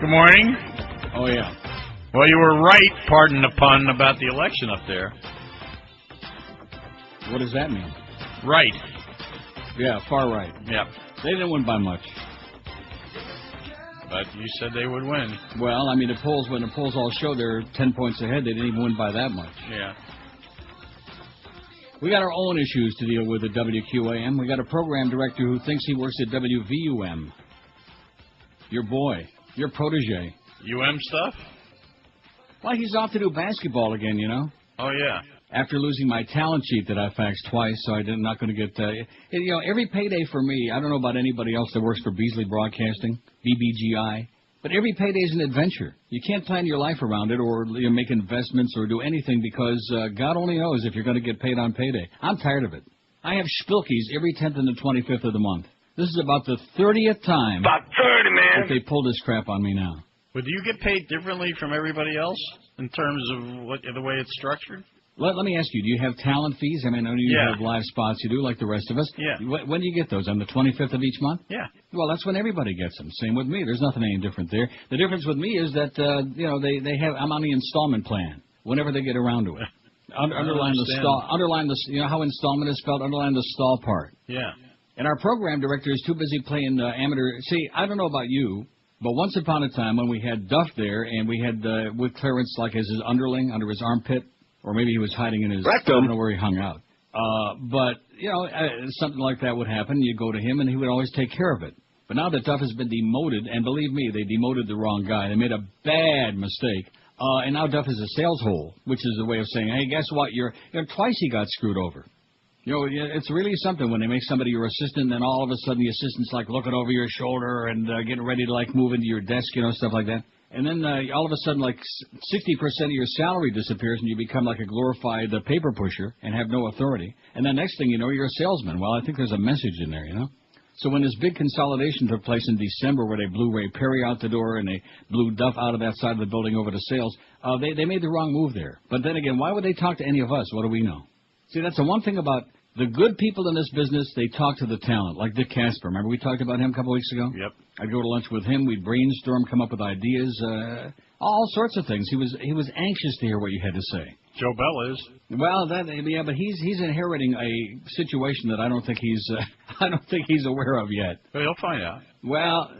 Good morning. Oh, yeah. Well, you were right, pardon the pun, about the election up there. What does that mean? Right. Yeah, far right. Yep. They didn't win by much. But you said they would win. Well, I mean, when the polls all show they're 10 points ahead, they didn't even win by that much. Yeah. We got our own issues to deal with at WQAM. We got a program director who thinks he works at WVUM. Your boy. Your protege. UM stuff? Well, he's off to do basketball again, you know. Oh, yeah. After losing my talent sheet that I faxed twice, so I'm not going to get... every payday for me, I don't know about anybody else that works for Beasley Broadcasting, BBGI, but every payday is an adventure. You can't plan your life around it or make investments or do anything because God only knows if you're going to get paid on payday. I'm tired of it. I have spilkies every 10th and the 25th of the month. This is about the 30th time... About 30, man. ...that they pull this crap on me now. Well, do you get paid differently from everybody else in terms of the way it's structured? Let me ask you, do you have talent fees? I mean, I know you have live spots you do, like the rest of us. Yeah. When do you get those? On the 25th of each month? Yeah. Well, that's when everybody gets them. Same with me. There's nothing any different there. The difference with me is that, they have, I'm on the installment plan whenever they get around to it. Underline the, how installment is spelled? Underline the stall part. Yeah. And our program director is too busy playing amateur. See, I don't know about you, but once upon a time when we had Duff there and we had with Clarence like as his underling under his armpit, or maybe he was hiding in his rectum. I don't know where he hung out. But something like that would happen. You'd go to him and he would always take care of it. But now that Duff has been demoted, and believe me, they demoted the wrong guy. They made a bad mistake. And now Duff is a sales hole, which is a way of saying, hey, guess what? Twice he got screwed over. It's really something when they make somebody your assistant, and then all of a sudden the assistant's like looking over your shoulder and getting ready to like move into your desk, stuff like that. And then all of a sudden like 60% of your salary disappears and you become like a glorified paper pusher and have no authority. And then next thing you know, you're a salesman. Well, I think there's a message in there, So when this big consolidation took place in December where they blew Ray Perry out the door and they blew Duff out of that side of the building over to sales, they made the wrong move there. But then again, why would they talk to any of us? What do we know? See, that's the one thing about the good people in this business, they talk to the talent, like Dick Casper. Remember we talked about him a couple weeks ago? Yep. I'd go to lunch with him. We'd brainstorm, come up with ideas, all sorts of things. He was anxious to hear what you had to say. Joe Bell is. Well, but he's inheriting a situation that I don't think he's aware of yet. Well, he'll find out. Well,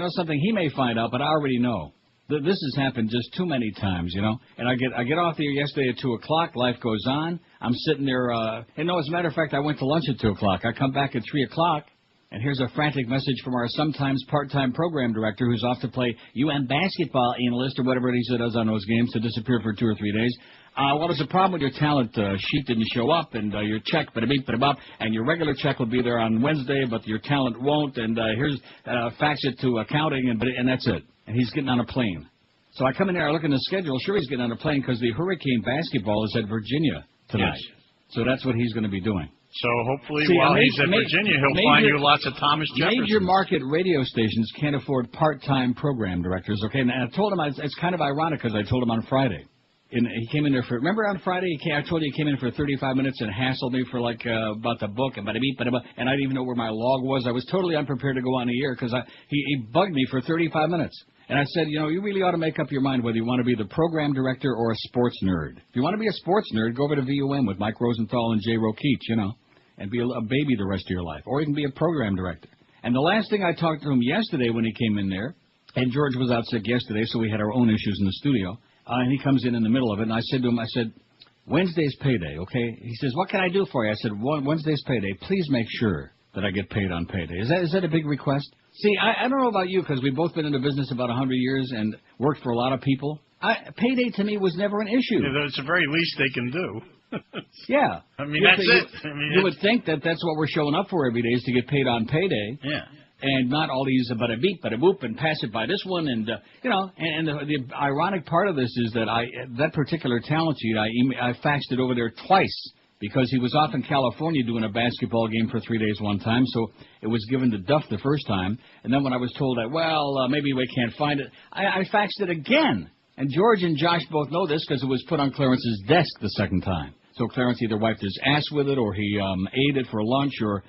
something he may find out, but I already know. This has happened just too many times, And I get off there yesterday at 2:00. Life goes on. I'm sitting there. As a matter of fact, I went to lunch at 2:00. I come back at 3:00, and here's a frantic message from our sometimes part-time program director who's off to play UM basketball analyst or whatever it is he does on those games to disappear for 2 or 3 days. Well, there's a problem with your talent sheet didn't show up, and your check, and your regular check will be there on Wednesday, but your talent won't, and here's fax it to accounting, and that's it. And he's getting on a plane. So I come in there, I look in the schedule. Sure, he's getting on a plane because the Hurricane basketball is at Virginia tonight. Yes. So that's what he's going to be doing. So hopefully while he's at Virginia, he'll find you lots of Thomas Jefferson. Major market radio stations can't afford part-time program directors, okay? And I told him, it's kind of ironic because I told him on Friday. And he came in there remember on Friday, I told you he came in for 35 minutes and hassled me for about the book, and I didn't even know where my log was. I was totally unprepared to go on the air because he bugged me for 35 minutes. And I said, you really ought to make up your mind whether you want to be the program director or a sports nerd. If you want to be a sports nerd, go over to VUM with Mike Rosenthal and Jay Rokeach, and be a baby the rest of your life. Or you can be a program director. And the last thing I talked to him yesterday when he came in there, and George was out sick yesterday, so we had our own issues in the studio, and he comes in the middle of it, and I said to him, Wednesday's payday, okay? He says, what can I do for you? I said, Wednesday's payday. Please make sure that I get paid on payday. Is that a big request? See, I don't know about you because we've both been in the business about 100 years and worked for a lot of people. Payday to me was never an issue. Yeah, it's the very least they can do. Yeah. I mean, that's it. You would think that that's what we're showing up for every day is to get paid on payday. Yeah. And not all these bada beep, bada boop, and pass it by this one, and and the ironic part of this is that that particular talent sheet I faxed it over there twice because he was off in California doing a basketball game for 3 days one time, so it was given to Duff the first time, and then when I was told that maybe we can't find it, I faxed it again, and George and Josh both know this because it was put on Clarence's desk the second time. So Clarence either wiped his ass with it, or he ate it for lunch, or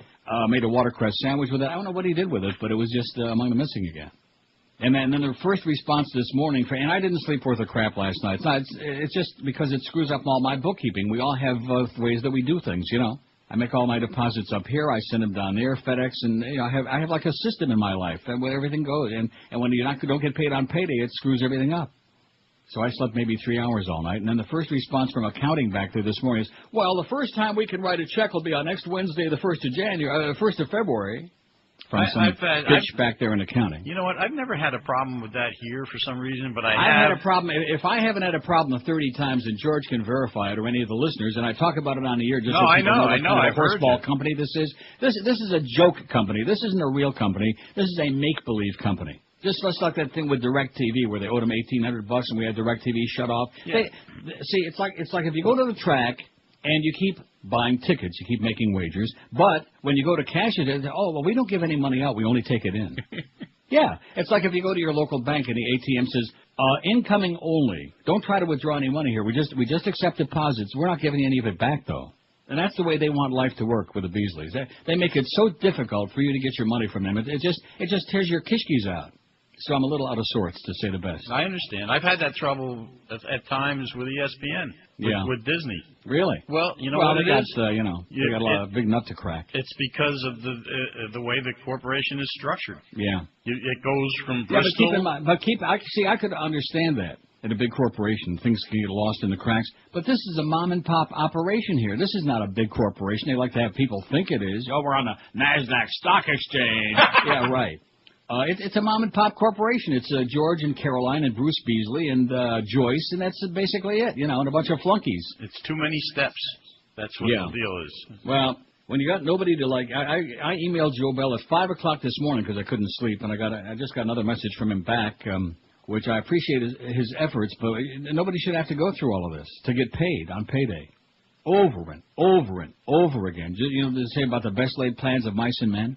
made a watercress sandwich with it. I don't know what he did with it, but it was just among the missing again. And then the first response this morning, and I didn't sleep worth a crap last night. It's just because it screws up all my bookkeeping. We all have ways that we do things, you know. I make all my deposits up here. I send them down there, FedEx, and you know, I have like a system in my life and where everything goes. And when you don't get paid on payday, it screws everything up. So I slept maybe 3 hours all night. And then the first response from accounting back there this morning is, well, the first time we can write a check will be on next Wednesday, the 1st of February. From some bitch back there in accounting. You know what? I've never had a problem with that here for some reason, but I've had a problem. If I haven't had a problem 30 times, and George can verify it, or any of the listeners, and I talk about it on the air just so people know what kind of a horseball company this is. This is a joke company. This isn't a real company. This is a make-believe company. Just like that thing with DirecTV where they owed them $1,800 and we had DirecTV shut off. Yeah. See, it's like if you go to the track and you keep buying tickets, you keep making wagers, but when you go to cash it, we don't give any money out, we only take it in. Yeah, it's like if you go to your local bank and the ATM says, incoming only. Don't try to withdraw any money here. We just accept deposits. We're not giving any of it back, though. And that's the way they want life to work with the Beasleys. They make it so difficult for you to get your money from them. It just tears your kishkis out. So I'm a little out of sorts, to say the best. I understand. I've had that trouble at times with ESPN, with Disney. Really? Well, you know what it is? They got a big nut to crack. It's because of the way the corporation is structured. Yeah. It goes from Bristol. But keep in mind, I could understand that. At a big corporation, things can get lost in the cracks. But this is a mom-and-pop operation here. This is not a big corporation. They like to have people think it is. Oh, we're on the NASDAQ Stock Exchange. Yeah, right. It's a mom-and-pop corporation. It's George and Caroline and Bruce Beasley and Joyce, and that's basically it, and a bunch of flunkies. It's too many steps. That's what the deal is. Well, when you got nobody to I emailed Joe Bell at 5 o'clock this morning because I couldn't sleep, and I just got another message from him back, which I appreciate his efforts, but nobody should have to go through all of this to get paid on payday. Over and over and over again. They say about the best laid plans of mice and men.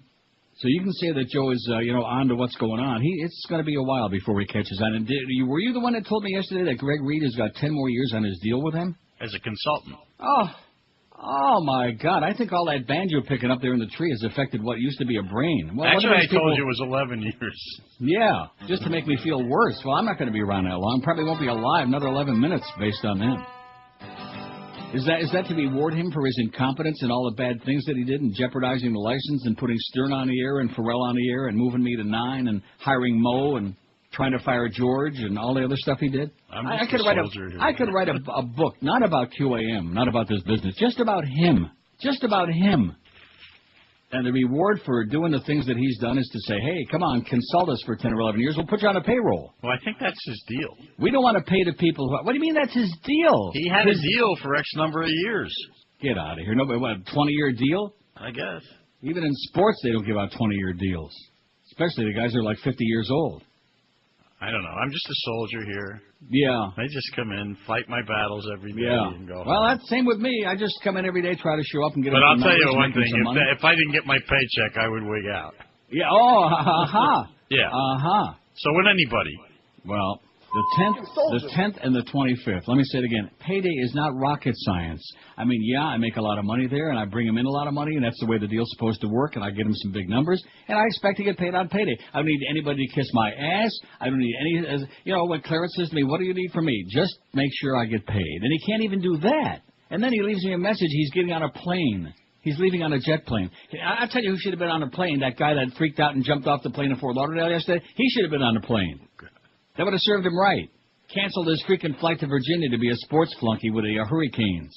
So you can say that Joe is, on to what's going on. It's going to be a while before he catches on. And were you the one that told me yesterday that Greg Reed has got 10 more years on his deal with him? As a consultant. Oh, my God. I think all that banjo picking up there in the tree has affected what used to be a brain. Well, actually, I told you it was 11 years. Yeah, just to make me feel worse. Well, I'm not going to be around that long. Probably won't be alive another 11 minutes based on that. Is that to reward him for his incompetence and all the bad things that he did and jeopardizing the license and putting Stern on the air and Ferrell on the air and moving me to 9 and hiring Mo and trying to fire George and all the other stuff he did? I could write a book, not about QAM, not about this business, just about him. Just about him. And the reward for doing the things that he's done is to say, hey, come on, consult us for 10 or 11 years. We'll put you on a payroll. Well, I think that's his deal. We don't want to pay the people. What do you mean that's his deal? He had a deal for X number of years. Get out of here. Nobody, what, a 20-year deal? I guess. Even in sports, they don't give out 20-year deals, especially the guys that are like 50 years old. I don't know. I'm just a soldier here. Yeah. I just come in, fight my battles every day, and go home. Well, that's the same with me. I just come in every day, try to show up and get. But I'll tell you one thing: if I didn't get my paycheck, I would wig out. Yeah. Oh, ha-ha. Yeah. Uh-huh. So would anybody. Well, the 10th and the 25th. Let me say it again. Payday is not rocket science. I mean, yeah, I make a lot of money there, and I bring them in a lot of money, and that's the way the deal's supposed to work, and I get them some big numbers, and I expect to get paid on payday. I don't need anybody to kiss my ass. I don't need any, when Clarence says to me, what do you need from me? Just make sure I get paid. And he can't even do that. And then he leaves me a message. He's getting on a plane. He's leaving on a jet plane. I'll tell you who should have been on a plane, that guy that freaked out and jumped off the plane in Fort Lauderdale yesterday. He should have been on the plane. That would have served him right. Canceled his freaking flight to Virginia to be a sports flunky with the Hurricanes.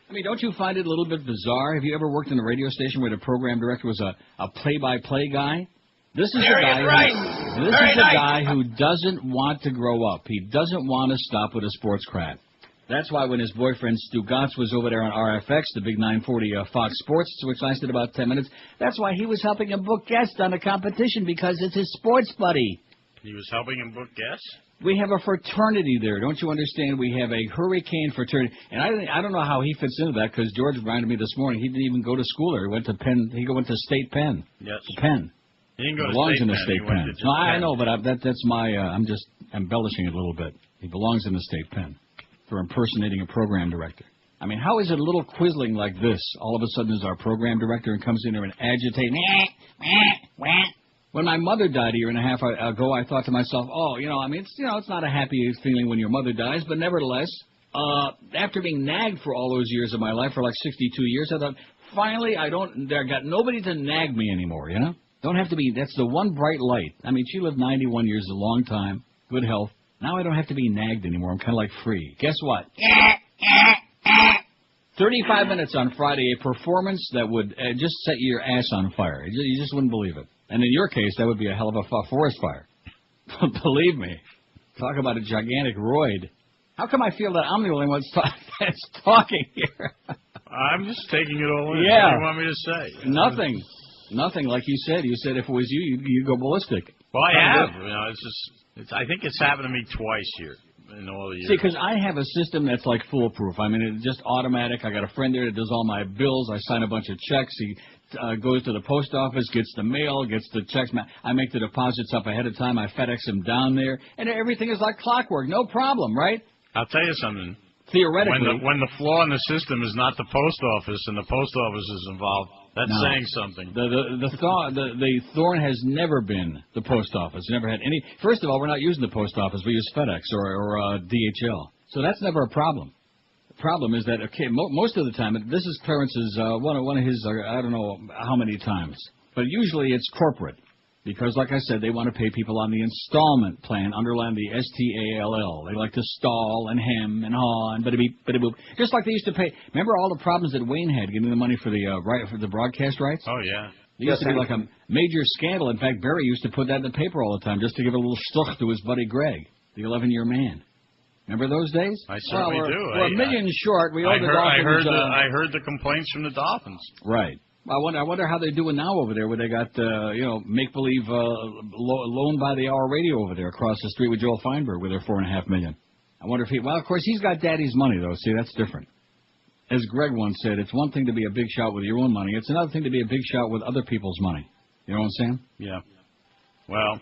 I mean, don't you find it a little bit bizarre? Have you ever worked in a radio station where the program director was a play-by-play guy? This is a guy who doesn't want to grow up. He doesn't want to stop with a sports crap. That's why when his boyfriend Stu Gotts was over there on RFX, the big 940 Fox Sports, which lasted about 10 minutes, that's why he was helping him book guests on the competition, because it's his sports buddy. He was helping him book guests? We have a fraternity there. Don't you understand? We have a Hurricane fraternity. And I don't know how he fits into that, because George reminded me this morning he didn't even go to school there. He went to Penn. He went to State Penn. Yes. Penn. He didn't go to belongs State in the Penn. State Penn. No, I know, but that's my, I'm just embellishing it a little bit. He belongs in the State Penn for impersonating a program director. I mean, how is it a little quizzling like this all of a sudden is our program director and comes in there and agitates? When my mother died a year and a half ago, I thought to myself, oh, it's not a happy feeling when your mother dies, but nevertheless, after being nagged for all those years of my life, for like 62 years, I thought, finally, I got nobody to nag me anymore, Don't have to be, that's the one bright light. I mean, she lived 91 years, a long time, good health. Now I don't have to be nagged anymore. I'm kind of like free. Guess what? 35 minutes on Friday, a performance that would just set your ass on fire. You just wouldn't believe it. And in your case, that would be a hell of a forest fire. Believe me. Talk about a gigantic roid. How come I feel that I'm the only one that's talking here? I'm just taking it all in. Yeah. What do you want me to say? Nothing. Nothing, like you said. You said if it was you'd go ballistic. Well, I have. I think it's happened to me twice here in all the years. See, because I have a system that's like foolproof. I mean, it's just automatic. I got a friend there that does all my bills. I sign a bunch of checks. He goes to the post office, gets the mail, gets the checks. I make the deposits up ahead of time. I FedEx them down there, and everything is like clockwork. No problem, right? I'll tell you something. Theoretically, when the flaw in the system is not the post office and the post office is involved, that's saying something. The thorn has never been the post office. Never had any. First of all, we're not using the post office. We use FedEx or DHL. So that's never a problem. The problem is that most of the time, this is Clarence's one of his. I don't know how many times, but usually it's corporate. Because, like I said, they want to pay people on the installment plan, underline the STALL. They like to stall and hem and haw and bitty-boop. Just like they used to pay. Remember all the problems that Wayne had getting the money for the broadcast rights? Oh, yeah. It used to be like a major scandal. In fact, Barry used to put that in the paper all the time just to give a little shtuch to his buddy Greg, the 11-year man. Remember those days? I certainly do. We're a million short. We owe the Dolphins. I heard the complaints from the Dolphins. Right. I wonder how they're doing now over there, where they got make-believe loan by the hour radio over there across the street with Joel Feinberg with their $4.5 million. I wonder if of course he's got Daddy's money though. See, that's different. As Greg once said, it's one thing to be a big shot with your own money. It's another thing to be a big shot with other people's money. You know what I'm saying? Yeah. Well,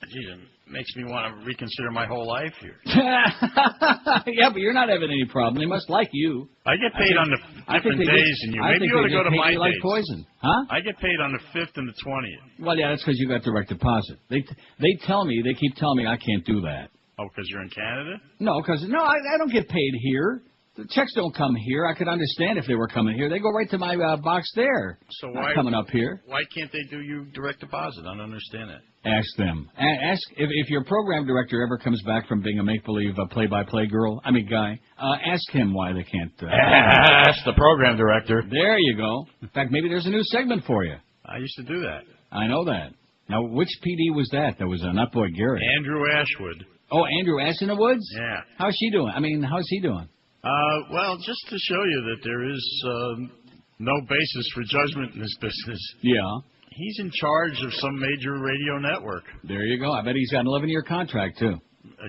geez, it makes me want to reconsider my whole life here. Yeah, but you're not having any problem. They must like you. I get paid on the different days than you. Maybe you ought to go to my days. Like poison, huh? I get paid on the 5th and the 20th. Well, yeah, that's because you got direct deposit. They keep telling me I can't do that. Oh, because you're in Canada? No, I don't get paid here. The checks don't come here. I could understand if they were coming here. They go right to my box there. So not coming up here? Why can't they do you direct deposit? I don't understand that. Ask them. Ask if your program director ever comes back from being a make-believe play-by-play guy. Ask him why they can't. Ask the program director. There you go. In fact, maybe there's a new segment for you. I used to do that. I know that. Now, which PD was that? That was not Boy Gary. Andrew Ashwood. Oh, Andrew Ash in the Woods? Yeah. How's she doing? How's he doing? Well, just to show you that there is no basis for judgment in this business. Yeah. He's in charge of some major radio network. There you go. I bet he's got an 11-year contract, too.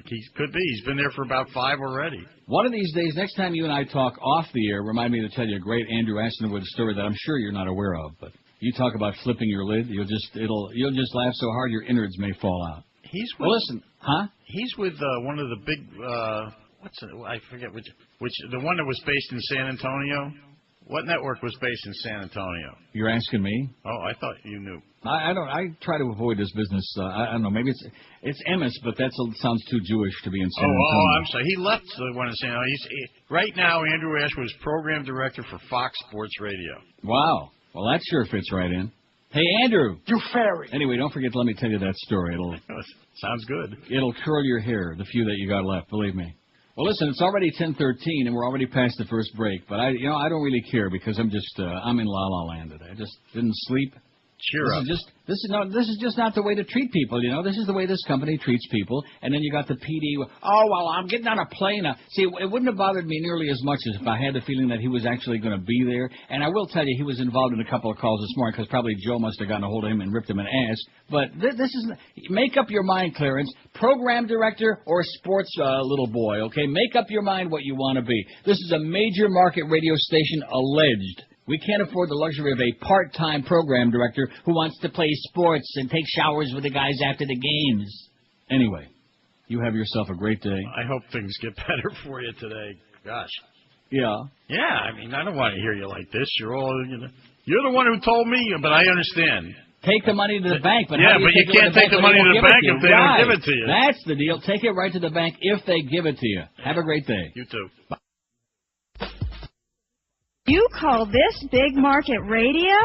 He could be. He's been there for about 5 already. One of these days, next time you and I talk off the air, remind me to tell you a great Andrew Ashtonwood story that I'm sure you're not aware of. But you talk about flipping your lid, you'll just laugh so hard your innards may fall out. Listen, huh? He's with one of the big I forget which the one that was based in San Antonio. What network was based in San Antonio? You're asking me? Oh, I thought you knew. I don't. I try to avoid this business. I don't know. Maybe it's Emmis, but that sounds too Jewish to be in San Antonio. Oh, I'm sorry. He left the one in San Antonio. Right now, Andrew Ashwood is program director for Fox Sports Radio. Wow. Well, that sure fits right in. Hey, Andrew. You fairy. Anyway, don't forget to let me tell you that story. Sounds good. It'll curl your hair, the few that you got left. Believe me. Well, listen, it's already 10:13, and we're already past the first break. But I don't really care because I'm in La La Land today. I just didn't sleep. Cheer up. This is just not the way to treat people. This is the way this company treats people. And then you got the PD. Oh well, I'm getting on a plane. See, it wouldn't have bothered me nearly as much as if I had the feeling that he was actually going to be there. And I will tell you, he was involved in a couple of calls this morning because probably Joe must have gotten a hold of him and ripped him an ass. But this is make up your mind, Clarence. Program director or sports little boy. Okay, make up your mind what you want to be. This is a major market radio station, alleged. We can't afford the luxury of a part-time program director who wants to play sports and take showers with the guys after the games. Anyway, you have yourself a great day. I hope things get better for you today. Gosh. Yeah. Yeah, I don't want to hear you like this. You're the one who told me, but I understand. Take the money to the bank, but yeah, but you can't take the money to the bank if they don't give it to you. That's the deal. Take it right to the bank if they give it to you. Have a great day. You too. Bye. You call this big market radio?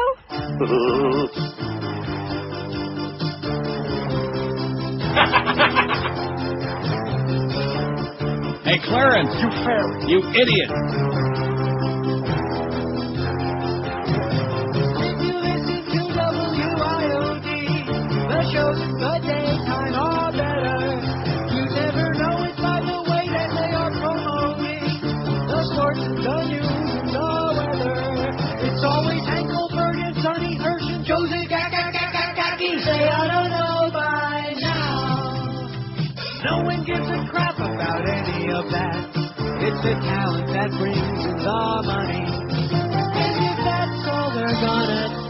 Hey, Clarence, you idiot. Shows the daytime are better. You never know it by the way that they are promoting the sports and the news and the weather. It's always Hank Goldberg and Sonny Hirsch and Jose Gagagagagagi. They ought to know by now. No one gives a crap about any of that. It's the talent that brings in the money. And if that's all they're gonna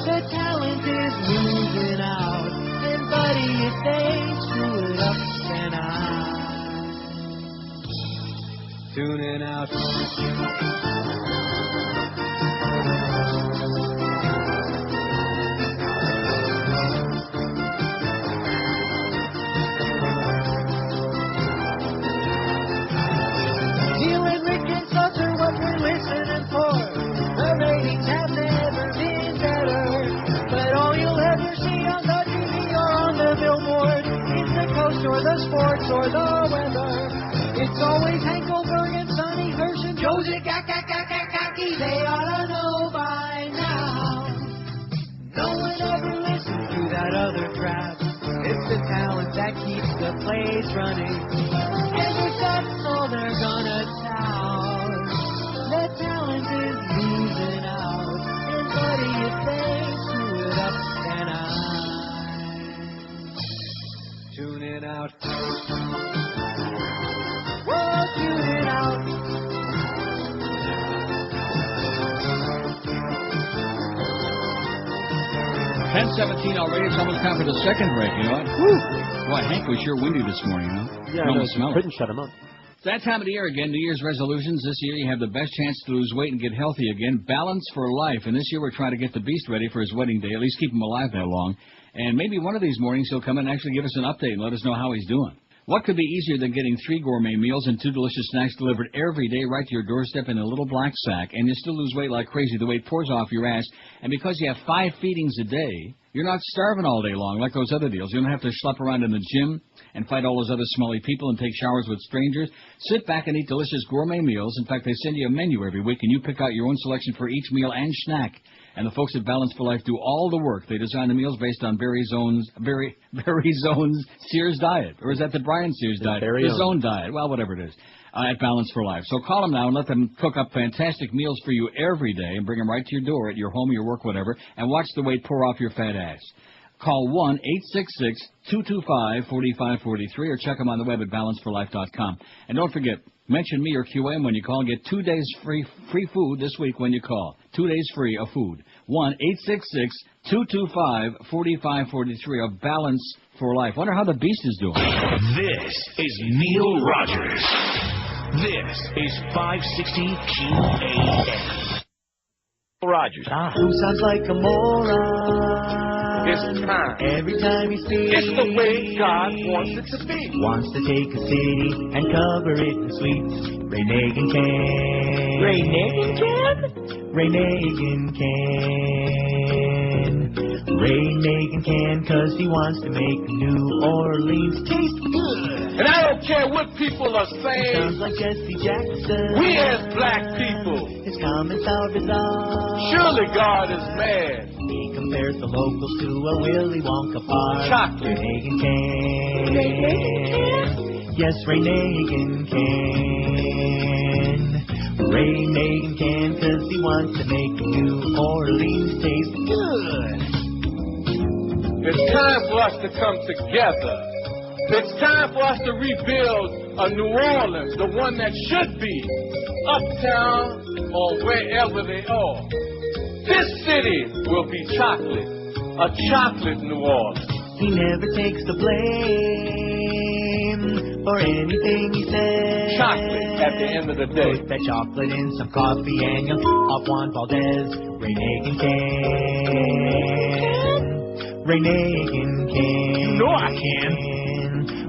the talent is losing out, and buddy, if they screw it up, then I'm tuning out. Neil and Rick and Suds are what we're listening for. The ratings have never been better. But all you'll ever see on the TV or on the billboard is the coast or the sports or the weather. It's always Hank Goldberg and Sonny Hirsch and Jose Gagagagagagi. They ought to know by now. No one ever listens to that other crap. It's the talent that keeps the place running. And if that's all they're gonna tout, the talent is losing out. And buddy, if they up and I'm tuning out. Whoa, tuning out. 10:17 already. It's almost time for the second break. You know what? Woo! Boy, Hank was sure windy this morning, huh? Yeah, no, couldn't shut him up. It's that time of the year again, New Year's resolutions. This year you have the best chance to lose weight and get healthy again. Balance for life. And this year we're trying to get the Beast ready for his wedding day, at least keep him alive that long. And maybe one of these mornings he'll come in and actually give us an update and let us know how he's doing. What could be easier than getting 3 gourmet meals and 2 delicious snacks delivered every day right to your doorstep in a little black sack, and you still lose weight like crazy? The weight pours off your ass, and because you have 5 feedings a day, you're not starving all day long like those other deals. You don't have to schlep around in the gym and fight all those other smelly people and take showers with strangers. Sit back and eat delicious gourmet meals. In fact, they send you a menu every week, and you pick out your own selection for each meal and snack. And the folks at Balance for Life do all the work. They design the meals based on Barry Zone's Sears diet. Or is that the Brian Sears diet? The Zone diet. Well, whatever it is. At Balance for Life. So call them now and let them cook up fantastic meals for you every day and bring them right to your door at your home, your work, whatever, and watch the weight pour off your fat ass. Call 1-866-225-4543 or check them on the web at balanceforlife.com. And don't forget, mention me or QM when you call and get 2 days free food this week when you call. 2 days free of food. 1-866-225-4543 of Balance for Life. Wonder how the Beast is doing. This is Neil Rogers. This is 560 QAM. Rogers. Who sounds like a moron? It's time. Every time he speaks, it's the way God wants it to be. Wants to take a city and cover it in sweets. Ray Nagin can. Ray Nagin can? Ray Nagin can. Ray Nagin can, 'cause he wants to make New Orleans taste good. And I don't care what people are saying. Sounds like Jesse Jackson. We as black people. His comments are bizarre. Surely God is mad. He compares the locals to a Willy Wonka bar. Chocolate. Ray Nagin can. Ray Nagin can? Yes, Ray Nagin can. Ray Nagin can, 'cause he wants to make New Orleans taste good. It's time for us to come together. It's time for us to rebuild a New Orleans, the one that should be uptown or wherever they are. This city will be chocolate, a chocolate New Orleans. He never takes the blame or anything he says. Chocolate at the end of the day. Put that chocolate in some coffee and you'll off Juan Valdez. Ray Nagin can. Ray Nagin can. You know I can.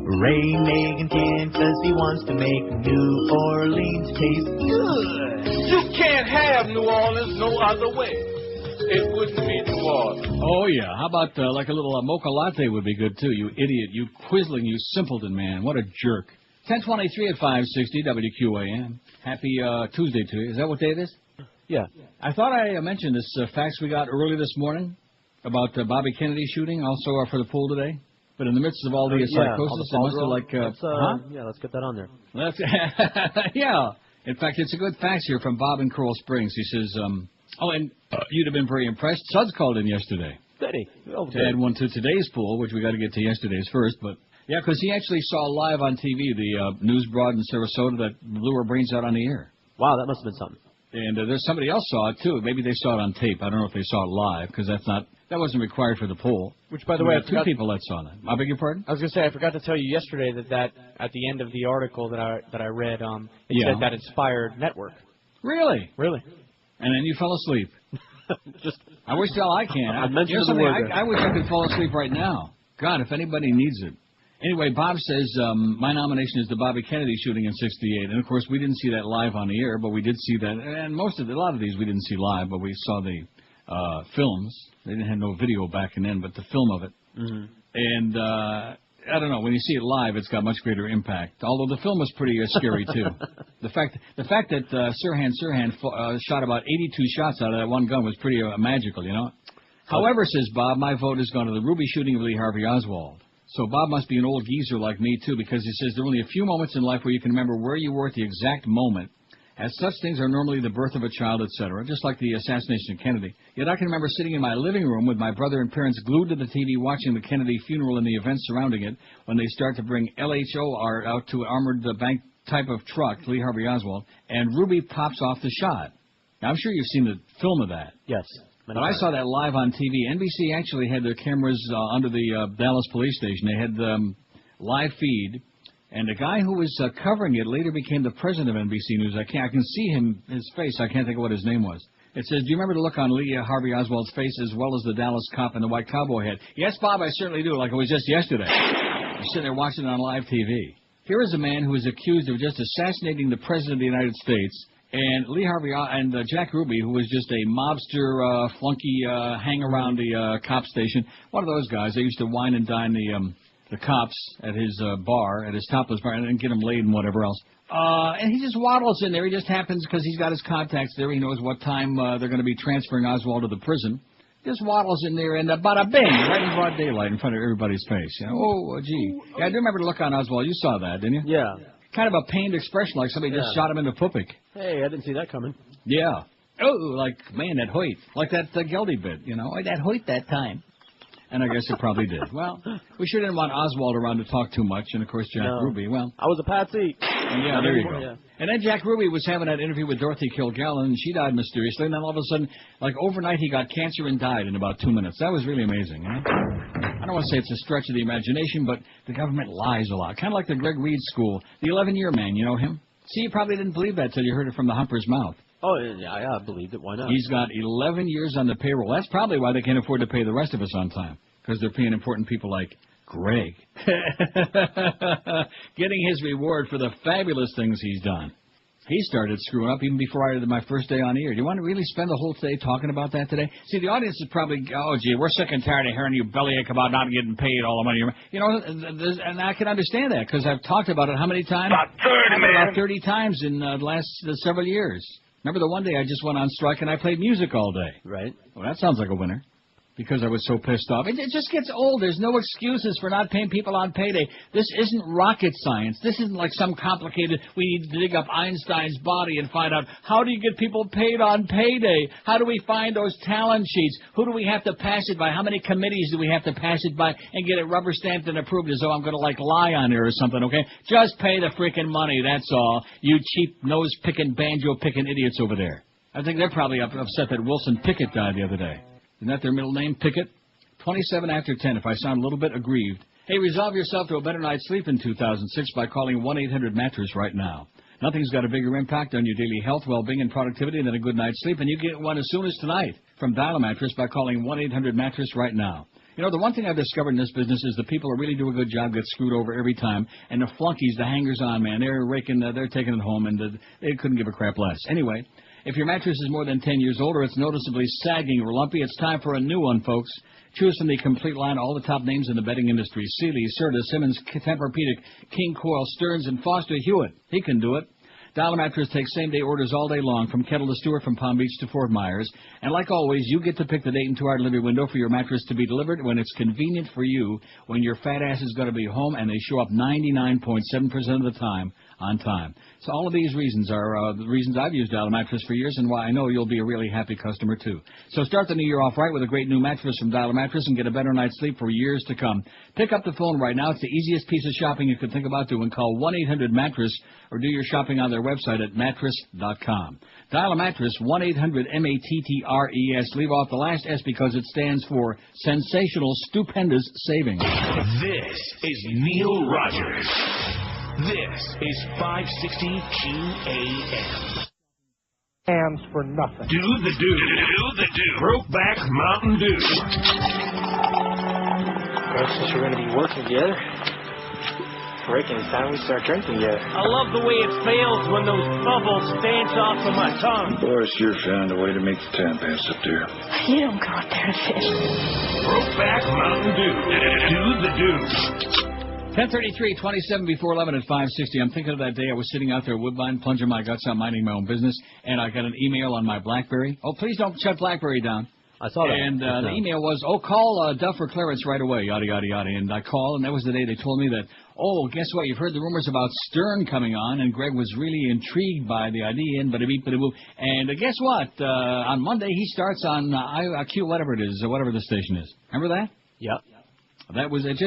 Ray Nagin can, 'cause he wants to make New Orleans taste good. You can't have New Orleans no other way. It wouldn't be New Orleans. Oh, yeah. How about like a little mocha latte would be good, too, you idiot, you quisling, you simpleton, man. What a jerk. 10:23 at 560 WQAM. Happy Tuesday to you. Is that what day it is? Yeah. I thought I mentioned this fax we got early this morning about Bobby Kennedy shooting, also for the pool today. But in the midst of all the psychosis, it must have like... Yeah, let's get that on there. Yeah. In fact, it's a good fax here from Bob in Coral Springs. He says, and you'd have been very impressed. Suds called in yesterday. Did he? To add one to today's pool, which we got to get to yesterday's first. But yeah, because he actually saw live on TV the news broad in Sarasota that blew her brains out on the air. Wow, that must have been something. And there's somebody else saw it, too. Maybe they saw it on tape. I don't know if they saw it live, because that wasn't required for the poll. Which, by the way, two people that saw that. I beg your pardon? I was going to say, I forgot to tell you yesterday that at the end of the article that I read, it said that inspired network. Really? Really. And then you fell asleep. I wish I can. I mentioned the word. I wish I could fall asleep right now. God, if anybody needs it. Anyway, Bob says my nomination is the Bobby Kennedy shooting in '68, and of course we didn't see that live on the air, but we did see that, and a lot of these we didn't see live, but we saw the films. They didn't have no video back then, but the film of it. Mm-hmm. And I don't know, when you see it live, it's got much greater impact. Although the film was pretty scary too. The fact that Sirhan shot about 82 shots out of that one gun was pretty magical, you know. However, says Bob, my vote has gone to the Ruby shooting of Lee Harvey Oswald. So Bob must be an old geezer like me, too, because he says there are only a few moments in life where you can remember where you were at the exact moment. As such things are normally the birth of a child, etc., just like the assassination of Kennedy. Yet I can remember sitting in my living room with my brother and parents glued to the TV watching the Kennedy funeral and the events surrounding it when they start to bring LHO out to an armored bank type of truck, Lee Harvey Oswald, and Ruby pops off the shot. Now, I'm sure you've seen the film of that. Yes. But I saw that live on TV. NBC actually had their cameras under the Dallas police station. They had live feed, and the guy who was covering it later became the president of NBC News. I can see his face. I can't think of what his name was. It says, do you remember the look on Lee Harvey Oswald's face as well as the Dallas cop and the white cowboy hat? Yes, Bob, I certainly do, like it was just yesterday. I'm sitting there watching it on live TV. Here is a man who is accused of just assassinating the president of the United States, and Lee Harvey and Jack Ruby, who was just a mobster, flunky, hang around the cop station. One of those guys. They used to wine and dine the cops at his bar, at his topless bar, and then get them laid and whatever else. And he just waddles in there. He just happens, because he's got his contacts there. He knows what time they're going to be transferring Oswald to the prison. Just waddles in there and bada bing, right in broad daylight in front of everybody's face. You know? Oh, gee. Yeah, I do remember the look on Oswald. You saw that, didn't you? Yeah. Kind of a pained expression, like somebody just shot him in the pupik. Hey, I didn't see that coming. Yeah. Oh, like, man, that Hoyt. Like that Geldy bit, you know. That Hoyt that time. And I guess it probably did. Well, we sure didn't want Oswald around to talk too much. And, of course, Jack Ruby, well. I was a patsy. Yeah, there you go. Yeah. And then Jack Ruby was having that interview with Dorothy Kilgallen, and she died mysteriously. And then all of a sudden, like overnight, he got cancer and died in about 2 minutes. That was really amazing, huh? I don't want to say it's a stretch of the imagination, but the government lies a lot. Kind of like the Greg Reed School. The 11-year man, you know him? See, you probably didn't believe that till you heard it from the humper's mouth. Oh, yeah, I believed it. Why not? He's got 11 years on the payroll. That's probably why they can't afford to pay the rest of us on time, because they're paying important people like Greg. Getting his reward for the fabulous things he's done. He started screwing up even before I did my first day on air. Do you want to really spend the whole day talking about that today? See, the audience is probably, oh, gee, we're sick and tired of hearing you bellyache about not getting paid all the money. You know, and I can understand that, because I've talked about it how many times? About 30 times in the last several years. Remember the one day I just went on strike and I played music all day? Right. Well, that sounds like a winner. Because I was so pissed off. It just gets old. There's no excuses for not paying people on payday. This isn't rocket science. This isn't like some complicated, we need to dig up Einstein's body and find out, how do you get people paid on payday? How do we find those talent sheets? Who do we have to pass it by? How many committees do we have to pass it by and get it rubber stamped and approved as though I'm going to, like, lie on there or something, okay? Just pay the freaking money, that's all. You cheap nose-picking, banjo-picking idiots over there. I think they're probably upset that Wilson Pickett died the other day. Isn't that their middle name, Pickett? 27 after 10, if I sound a little bit aggrieved. Hey, resolve yourself to a better night's sleep in 2006 by calling 1-800-MATTRESS right now. Nothing's got a bigger impact on your daily health, well-being, and productivity than a good night's sleep, and you get one as soon as tonight from Dial-A-Mattress by calling 1-800-MATTRESS right now. You know, the one thing I've discovered in this business is the people who really do a good job get screwed over every time, and the flunkies, the hangers-on, man, they're taking it home, and they couldn't give a crap less. Anyway, if your mattress is more than 10 years old or it's noticeably sagging or lumpy, it's time for a new one, folks. Choose from the complete line, all the top names in the bedding industry: Sealy, Serta, Simmons, Tempur-Pedic, King Coil, Stearns, and Foster Hewitt. He can do it. Dial-A-Mattress takes same-day orders all day long, from Kettle to Stewart, from Palm Beach to Fort Myers. And like always, you get to pick the date and 2-hour delivery window for your mattress to be delivered when it's convenient for you, when your fat ass is going to be home, and they show up 99.7% of the time on time. So all of these reasons are the reasons I've used Dial-A-Mattress for years, and why I know you'll be a really happy customer, too. So start the new year off right with a great new mattress from Dial-A-Mattress and get a better night's sleep for years to come. Pick up the phone right now. It's the easiest piece of shopping you could think about doing. Call 1-800-MATTRESS or do your shopping on their website at mattress.com. Dial-A-Mattress, 1-800-MATTRES. Leave off the last S because it stands for sensational, stupendous savings. This is Neil Rogers. This is 560 QAM. Hams for nothing. Do the do. Do the do. Brokeback Mountain Dew. Well, since we're going to be working together, breaking it's time we start drinking together. I love the way it feels when those bubbles dance off of my tongue. Boy, sure found a way to make the time pass up there. You don't go up there to fish. Brokeback Mountain Dew. Do the do. 10:33, 27 before 11 at 560. I'm thinking of that day I was sitting out there at Woodbine, plunging my guts out, minding my own business, and I got an email on my BlackBerry. Oh, please don't shut BlackBerry down. I saw that. And the email was, call Duff or Clarence right away, yada, yada, yada. And I called, and that was the day they told me that, guess what? You've heard the rumors about Stern coming on, and Greg was really intrigued by the idea. And guess what? On Monday, he starts on IQ, whatever it is, whatever the station is. Remember that? Yep. That was it.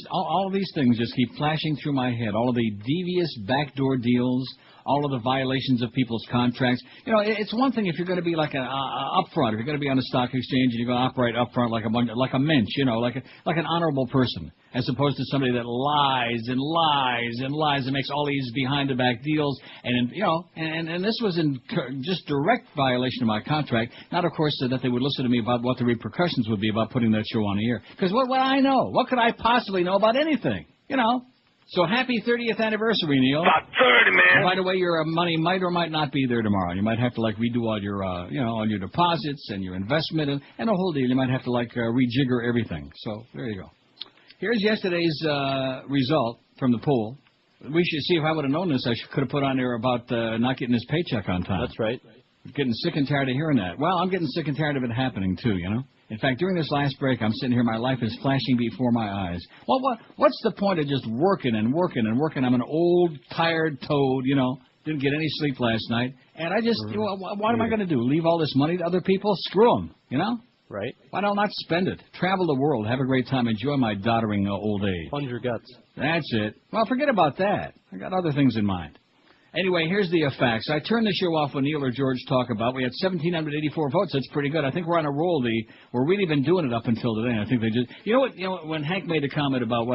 All of these things just keep flashing through my head. All of the devious backdoor deals, all of the violations of people's contracts. You know, it's one thing if you're going to be like upfront, if you're going to be on the stock exchange and you're going to operate upfront like a mensch, you know, like an honorable person, as opposed to somebody that lies and lies and lies and makes all these behind the back deals. And you know, and this was in just direct violation of my contract. Not, of course, that they would listen to me about what the repercussions would be about putting that show on the air. Because what would I know? What could I possibly know about anything? You know. So happy 30th anniversary, Neil. About 30, man. And by the way, your money might or might not be there tomorrow. You might have to redo all your, all your deposits and your investment and the whole deal. You might have to rejigger everything. So there you go. Here's yesterday's result from the poll. We should see if I would have known this. I could have put on there about not getting his paycheck on time. That's right. Getting sick and tired of hearing that. Well, I'm getting sick and tired of it happening too. You know. In fact, during this last break, I'm sitting here, my life is flashing before my eyes. Well, what's the point of just working and working and working? I'm an old, tired toad, you know, didn't get any sleep last night. And I just, what am I going to do? Leave all this money to other people? Screw them, you know? Right. Why don't I not spend it? Travel the world, have a great time, enjoy my doddering old age. Plunge your guts. That's it. Well, forget about that. I got other things in mind. Anyway, here's the facts. I turned the show off when Neil or George talk about. We had 1,784 votes. That's pretty good. I think we're on a roll. We're really been doing it up until today. I think they just. You know what? When Hank made a comment about,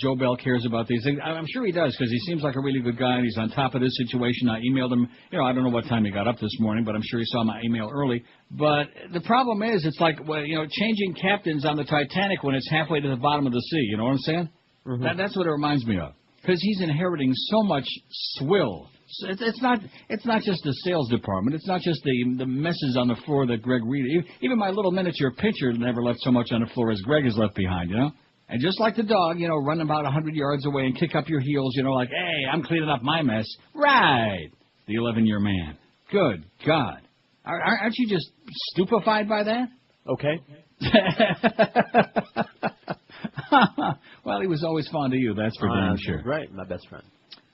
Joe Bell cares about these things. I'm sure he does because he seems like a really good guy and he's on top of this situation. I emailed him. I don't know what time he got up this morning, but I'm sure he saw my email early. But the problem is, it's like changing captains on the Titanic when it's halfway to the bottom of the sea. You know what I'm saying? Mm-hmm. That's what it reminds me of. Because he's inheriting so much swill. It's not just the sales department. It's not just the messes on the floor that Greg Reed. Even my little miniature pitcher never left so much on the floor as Greg has left behind, you know? And just like the dog, run about 100 yards away and kick up your heels, like, hey, I'm cleaning up my mess. Right. The 11-year man. Good God. Aren't you just stupefied by that? Okay. Well, he was always fond of you, that's for damn sure. Right, my best friend.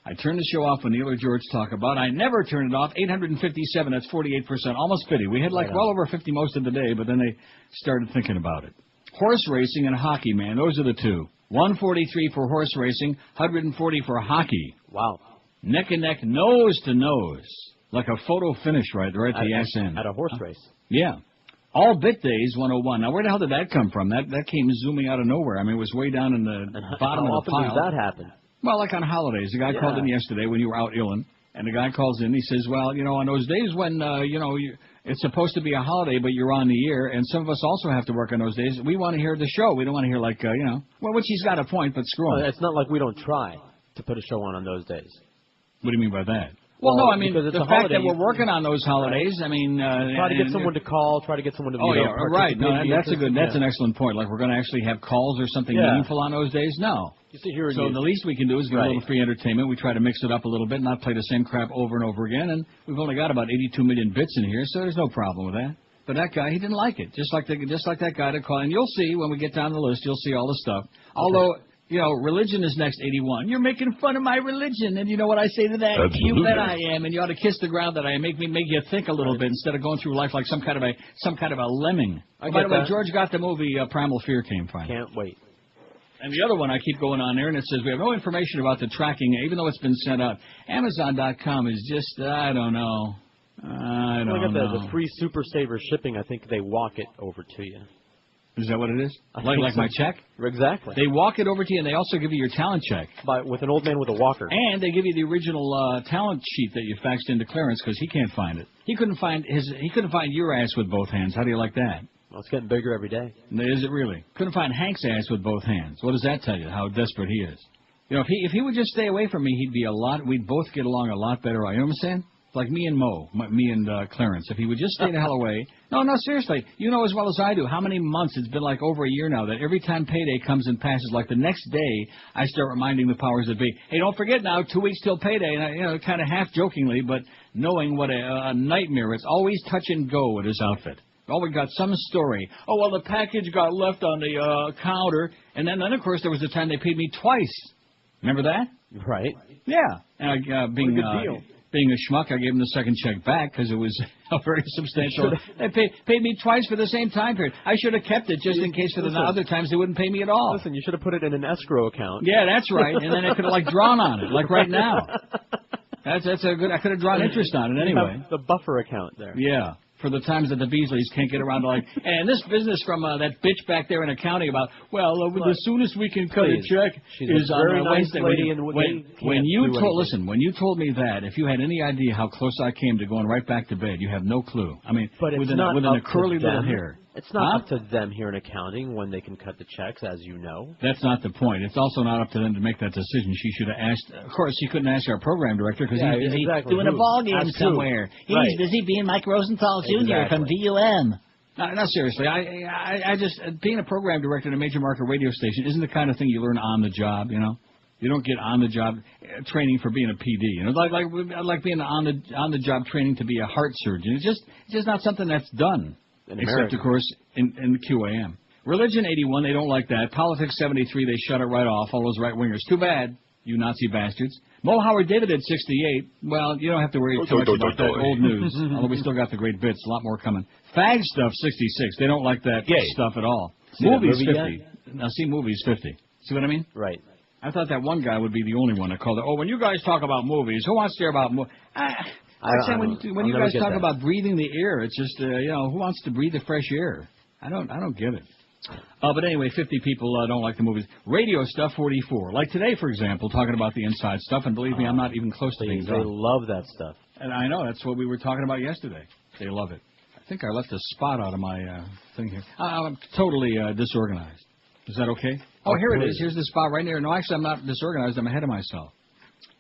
I turned the show off when Neil or George talk about. I never turned it off. 857, that's 48%, almost 50. We had well over 50 most of the day, but then they started thinking about it. Horse racing and hockey, man, those are the two. 143 for horse racing, 140 for hockey. Wow. Neck and neck, nose to nose. Like a photo finish right there at the SN. At a horse race. Yeah. All Bit Days 101. Now, where the hell did that come from? That came zooming out of nowhere. I mean, it was way down in the bottom of the pile. How often does that happen? Well, like on holidays. The guy called in yesterday when you were out illin', and the guy calls in. He says, well, on those days when, it's supposed to be a holiday, but you're on the air, and some of us also have to work on those days. We want to hear the show. We don't want to hear, well, which he's got a point, but screw him. It's not like we don't try to put a show on those days. What do you mean by that? Well, no, I mean, the fact that we're working on those holidays, I mean... try to get someone to call, try to get someone to... right. No, that's an excellent point. Like, we're going to actually have calls or something meaningful on those days? No. So the least we can do is give a little free entertainment. We try to mix it up a little bit, not play the same crap over and over again, and we've only got about 82 million bits in here, so there's no problem with that. But that guy, he didn't like it. Just like that guy that called. And you'll see, when we get down the list, you'll see all the stuff. Although... religion is next, 81. You're making fun of my religion, and you know what I say to that? Absolutely. You bet I am, and you ought to kiss the ground that I am. Make you think a little bit instead of going through life like some kind of a lemming. By the way, George got the movie Primal Fear came finally. Can't wait. And the other one, I keep going on there, and it says we have no information about the tracking, even though it's been sent out. Amazon.com is just, I don't know. I don't know. The free Super Saver shipping, I think they walk it over to you. Is that what it is? Like my check? Exactly. They walk it over to you, and they also give you your talent check. With an old man with a walker. And they give you the original talent sheet that you faxed into Clarence because he can't find it. He couldn't find your ass with both hands. How do you like that? Well, it's getting bigger every day. Is it really? Couldn't find Hank's ass with both hands. What does that tell you? How desperate he is. If he would just stay away from me, we'd both get along a lot better. You know what I'm saying? Like me and me and Clarence. If he would just stay the hell away. No, seriously. You know as well as I do how many months, it's been like over a year now, that every time payday comes and passes, like the next day, I start reminding the powers that be, hey, don't forget now, 2 weeks till payday. And kind of half jokingly, but knowing what a nightmare. It's always touch and go with his outfit. Oh, we got some story. Oh, well, the package got left on the counter. And then, of course, there was the time they paid me twice. Remember that? Right. Yeah. And being what a good deal. Being a schmuck, I gave him the second check back because it was a very substantial. They paid me twice for the same time period. I should have kept it just in case for the other times they wouldn't pay me at all. Listen, you should have put it in an escrow account. Yeah, that's right. And then I could have drawn on it, like right now. That's a good. I could have drawn interest on it anyway. The buffer account there. Yeah. For the times that the Beasleys can't get around to and this business from that bitch back there in accounting about, the soonest we can cut a check is on Wednesday. When you told me that, if you had any idea how close I came to going right back to bed, you have no clue. I mean, but within a curly little hair. It's not up to them here in accounting when they can cut the checks, as you know. That's not the point. It's also not up to them to make that decision. She should have asked. Of course, she couldn't ask our program director because he's busy doing a ball game somewhere. He's busy being Mike Rosenthal Jr. from VUM. No, seriously. I just being a program director at a major market radio station isn't the kind of thing you learn on the job. You don't get on the job training for being a PD. Like being on the job training to be a heart surgeon. It's just not something that's done. Except, of course, in the QAM. Religion, 81, they don't like that. Politics, 73, they shut it right off, all those right-wingers. Too bad, you Nazi bastards. Mo Howard David at 68. Well, you don't have to worry too much about that old news, although we still got the great bits, a lot more coming. Fag stuff, 66. They don't like that stuff at all. Movies, 50. Now, see, movies, 50. See what I mean? Right. I thought that one guy would be the only one that called it. Oh, when you guys talk about movies, who wants to hear about movies? When you guys talk about breathing the air, it's just who wants to breathe the fresh air? I don't get it. But anyway, 50 people don't like the movies. Radio stuff, 44. Like today, for example, talking about the inside stuff, and believe me, I'm not even close to being done. They love that stuff. And I know that's what we were talking about yesterday. They love it. I think I left a spot out of my thing here. I'm totally disorganized. Is that okay? Oh, here it is. Here's the spot right there. No, actually, I'm not disorganized. I'm ahead of myself.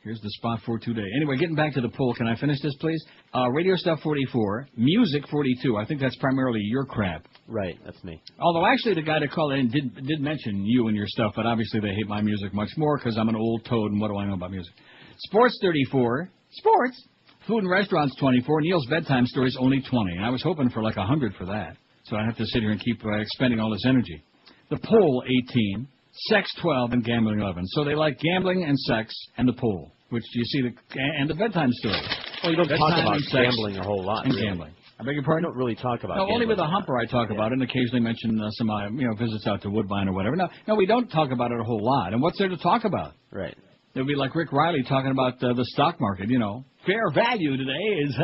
Here's the spot for today. Anyway, getting back to the poll, can I finish this, please? Radio stuff, 44. Music, 42. I think that's primarily your crap. Right, that's me. Although, actually, the guy that called in did mention you and your stuff, but obviously they hate my music much more because I'm an old toad, and what do I know about music? Sports, 34. Sports. Food and restaurants, 24. Neil's bedtime stories, only 20. And I was hoping for like 100 for that. So I have to sit here and keep expending all this energy. The poll, 18. Sex, 12, and gambling, 11. So they like gambling and sex and the pool, which you see and the bedtime story. Well, you don't talk about gambling a whole lot. And gambling. I beg your pardon? You don't really talk about gambling. Only with a humper I talk about it and occasionally mention some visits out to Woodbine or whatever. No, we don't talk about it a whole lot. And what's there to talk about? Right. It would be like Rick Riley talking about the stock market, Fair value today is...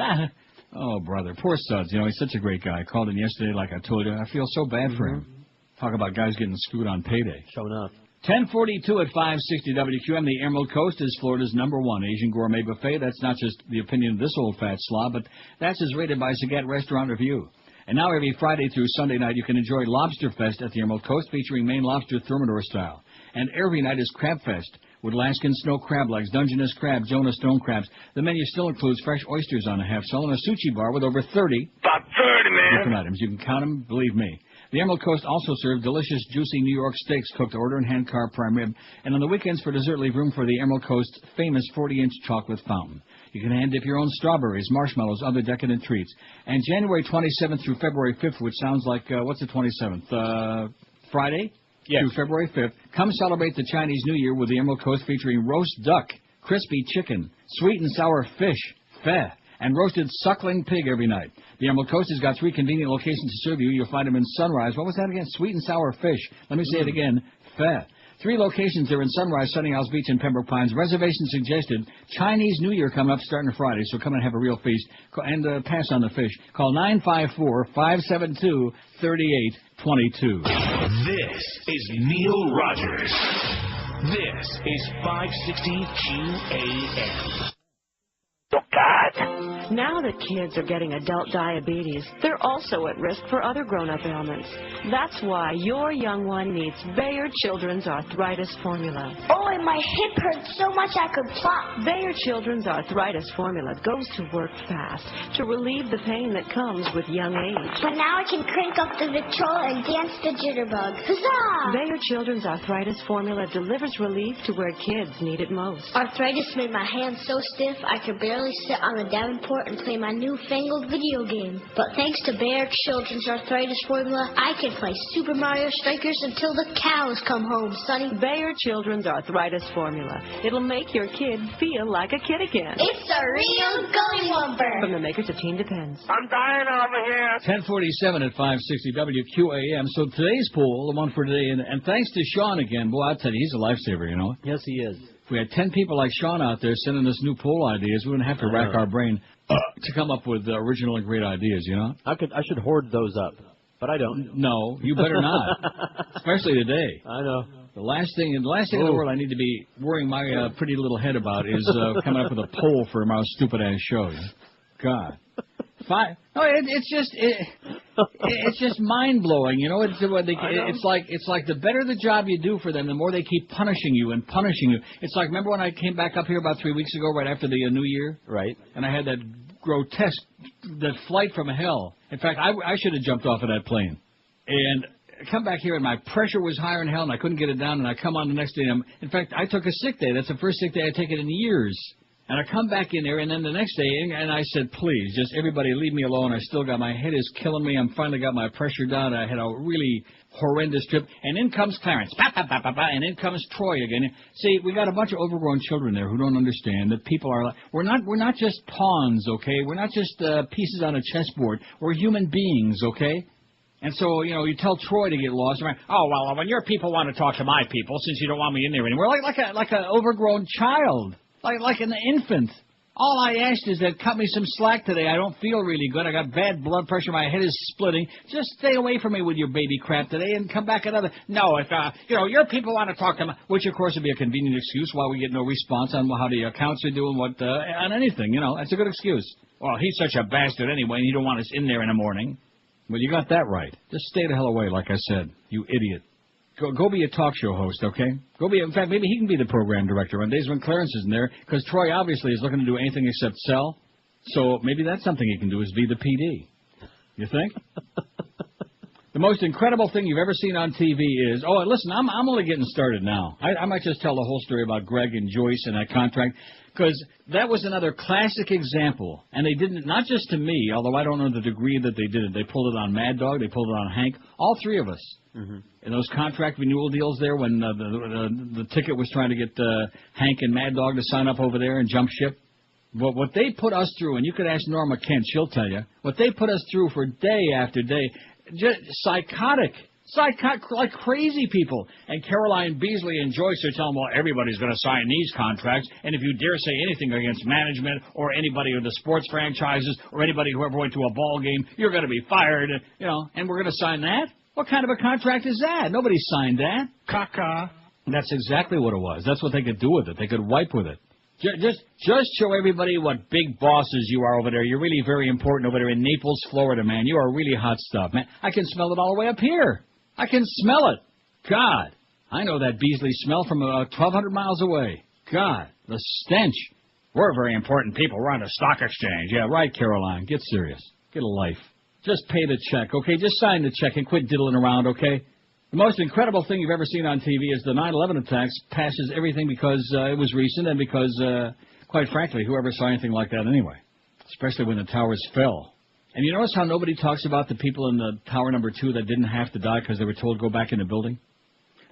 Oh, brother. Poor Suds. You know, he's such a great guy. I called him yesterday like I told you. I feel so bad for him. Talk about guys getting screwed on payday. Showing up. 1042 at 560 WQM. The Emerald Coast is Florida's #1 Asian gourmet buffet. That's not just the opinion of this old fat slob, but that's as rated by Sagat Restaurant Review. And now every Friday through Sunday night, you can enjoy Lobster Fest at the Emerald Coast, featuring Maine lobster thermidor style. And every night is Crab Fest, with Alaskan snow crab legs, Dungeness crab, Jonah stone crabs. The menu still includes fresh oysters on a half shell and a sushi bar with over 30 different items. You can count them, believe me. The Emerald Coast also serves delicious, juicy New York steaks cooked to order and hand-carved prime rib. And on the weekends for dessert, leave room for the Emerald Coast's famous 40-inch chocolate fountain. You can hand-dip your own strawberries, marshmallows, other decadent treats. And January 27th through February 5th, which sounds like, what's the 27th? Friday? Yes. Through February 5th. Come celebrate the Chinese New Year with the Emerald Coast, featuring roast duck, crispy chicken, sweet and sour fish, pho, and roasted suckling pig every night. The Emerald Coast has got 3 convenient locations to serve you. You'll find them in Sunrise. What was that again? Sweet and sour fish. Let me say it again. Pho. 3 locations are in Sunrise, Sunny Isles Beach, and Pembroke Pines. Reservations suggested. Chinese New Year coming up starting Friday, so come and have a real feast. And pass on the fish. Call 954-572-3822. This is Neil Rogers. This is 560 QAM. Now that kids are getting adult diabetes, they're also at risk for other grown-up ailments. That's why your young one needs Bayer Children's Arthritis Formula. Oh, and my hip hurts so much I could plop. Bayer Children's Arthritis Formula goes to work fast to relieve the pain that comes with young age. But now I can crank up the Victrola and dance the jitterbug. Huzzah! Bayer Children's Arthritis Formula delivers relief to where kids need it most. Arthritis made my hands so stiff I could barely sit on the Davenport and play my newfangled video game. But thanks to Bayer Children's Arthritis Formula, I can play Super Mario Strikers until the cows come home, Sonny. Bayer Children's Arthritis Formula. It'll make your kid feel like a kid again. It's a real gully whumper. From the makers of Teen Depends. I'm dying over here. 1047 at 560 WQAM. So today's poll, the one for today, and thanks to Sean again. Boy, I'll tell you, he's a lifesaver, you know. Yes, he is. If we had 10 people like Sean out there sending us new poll ideas, we wouldn't have to rack our brain to come up with original and great ideas, you know? I should hoard those up, but I don't. No, you better not. Especially today. I know. The last thing in the world I need to be worrying my pretty little head about is coming up with a poll for my stupid-ass show. God. It's just mind-blowing, you know. It's like the better the job you do for them, the more they keep punishing you and punishing you. It's like, remember when I came back up here about 3 weeks ago, right after the New Year? Right. And I had that grotesque, that flight from hell. In fact, I should have jumped off of that plane. And I come back here, and my pressure was higher than hell, and I couldn't get it down, and I come on the next day. In fact, I took a sick day. That's the first sick day I'd taken in years. And I come back in there, and then the next day, and I said, please, just everybody leave me alone. I still got, my head is killing me. I'm finally got my pressure down. I had a really horrendous trip. And in comes Clarence. And in comes Troy again. See, we got a bunch of overgrown children there who don't understand that people are like, we're not just pawns, okay? We're not just pieces on a chessboard. We're human beings, okay? And so, you know, you tell Troy to get lost. Oh, well, when your people want to talk to my people, since you don't want me in there anymore, like an overgrown child. Like an infant. All I asked is that cut me some slack today. I don't feel really good. I got bad blood pressure. My head is splitting. Just stay away from me with your baby crap today and come back another. No, if, your people want to talk to me, which of course would be a convenient excuse why we get no response on how the accounts are doing, on anything, you know. That's a good excuse. Well, he's such a bastard anyway, and you don't want us in there in the morning. Well, you got that right. Just stay the hell away, like I said, you idiot. Go be a talk show host, okay? In fact, maybe he can be the program director on days when Clarence isn't there, because Troy obviously is looking to do anything except sell. So maybe that's something he can do, is be the PD. You think? The most incredible thing you've ever seen on TV is, listen, I'm only getting started now. I might just tell the whole story about Greg and Joyce and that contract, because that was another classic example. And they didn't, not just to me, although I don't know the degree that they did it. They pulled it on Mad Dog. They pulled it on Hank. All three of us. Mm-hmm. In those contract renewal deals there when the ticket was trying to get Hank and Mad Dog to sign up over there and jump ship. What they put us through, and you could ask Norma Kent, she'll tell you, what they put us through for day after day, just psychotic. like crazy people. And Caroline Beasley and Joyce are telling them, well, everybody's going to sign these contracts, and if you dare say anything against management or anybody or the sports franchises or anybody who ever went to a ball game, you're going to be fired, and we're going to sign that? What kind of a contract is that? Nobody signed that. Caca. That's exactly what it was. That's what they could do with it. They could wipe with it. Just show everybody what big bosses you are over there. You're really very important over there in Naples, Florida, man. You are really hot stuff, man. I can smell it all the way up here. I can smell it. God, I know that Beasley smell from 1,200 miles away. God, the stench. We're very important people. We're on the stock exchange. Yeah, right, Caroline. Get serious. Get a life. Just pay the check, okay? Just sign the check and quit diddling around, okay? The most incredible thing you've ever seen on TV is the 9/11 attacks passes everything because it was recent and because, quite frankly, whoever saw anything like that anyway, especially when the towers fell. And you notice how nobody talks about the people in the tower number 2 that didn't have to die because they were told to go back in the building?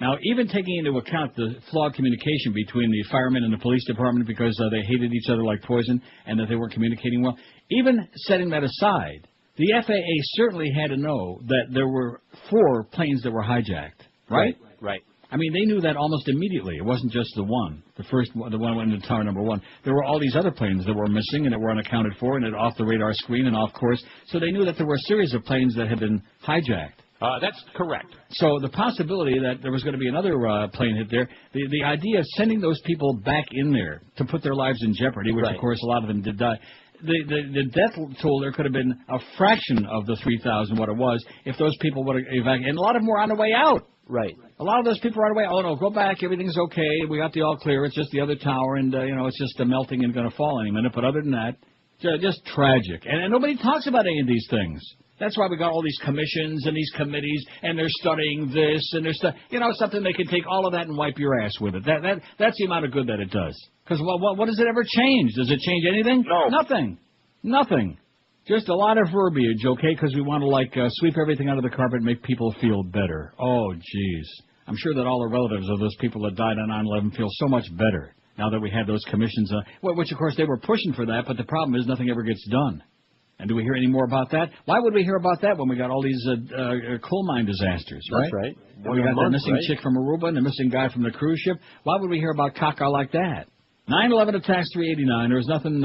Now, even taking into account the flawed communication between the firemen and the police department because they hated each other like poison and that they weren't communicating well, even setting that aside, the FAA certainly had to know that there were 4 planes that were hijacked, right? Right. I mean, they knew that almost immediately. It wasn't just the one, the one went into tower number 1. There were all these other planes that were missing and that were unaccounted for and off the radar screen and off course. So they knew that there were a series of planes that had been hijacked. That's correct. So the possibility that there was going to be another plane hit there, the idea of sending those people back in there to put their lives in jeopardy, which, of course, a lot of them did die. The death toll there could have been a fraction of the 3,000 what it was if those people would have evacuated. And a lot of them were on the way out. Right. A lot of those people are on the way out. Oh, no, go back. Everything's okay. We got the all clear. It's just the other tower, and, it's just melting and going to fall any minute. But other than that, just tragic. And nobody talks about any of these things. That's why we got all these commissions and these committees, and they're studying this, and they're something they can take all of that and wipe your ass with it. That's the amount of good that it does. Because what does it ever change? Does it change anything? No. Nothing. Just a lot of verbiage, okay? Because we want to, sweep everything under the carpet and make people feel better. Oh, jeez. I'm sure that all the relatives of those people that died on 9/11 feel so much better now that we had those commissions, which, of course, they were pushing for that, but the problem is nothing ever gets done. And do we hear any more about that? Why would we hear about that when we got all these coal mine disasters, right? That's right. And we got that missing chick from Aruba and the missing guy from the cruise ship. Why would we hear about caca like that? 9/11 attacks 389. There was nothing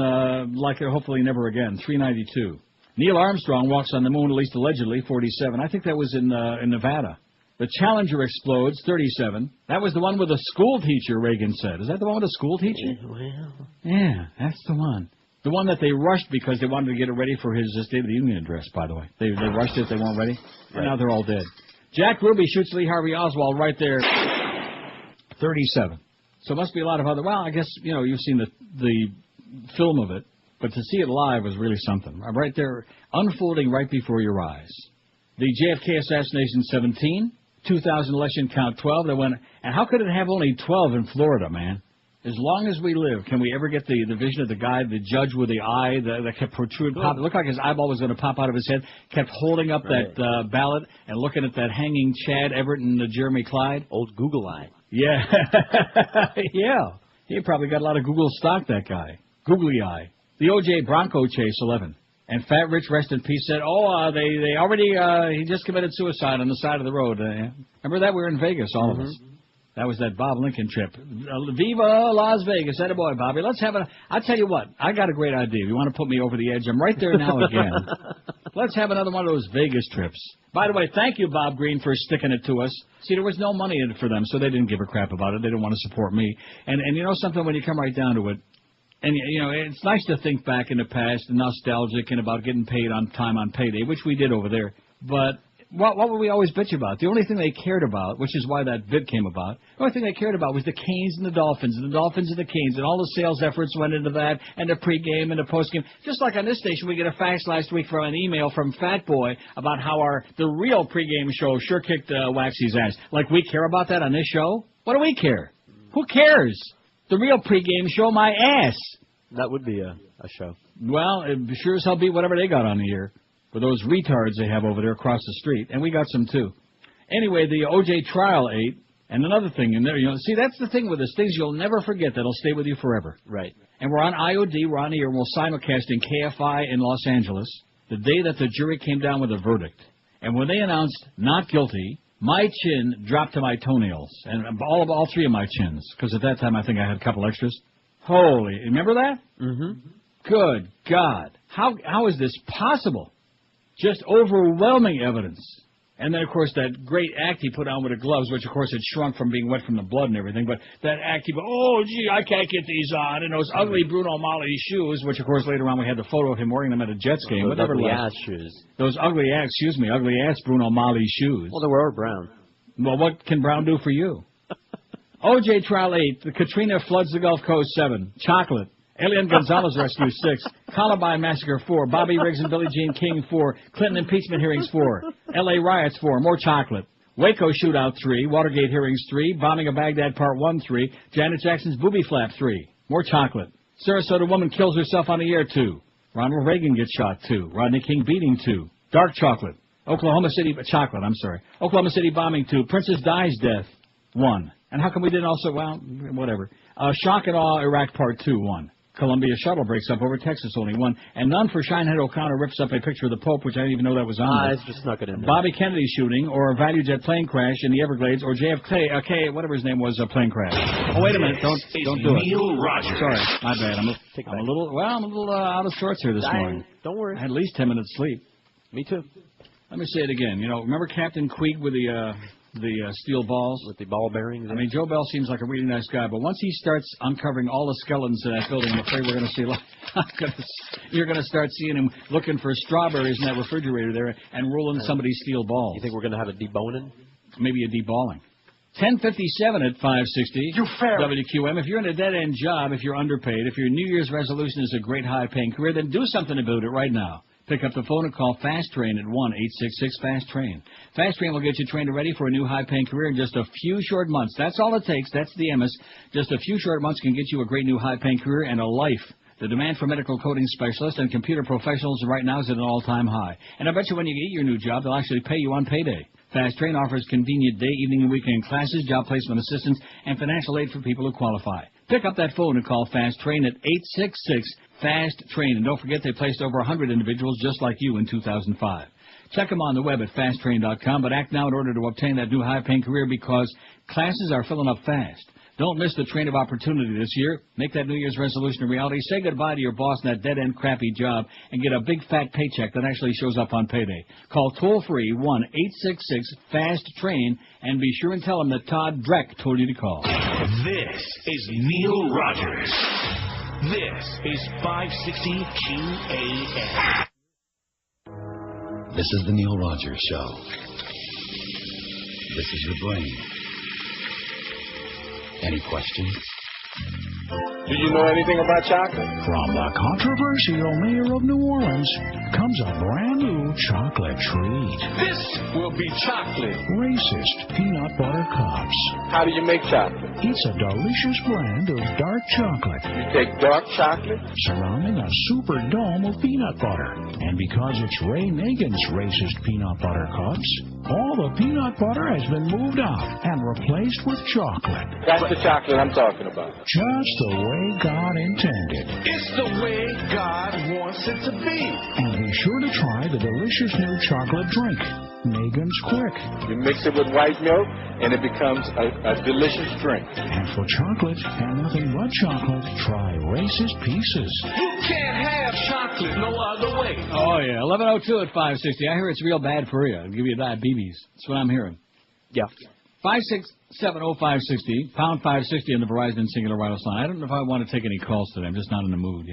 like it, hopefully never again. 392. Neil Armstrong walks on the moon, at least allegedly, 47. I think that was in Nevada. The Challenger explodes, 37. That was the one with a school teacher, Reagan said. Is that the one with a school teacher? Yeah, that's the one. The one that they rushed because they wanted to get it ready for his State of the Union address, by the way. They rushed it, they weren't ready. And now they're all dead. Jack Ruby shoots Lee Harvey Oswald right there, 37. So it must be a lot of other... Well, I guess, you've seen the film of it, but to see it live was really something. Right there, unfolding right before your eyes. The JFK assassination, 17. 2000 election count, 12. They went... And how could it have only 12 in Florida, man? As long as we live, can we ever get the vision of the guy, the judge with the eye that kept protruding, it looked like his eyeball was going to pop out of his head, kept holding up that ballot and looking at that hanging Chad Everett and Jeremy Clyde. Old Google eye. Yeah. Yeah. He probably got a lot of Google stock, that guy. Googly eye. The O.J. Bronco chase, 11. And Fat Rich, rest in peace, said, they already, he just committed suicide on the side of the road. Remember that? We were in Vegas, all of us. That was that Bob Lincoln trip. Viva Las Vegas. Attaboy, Bobby. Let's have I'll tell you what. I got a great idea. You want to put me over the edge? I'm right there now again. Let's have another one of those Vegas trips. By the way, thank you, Bob Green, for sticking it to us. See, there was no money in it for them, so they didn't give a crap about it. They didn't want to support me. And you know something, when you come right down to it, and, it's nice to think back in the past and nostalgic and about getting paid on time on payday, which we did over there. But what would we always bitch about? The only thing they cared about, which is why that vid came about, the only thing they cared about was the Canes and the Dolphins and the Canes, and all the sales efforts went into that, and the pregame and the postgame. Just like on this station, we get a fax last week from an email from Fat Boy about how the real pregame show sure kicked Waxy's ass. Like we care about that on this show? What do we care? Who cares? The real pregame show, my ass. That would be a show. Well, it sure as hell beat whatever they got on the air. For those retards they have over there across the street. And we got some, too. Anyway, the O.J. trial 8, and another thing in there. See, that's the thing with this. Things you'll never forget that'll stay with you forever. Right. And we're on IOD, we're on the air, and we'll simulcast in KFI in Los Angeles the day that the jury came down with a verdict. And when they announced not guilty, My chin dropped to my toenails, and all three of my chins, because at that time I think I had a couple extras. Holy, remember that? Mm-hmm. Good God. How is this possible? Just overwhelming evidence. And then, of course, that great act he put on with the gloves, which, of course, had shrunk from being wet from the blood and everything. But that act, he I can't get these on. And those ugly Bruno Mali shoes, which, of course, later on we had the photo of him wearing them at a Jets game. Those ugly-ass shoes. Those ugly-ass Bruno Mali shoes. Well, they were brown. Well, what can Brown do for you? OJ Trial 8, the Katrina Floods the Gulf Coast 7, Chocolate. Elian Gonzalez Rescue 6, Columbine Massacre 4, Bobby Riggs and Billie Jean King 4, Clinton Impeachment Hearings 4, L.A. Riots 4, more chocolate, Waco Shootout 3, Watergate Hearings 3, Bombing of Baghdad Part 1 3, Janet Jackson's Booby Flap 3, more chocolate, Sarasota woman kills herself on the air 2, Ronald Reagan gets shot 2, Rodney King beating 2, Dark Chocolate, Oklahoma City bombing 2, Princess Di's death 1. And how come we didn't also, whatever. Shock and Awe Iraq Part 2 1. Columbia shuttle breaks up over Texas, only 1. And none for Shinehead O'Connor rips up a picture of the Pope, which I didn't even know that was on. It's just snuck it in there. Bobby Kennedy shooting, or a value jet plane crash in the Everglades, or JFK, whatever his name was, a plane crash. Oh, wait a minute, don't do it. Neil Rogers. Sorry, my bad. I'm a little out of sorts here this morning. Don't worry. I had at least 10 minutes sleep. Me too. Let me say it again. Remember Captain Queeg with the steel balls? With the ball bearings? I mean, Joe Bell seems like a really nice guy, but once he starts uncovering all the skeletons in that building, I'm afraid we're going to see you're going to start seeing him looking for strawberries in that refrigerator there and rolling somebody's steel balls. You think we're going to have a deboning? Maybe a deballing. 10:57 at 560. WQM. If you're in a dead-end job, if you're underpaid, if your New Year's resolution is a great high-paying career, then do something about it right now. Pick up the phone and call Fast Train at 1-866-FAST-TRAIN. Fast Train will get you trained and ready for a new high-paying career in just a few short months. That's all it takes. That's the MS. Just a few short months can get you a great new high-paying career and a life. The demand for medical coding specialists and computer professionals right now is at an all-time high. And I bet you when you get your new job, they'll actually pay you on payday. Fast Train offers convenient day, evening, and weekend classes, job placement assistance, and financial aid for people who qualify. Pick up that phone and call Fast Train at 866-FAST-TRAIN. And don't forget they placed over 100 individuals just like you in 2005. Check them on the web at fasttrain.com, but act now in order to obtain that new high-paying career because classes are filling up fast. Don't miss the train of opportunity this year. Make that New Year's resolution a reality. Say goodbye to your boss in that dead-end crappy job and get a big fat paycheck that actually shows up on payday. Call toll-free 1-866-FAST-TRAIN and be sure and tell them that Todd Dreck told you to call. This is Neil Rogers. This is 560 QAM. This is the Neil Rogers Show. This is your brain. Any questions? Do you know anything about chocolate? From the controversial mayor of New Orleans comes a brand new chocolate treat. This will be chocolate. Racist peanut butter cups. How do you make chocolate? It's a delicious blend of dark chocolate. You take dark chocolate, surrounding a super dome of peanut butter. And because it's Ray Nagin's racist peanut butter cups, all the peanut butter has been moved out and replaced with chocolate. That's the chocolate I'm talking about. Just the way God intended. It's the way God wants it to be. And be sure to try the delicious new chocolate drink, Nagin's Quick. You mix it with white milk, and it becomes a delicious drink. And for chocolate and nothing but chocolate, try Reese's Pieces. You can't have chocolate no other way. Oh, yeah. 11:02 at 560. I hear it's real bad for you. It'll give you diabetes. That's what I'm hearing. Yeah. 5670560, pound 560 on the Verizon Singular Wireless line. I don't know if I want to take any calls today. I'm just not in the mood,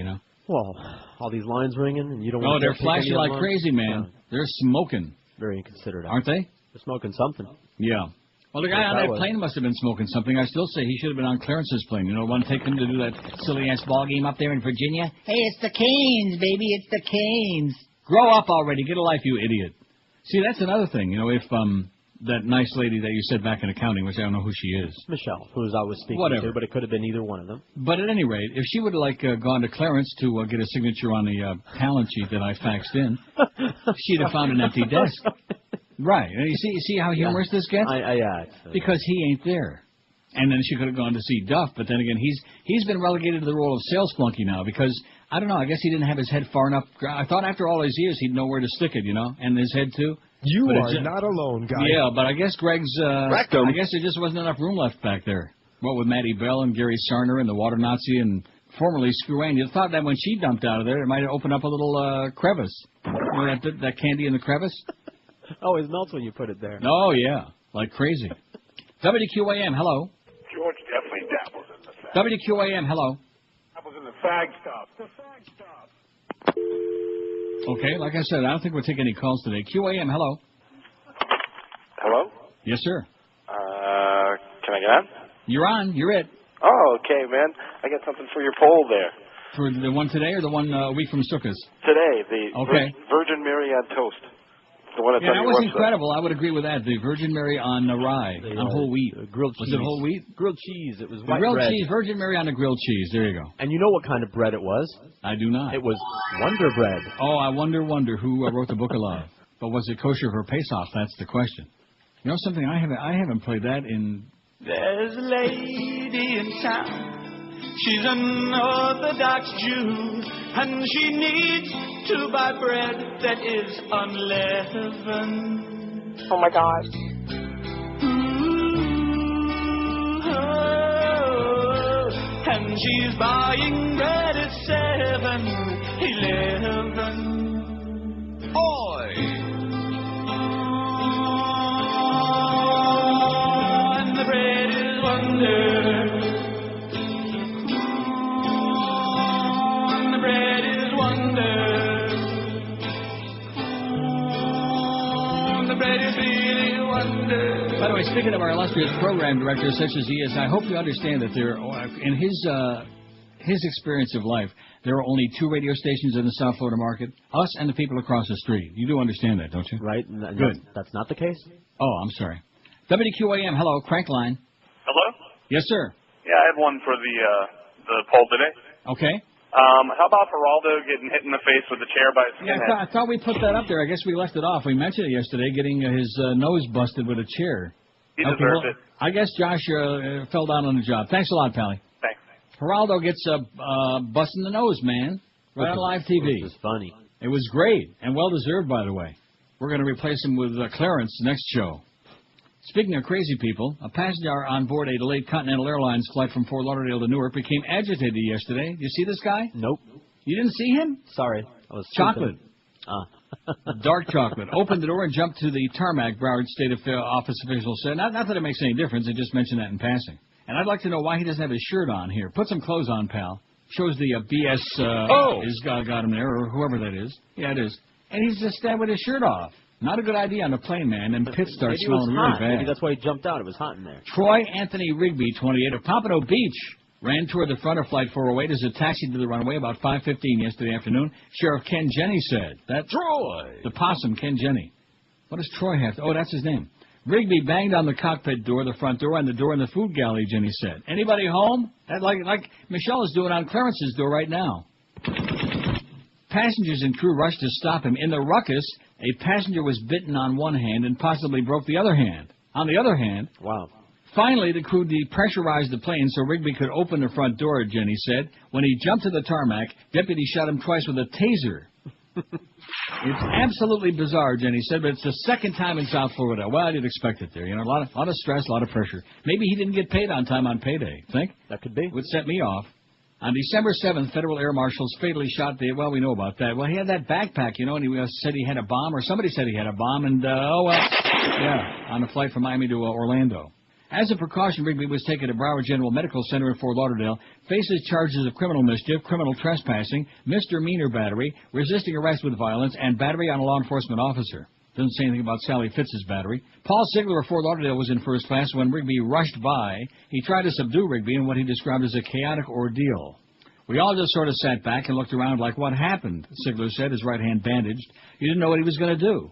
Well, all these lines ringing, and you don't want to they're flashing like crazy, man. Yeah. They're smoking. Very inconsiderate. Aren't they? They're smoking something. Yeah. Well, the guy on that plane must have been smoking something. I still say he should have been on Clarence's plane. Want to take him to do that silly-ass ball game up there in Virginia? Hey, it's the Canes, baby. It's the Canes. Grow up already. Get a life, you idiot. See, that's another thing. If that nice lady that you said back in accounting, which I don't know who she is. Michelle, who I was speaking to, but it could have been either one of them. But at any rate, if she would have gone to Clarence to get a signature on the talent sheet that I faxed in, she'd have found an empty desk. Right. And you see how humorous this gets? Yeah. Because he ain't there. And then she could have gone to see Duff, but then again, he's been relegated to the role of sales flunky now because, I don't know, I guess he didn't have his head far enough. I thought after all these years he'd know where to stick it, and his head too. You are not alone, guy. Yeah, but I guess Greg's, I guess there just wasn't enough room left back there. What with Matty Bell and Gary Sarner and the Water Nazi and formerly Screw Ann. You thought that when she dumped out of there, it might have opened up a little crevice. That candy in the crevice? Oh, it melts when you put it there. Oh, yeah, like crazy. WQAM, hello. George definitely dabbles in the fag. WQAM, hello. Dabbles in the fag stuff. The fag stuff. Okay, like I said, I don't think we'll take any calls today. QAM, hello. Hello? Yes, sir. Can I get on? You're on. You're it. Oh, okay, man. I got something for your poll there. For the one today or the one a week from Sukkot? Today, the okay. Virgin Mary on toast. The one that's on that your was website. incredible. I would agree with that. The Virgin Mary on rye, on whole wheat. Grilled cheese. Was it whole wheat? Grilled cheese. It was white grilled bread. cheese. Virgin Mary on the grilled cheese. There you go. And you know what kind of bread it was? I do not. It was Wonder Bread. Oh, I wonder who wrote the Book of Love. But was it kosher for Pesach? That's the question. You know something? I haven't played that in. There's a lady in town. She's an Orthodox Jew, and she needs to buy bread that is unleavened. Oh my gosh. And she's buying bread at 7-11. Oi! And the bread is wonder. By the way, speaking of our illustrious program director, such as he is, I hope you understand that in his experience of life, there are only 2 radio stations in the South Florida market, us and the people across the street. You do understand that, don't you? Right. Good. That's not the case? Oh, I'm sorry. WQAM, hello, crank line. Hello? Yes, sir. Yeah, I have one for the poll today. Okay. How about Geraldo getting hit in the face with a chair by his skinhead? Yeah, I thought we put that up there. I guess we left it off. We mentioned it yesterday, getting his nose busted with a chair. He deserves it. I guess Josh fell down on the job. Thanks a lot, Pally. Thanks. Geraldo gets busting the nose, man, right on live TV. It was funny. It was great and well-deserved, by the way. We're going to replace him with Clarence next show. Speaking of crazy people, a passenger on board a delayed Continental Airlines flight from Fort Lauderdale to Newark became agitated yesterday. Did you see this guy? Nope. You didn't see him? Sorry. I was chocolate. Dark chocolate. Opened the door and jumped to the tarmac, Broward State Office officials said. Not that it makes any difference. They just mentioned that in passing. And I'd like to know why he doesn't have his shirt on here. Put some clothes on, pal. Shows the BS is got him there, or whoever that is. Yeah, it is. And he's just stabbed with his shirt off. Not a good idea on the plane, man. And pits start smelling really bad. Maybe that's why he jumped out. It was hot in there. Troy Anthony Rigby, 28, of Pompano Beach, ran toward the front of Flight 408 as it taxied to the runway about 5:15 yesterday afternoon. Sheriff Ken Jenny said. That's Troy. The possum, Ken Jenny. What does Troy have? Oh, that's his name. Rigby banged on the cockpit door, the front door, and the door in the food galley, Jenny said. Anybody home? Like Michelle is doing on Clarence's door right now. Passengers and crew rushed to stop him. In the ruckus, a passenger was bitten on one hand and possibly broke the other hand. On the other hand, wow. Finally, the crew depressurized the plane so Rigby could open the front door, Jenny said. When he jumped to the tarmac, deputies shot him twice with a taser. It's absolutely bizarre, Jenny said, but it's the second time in South Florida. Well, you'd expect it there. You know, a lot of stress, a lot of pressure. Maybe he didn't get paid on time on payday. Think? That could be. Would set me off. On December 7th, federal air marshals fatally shot we know about that. Well, he had that backpack, you know, and he said he had a bomb, or somebody said he had a bomb, and, on a flight from Miami to Orlando. As a precaution, Rigby was taken to Broward General Medical Center in Fort Lauderdale, faces charges of criminal mischief, criminal trespassing, misdemeanor battery, resisting arrest with violence, and battery on a law enforcement officer. Doesn't say anything about Sally Fitz's battery. Paul Sigler of Fort Lauderdale was in first class when Rigby rushed by. He tried to subdue Rigby in what he described as a chaotic ordeal. We all just sort of sat back and looked around like, what happened? Sigler said, his right hand bandaged. He didn't know what he was going to do.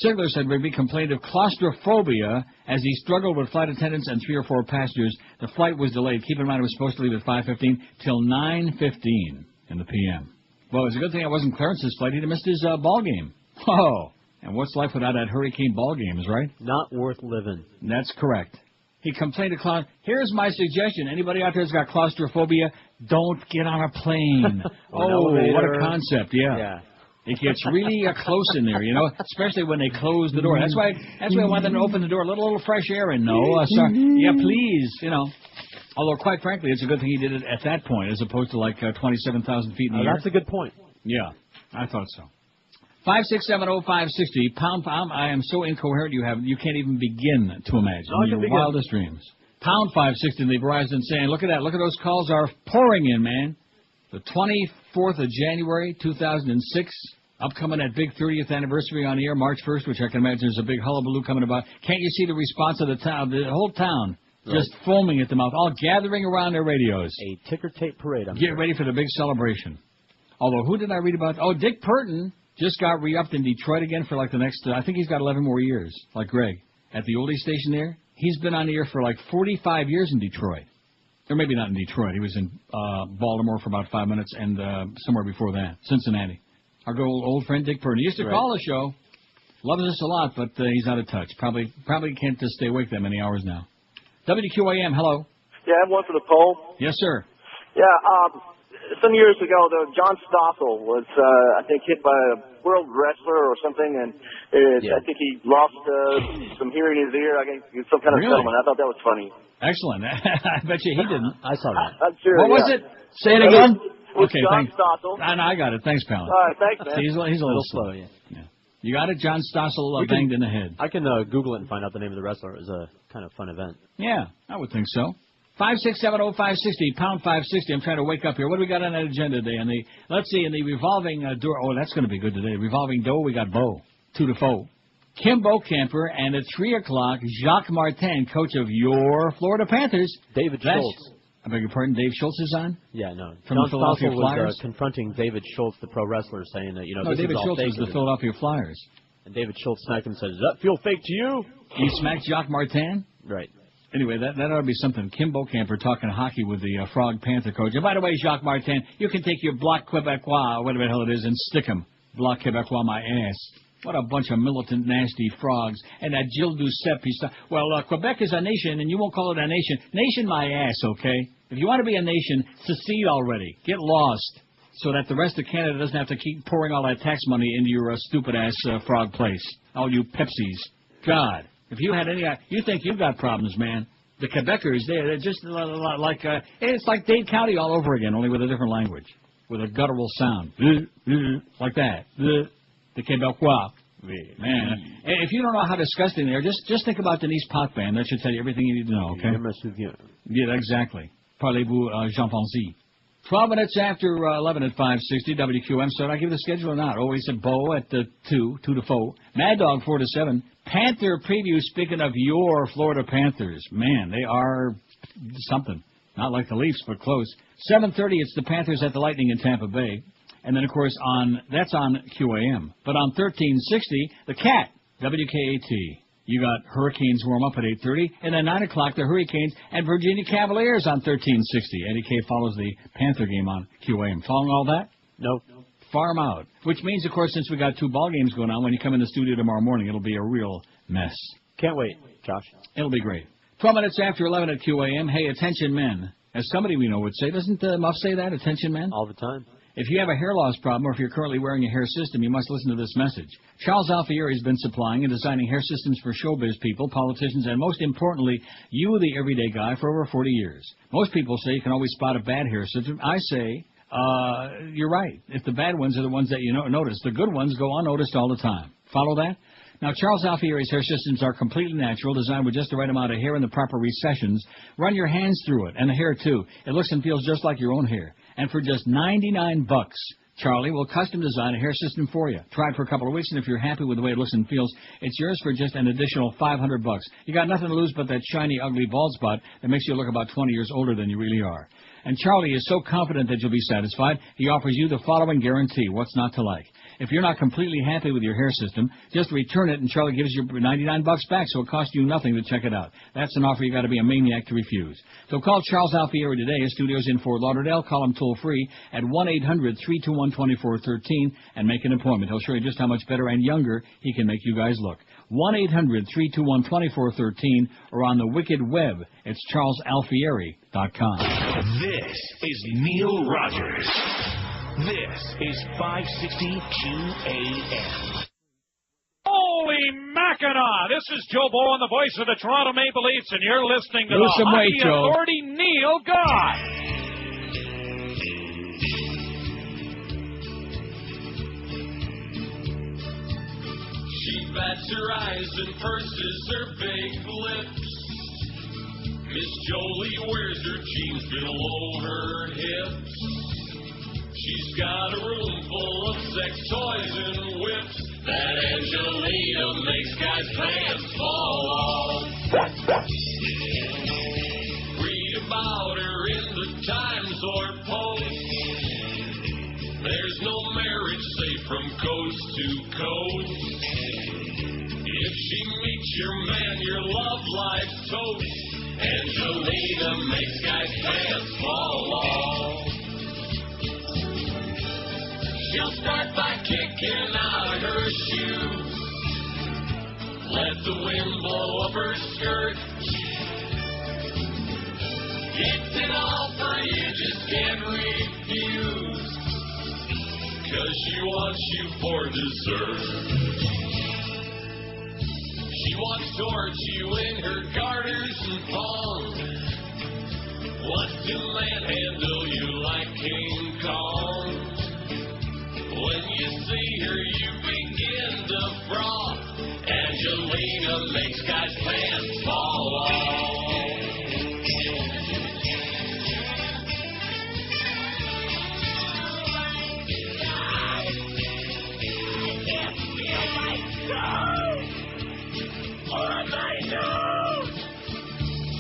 Sigler said Rigby complained of claustrophobia as he struggled with flight attendants and 3 or 4 passengers. The flight was delayed. Keep in mind it was supposed to leave at 5:15 till 9:15 in the p.m. Well, it's a good thing I wasn't Clarence's flight. He'd have missed his ball game. Oh, and what's life without that hurricane ball games, right? Not worth living. That's correct. He complained to Clown. Here's my suggestion. Anybody out there that's got claustrophobia, don't get on a plane. What a concept, yeah. It gets really close in there, especially when they close the door. That's why I want them to open the door, a little fresh air in. Yeah, please, Although, quite frankly, it's a good thing he did it at that point as opposed to like 27,000 feet in the air. That's a good point. Yeah, I thought so. 5670560, pound. I am so incoherent you can't even begin to imagine your wildest dreams. Pound 560 in the Verizon saying, look at that, look at those calls are pouring in, man. The 24th of January, 2006, upcoming that big 30th anniversary on the air, March 1st, which I can imagine is a big hullabaloo coming about. Can't you see the response of the town, the whole town? Just foaming at the mouth, all gathering around their radios. A ticker tape parade. Get ready for the big celebration. Although, who did I read about? Oh, Dick Purton just got re-upped in Detroit again for like the next, I think he's got 11 more years, like Greg. At the oldie station there, he's been on the air for like 45 years in Detroit. Or maybe not in Detroit. He was in Baltimore for about 5 minutes and somewhere before that, Cincinnati. Our good old friend Dick Purton. He used to call the show. Loves us a lot, but he's out of touch. Probably can't just stay awake that many hours now. WQAM, hello. Yeah, I have one for the poll. Yes, sir. Yeah, some years ago, John Stossel was, I think, hit by a world wrestler or something, and I think he lost some hearing in his ear. I think some kind of settlement. I thought that was funny. Excellent. I bet you he didn't. I saw that. I'm sure. What was it? Say it again. Okay, thanks. Stossel. I got it. Thanks, pal. All right, thanks, man. He's a little slow, yeah. You got it? John Stossel banged in the head. I can Google it and find out the name of the wrestler. It was a kind of fun event. Yeah, I would think so. 5670560, pound 560. I'm trying to wake up here. What do we got on that agenda today? Let's see, in the revolving door. Oh, that's going to be good today. Revolving door, we got Bo, 2-4. Kim Bokamper, and at 3 o'clock, Jacques Martin, coach of your Florida Panthers. David Schultz. I beg your pardon, Dave Schultz is on? Yeah, no. From the Philadelphia Flyers? Was confronting David Schultz, the pro wrestler, saying that, this David is all Schultz fake. is the Philadelphia Flyers. And David Schultz smacked him and said, does that feel fake to you? He smacked Jacques Martin? Right. Anyway, that ought to be something. Kim Bokamper talking hockey with the Frog Panther coach. And by the way, Jacques Martin, you can take your Bloc Québécois, or whatever the hell it is, and stick him. Bloc Québécois, my ass. What a bunch of militant, nasty frogs. And that Gilles Duceppe, Quebec is a nation, and you won't call it a nation. Nation my ass, okay? If you want to be a nation, secede already. Get lost so that the rest of Canada doesn't have to keep pouring all that tax money into your stupid-ass frog place. All you Pepsis. God, if you had any... you think you've got problems, man. The Quebecers, they're just like... it's like Dade County all over again, only with a different language. With a guttural sound. Like that. The Quebecois. Man, if you don't know how disgusting they are, just think about Denise Potvin. That should tell you everything you need to know, okay? Yeah, exactly. Parlez-vous chimpanzee. 12 minutes after 11 at 560 WQM. So did I give the schedule or not? Oh, he said Bo at 2-4. Mad Dog 4-7. Panther preview. Speaking of your Florida Panthers, man, they are something. Not like the Leafs, but close. 7:30. It's the Panthers at the Lightning in Tampa Bay. And then, of course, that's on QAM. But on 1360, the Cat, WKAT. You got Hurricanes warm up at 8:30, and then 9 o'clock, the Hurricanes and Virginia Cavaliers on 1360. Eddie K follows the Panther game on QAM. Following all that? No. Farm out. Which means, of course, since we got 2 ball games going on, when you come in the studio tomorrow morning, it'll be a real mess. Can't wait, Josh. It'll be great. 12 minutes after 11 at QAM. Hey, attention men. As somebody we know would say, doesn't Muff say that, attention men? All the time. If you have a hair loss problem or if you're currently wearing a hair system, you must listen to this message. Charles Alfieri has been supplying and designing hair systems for showbiz people, politicians, and most importantly, you, the everyday guy, for over 40 years. Most people say you can always spot a bad hair system. I say, you're right. If the bad ones are the ones that you notice, the good ones go unnoticed all the time. Follow that? Now, Charles Alfieri's hair systems are completely natural, designed with just the right amount of hair and the proper recessions. Run your hands through it, and the hair, too. It looks and feels just like your own hair. And for just $99, Charlie will custom design a hair system for you. Try it for a couple of weeks, and if you're happy with the way it looks and feels, it's yours for just an additional $500. You got nothing to lose but that shiny, ugly bald spot that makes you look about 20 years older than you really are. And Charlie is so confident that you'll be satisfied, he offers you the following guarantee. What's not to like? If you're not completely happy with your hair system, just return it and Charlie gives you $99 back, so it costs you nothing to check it out. That's an offer you got to be a maniac to refuse. So call Charles Alfieri today. His studio's in Fort Lauderdale. Call him toll-free at 1-800-321-2413 and make an appointment. He'll show you just how much better and younger he can make you guys look. 1-800-321-2413, or on the Wicked Web. It's CharlesAlfieri.com. This is Neil Rogers. This is 560 QAM. Holy Mackinac! This is Joe Bowen, the voice of the Toronto Maple Leafs, and you're listening to Lose the some weight, Hockey Joe. Authority, Neil God. She bats her eyes and purses her big lips. Miss Jolie wears her jeans below her hips. She's got a room full of sex toys and whips. That Angelina makes guys' pants fall off. Read about her in the Times or Post. There's no marriage safe from coast to coast. If she meets your man, your love life's toast. Angelina makes guys' pants fall off. She'll start by kicking out her shoes. Let the wind blow up her skirt. It's an offer you just can't refuse. 'Cause she wants you for dessert. She walks towards you in her garters and thongs. Wants to manhandle you like King Kong. When you see her, you begin to froth. Angelina makes guys' pants fall off.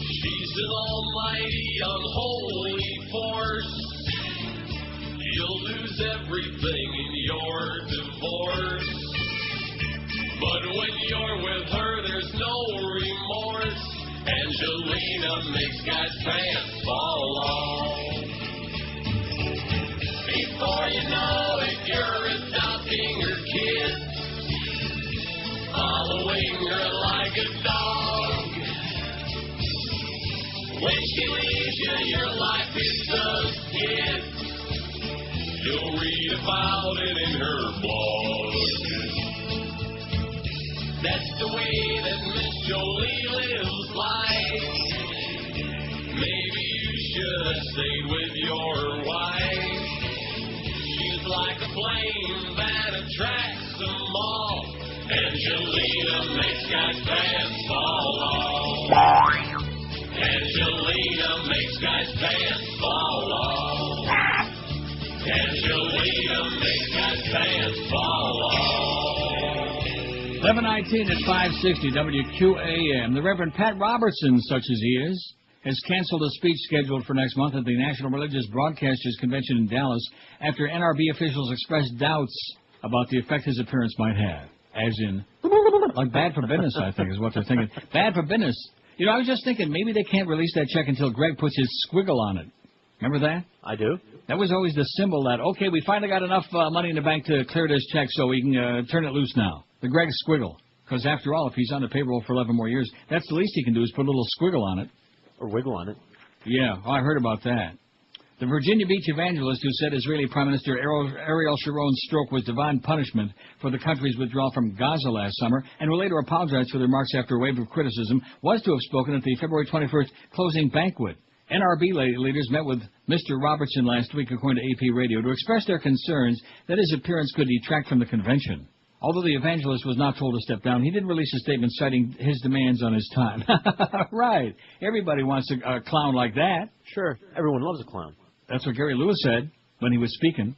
She's an almighty, unholy force. You'll lose everything in your divorce. But when you're with her, there's no remorse. Angelina makes guys' pants fall off. Before you know it, you're adopting her kids, following her like a dog. When she leaves you, your life is a skid. You'll read about it in her blog. That's the way that Miss Jolie lives life. Maybe you should have stayed with your wife. She's like a flame that attracts them all. Angelina makes guys' pants fall off. Angelina makes guys' pants fall off. Angelina makes guys' pants fall off. 11:19 at 560 WQAM. The Reverend Pat Robertson, such as he is, has canceled a speech scheduled for next month at the National Religious Broadcasters Convention in Dallas after NRB officials expressed doubts about the effect his appearance might have. As in, like bad for business, I think, is what they're thinking. Bad for business. You know, I was just thinking maybe they can't release that check until Greg puts his squiggle on it. Remember that? I do. That was always the symbol that, okay, we finally got enough money in the bank to clear this check so we can turn it loose now. The Greg squiggle. Because after all, if he's on the payroll for 11 more years, that's the least he can do is put a little squiggle on it. Or wiggle on it. Yeah, I heard about that. The Virginia Beach evangelist who said Israeli Prime Minister Ariel Sharon's stroke was divine punishment for the country's withdrawal from Gaza last summer, and will later apologize for the remarks after a wave of criticism, was to have spoken at the February 21st closing banquet. NRB leaders met with Mr. Robertson last week, according to AP Radio, to express their concerns that his appearance could detract from the convention. Although the evangelist was not told to step down, he did release a statement citing his demands on his time. Right. Everybody wants a clown like that. Sure. Everyone loves a clown. That's what Gary Lewis said when he was speaking.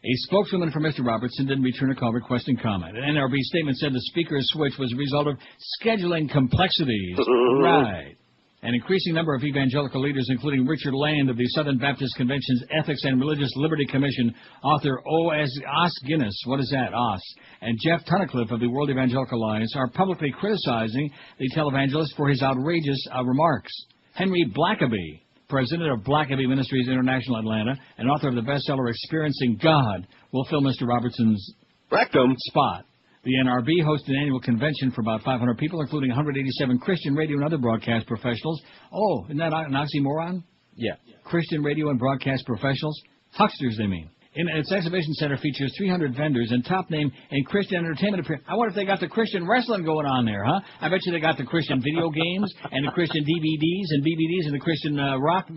A spokeswoman for Mr. Robertson didn't return a call requesting comment. An NRB statement said the speaker's switch was a result of scheduling complexities. Right. An increasing number of evangelical leaders, including Richard Land of the Southern Baptist Convention's Ethics and Religious Liberty Commission, author Os Guinness, what is that, Os, and Jeff Tunnicliffe of the World Evangelical Alliance, are publicly criticizing the televangelist for his outrageous remarks. Henry Blackaby, president of Blackaby Ministries International Atlanta, and author of the bestseller Experiencing God, will fill Mr. Robertson's spot. The NRB hosted an annual convention for about 500 people, including 187 Christian radio and other broadcast professionals. Oh, isn't that an oxymoron? Yeah. Christian radio and broadcast professionals? Hucksters, they mean. In its exhibition center features 300 vendors and top name in Christian entertainment. I wonder if they got the Christian wrestling going on there, huh? I bet you they got the Christian video games and the Christian DVDs and BBDs and the Christian rock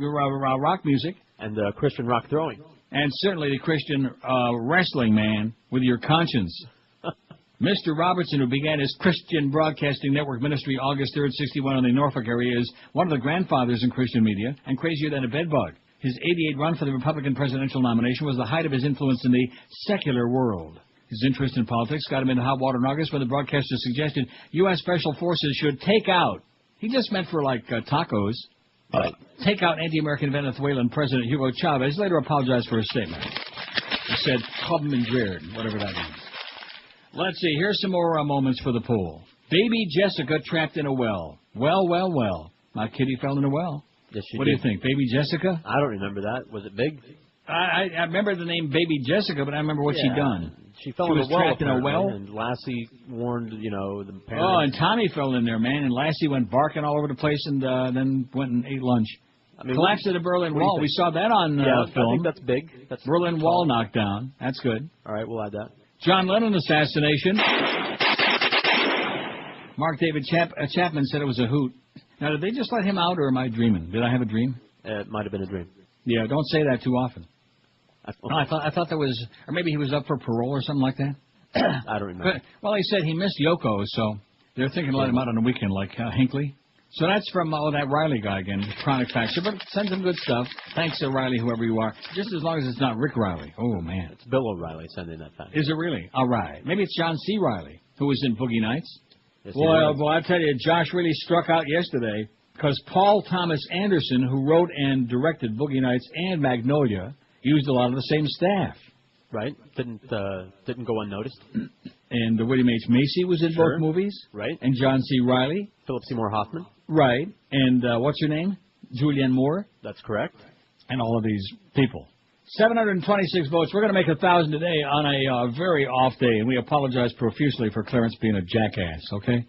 music. And the Christian rock throwing. And certainly the Christian wrestling, man, with your conscience. Mr. Robertson, who began his Christian Broadcasting Network ministry August 3rd, 61 in the Norfolk area, is one of the grandfathers in Christian media and crazier than a bedbug. His 88 run for the Republican presidential nomination was the height of his influence in the secular world. His interest in politics got him into hot water in August when the broadcaster suggested U.S. Special Forces should take out, he just meant for like tacos, take out anti-American Venezuelan President Hugo Chavez. Later apologized for his statement. He said, "Come and Jared," whatever that means. Let's see, here's some more moments for the pool. Baby Jessica trapped in a well. Well. My kitty fell in a well. Yes, she What did. do you think, Baby Jessica? I don't remember that. Was it big? I remember the name Baby Jessica, but I remember what she done. She fell in was a well, trapped in a well. and Lassie warned, the parents. Oh, and Tommy fell in there, man, and Lassie went barking all over the place and then went and ate lunch. Collapse of the Berlin Wall. We saw that on film. I think that's big. That's Berlin Wall knocked down. That's good. All right, we'll add that. John Lennon assassination. Mark David Chapman said it was a hoot. Now, did they just let him out, or am I dreaming? Did I have a dream? It might have been a dream. Yeah, don't say that too often. I thought that was, or maybe he was up for parole or something like that. I don't remember. But, well, he said he missed Yoko, so they're thinking to let him out on the weekend, like Hinckley. So that's from that Riley guy again, Chronic Factor. But send some good stuff. Thanks, Riley, whoever you are. Just as long as it's not Rick Riley. Oh, man. It's Bill O'Reilly sending that fax. Is it really? All right. Maybe it's John C. Riley, who was in Boogie Nights. Yes, Boy, I tell you, Josh really struck out yesterday because Paul Thomas Anderson, who wrote and directed Boogie Nights and Magnolia, used a lot of the same staff. Right. Didn't go unnoticed. And William H. Macy was in both movies. Right. And John C. Riley. Philip Seymour Hoffman. Right. And what's her name? Julianne Moore. That's correct. And all of these people. 726 votes. We're going to make 1,000 today on a very off day, and we apologize profusely for Clarence being a jackass, okay?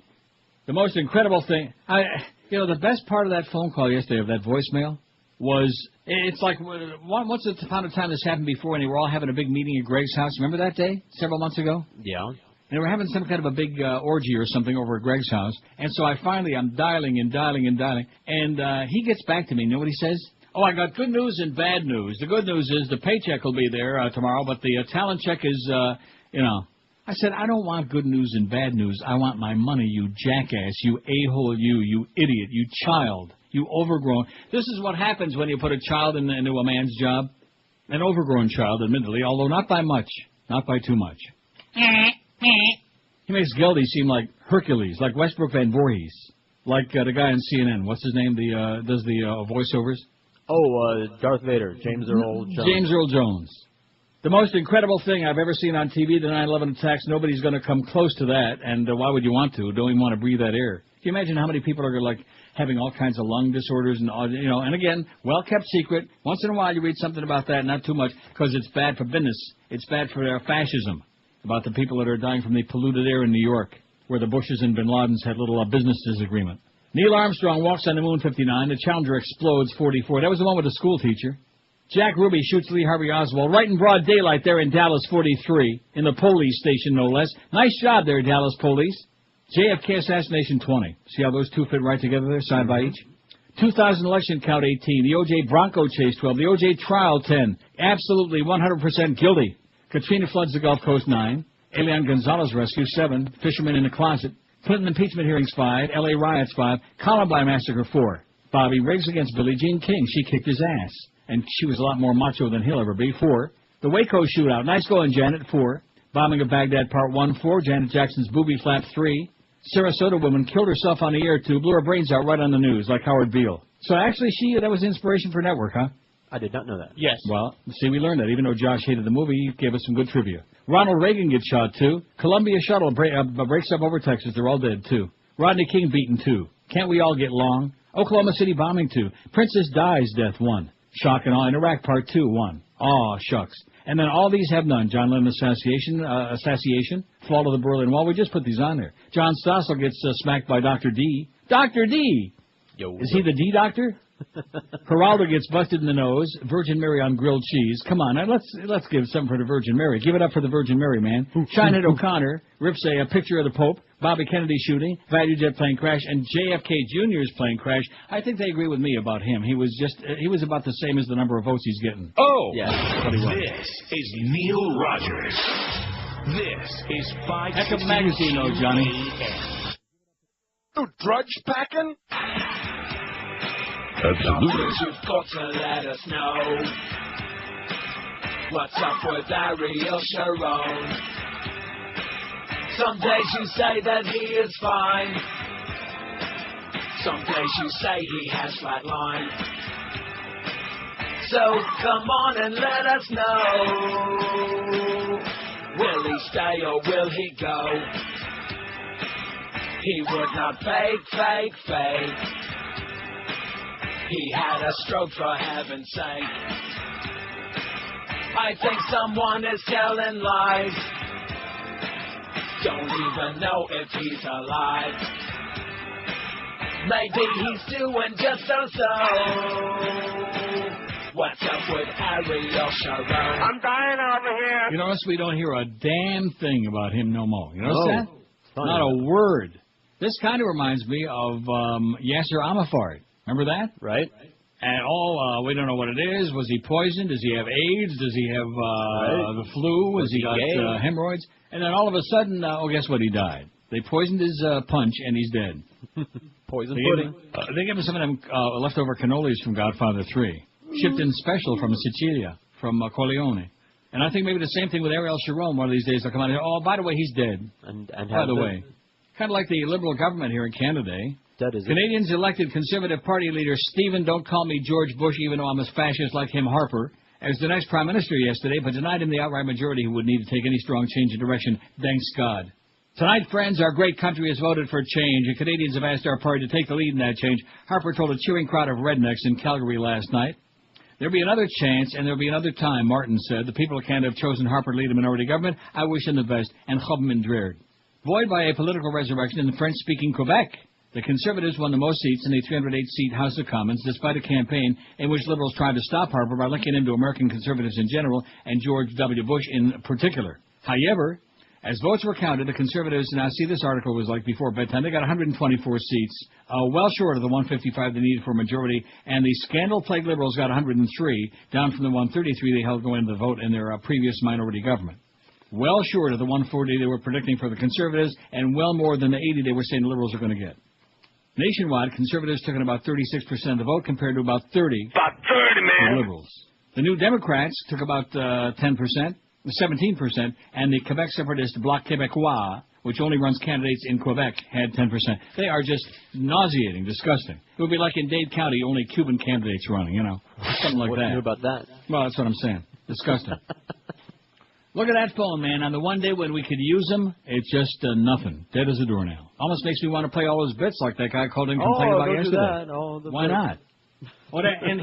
The most incredible thing, the best part of that phone call yesterday, of that voicemail, was, it's like, once upon a time this happened before, and they were all having a big meeting at Greg's house. Remember that day, several months ago? Yeah. They were having some kind of a big orgy or something over at Greg's house, and so I'm dialing, and he gets back to me. You know what he says? Oh, I got good news and bad news. The good news is the paycheck will be there tomorrow, but the talent check is, I said, I don't want good news and bad news. I want my money, you jackass, you a-hole, you idiot, you child, you overgrown. This is what happens when you put a child into a man's job. An overgrown child, admittedly, although not by much, not by too much. He makes Geldy seem like Hercules, like Westbrook Van Voorhees, like the guy on CNN. What's his name? Does the voiceovers? Oh, Darth Vader, James Earl Jones. James Earl Jones. The most incredible thing I've ever seen on TV, the 9/11 attacks. Nobody's going to come close to that, and why would you want to? Don't even want to breathe that air. Can you imagine how many people are like having all kinds of lung disorders and and again, well kept secret. Once in a while you read something about that, not too much, because it's bad for business. It's bad for their fascism. About the people that are dying from the polluted air in New York, where the Bushes and Bin Ladens had little business disagreement. Neil Armstrong walks on the moon 59. The Challenger explodes 44. That was the one with the school teacher. Jack Ruby shoots Lee Harvey Oswald right in broad daylight there in Dallas 43, in the police station no less. Nice job there, Dallas police. JFK assassination 20. See how those two fit right together there, side by each? 2000 election count 18. The O.J. Bronco chase 12. The O.J. trial 10. Absolutely 100% guilty. Katrina floods the Gulf Coast 9. Elian Gonzalez rescue 7. Fisherman in the closet. Clinton impeachment hearings 5. L.A. riots 5. Columbine massacre 4. Bobby Riggs against Billie Jean King. She kicked his ass. And she was a lot more macho than he'll ever be. 4. The Waco shootout. Nice going, Janet. 4. Bombing of Baghdad Part 1. 4. Janet Jackson's booby flap 3. Sarasota woman killed herself on the air tube. Blew her brains out right on the news, like Howard Beale. So actually, that was inspiration for Network, huh? I did not know that. Yes. Well, see, we learned that. Even though Josh hated the movie, he gave us some good trivia. Ronald Reagan gets shot, too. Columbia shuttle breaks up over Texas. They're all dead, too. Rodney King beaten, 2. Can't we all get along? Oklahoma City bombing 2. Princess Di's death 1. Shock and awe in Iraq Part 2 1. Oh, shucks. And then all these have none. John Lennon assassination, fall of the Berlin Wall. We just put these on there. John Stossel gets smacked by Dr. D. Dr. D! Yo. Is he the D doctor? Geraldo gets busted in the nose. Virgin Mary on grilled cheese. Come on, now let's give something for the Virgin Mary. Give it up for the Virgin Mary, man. Shinehead O'Connor rips a picture of the Pope. Bobby Kennedy shooting. ValueJet plane crash. And JFK Jr.'s plane crash. I think they agree with me about him. He was about the same as the number of votes he's getting. Oh! Yeah, that's what he was. This is Neil Rogers. This is 5. Heck of a magazine, though, Johnny. You drudge packing? Absolutely. You've got to let us know what's up with Ariel Sharon. Some days you say that he is fine. Some days you say he has flatlined. So come on and let us know. Will he stay or will he go? He would not fake. He had a stroke, for heaven's sake. I think someone is telling lies. Don't even know if he's alive. Maybe he's doing just so. What's up with Ariel Sharon? I'm dying over here. You notice we don't hear a damn thing about him no more. You notice that? Funny. Not a word. This kind of reminds me of Yasser Arafat. Remember that? Right. And we don't know what it is. Was he poisoned? Does he have AIDS? Does he have the flu? Has he got hemorrhoids? And then all of a sudden, guess what? He died. They poisoned his punch, and he's dead. Poison pudding. They gave him some of them leftover cannolis from Godfather 3. Shipped in special from Sicilia, from Corleone. And I think maybe the same thing with Ariel Sharon. One of these days they'll come out and say, oh, by the way, he's dead. And by the way. Kind of like the Liberal government here in Canada, eh? Canadians elected Conservative Party leader Stephen Don't Call Me George Bush, even though I'm a fascist like him, Harper, as the next Prime Minister yesterday, but denied him the outright majority who would need to take any strong change in direction. Thanks God. Tonight, friends, our great country has voted for change, and Canadians have asked our party to take the lead in that change. Harper told a cheering crowd of rednecks in Calgary last night. There'll be another chance, and there'll be another time, Martin said. The people of Canada have chosen Harper to lead a minority government. I wish him the best, and Chub Mindred. Buoyed by a political resurrection in the French-speaking Quebec, the Conservatives won the most seats in the 308-seat House of Commons, despite a campaign in which Liberals tried to stop Harper by linking him to American Conservatives in general and George W. Bush in particular. However, as votes were counted, the Conservatives, now see this article was like before bedtime, they got 124 seats, well short of the 155 they needed for a majority, and the scandal-plagued Liberals got 103, down from the 133 they held going into the vote in their previous minority government. Well short of the 140 they were predicting for the Conservatives, and well more than the 80 they were saying the Liberals are going to get. Nationwide, Conservatives took in about 36% of the vote compared to about 30 About 30, man. of Liberals. The New Democrats took about 17%, and the Quebec separatist Bloc Québécois, which only runs candidates in Quebec, had 10%. They are just nauseating, disgusting. It would be like in Dade County, only Cuban candidates running, something like that. What knew about that? Well, that's what I'm saying. Disgusting. Look at that phone, man. On the one day when we could use them, it's just nothing. Dead as a doornail. Almost makes me want to play all those bits like that guy called in and complained about yesterday. Why not? Well, and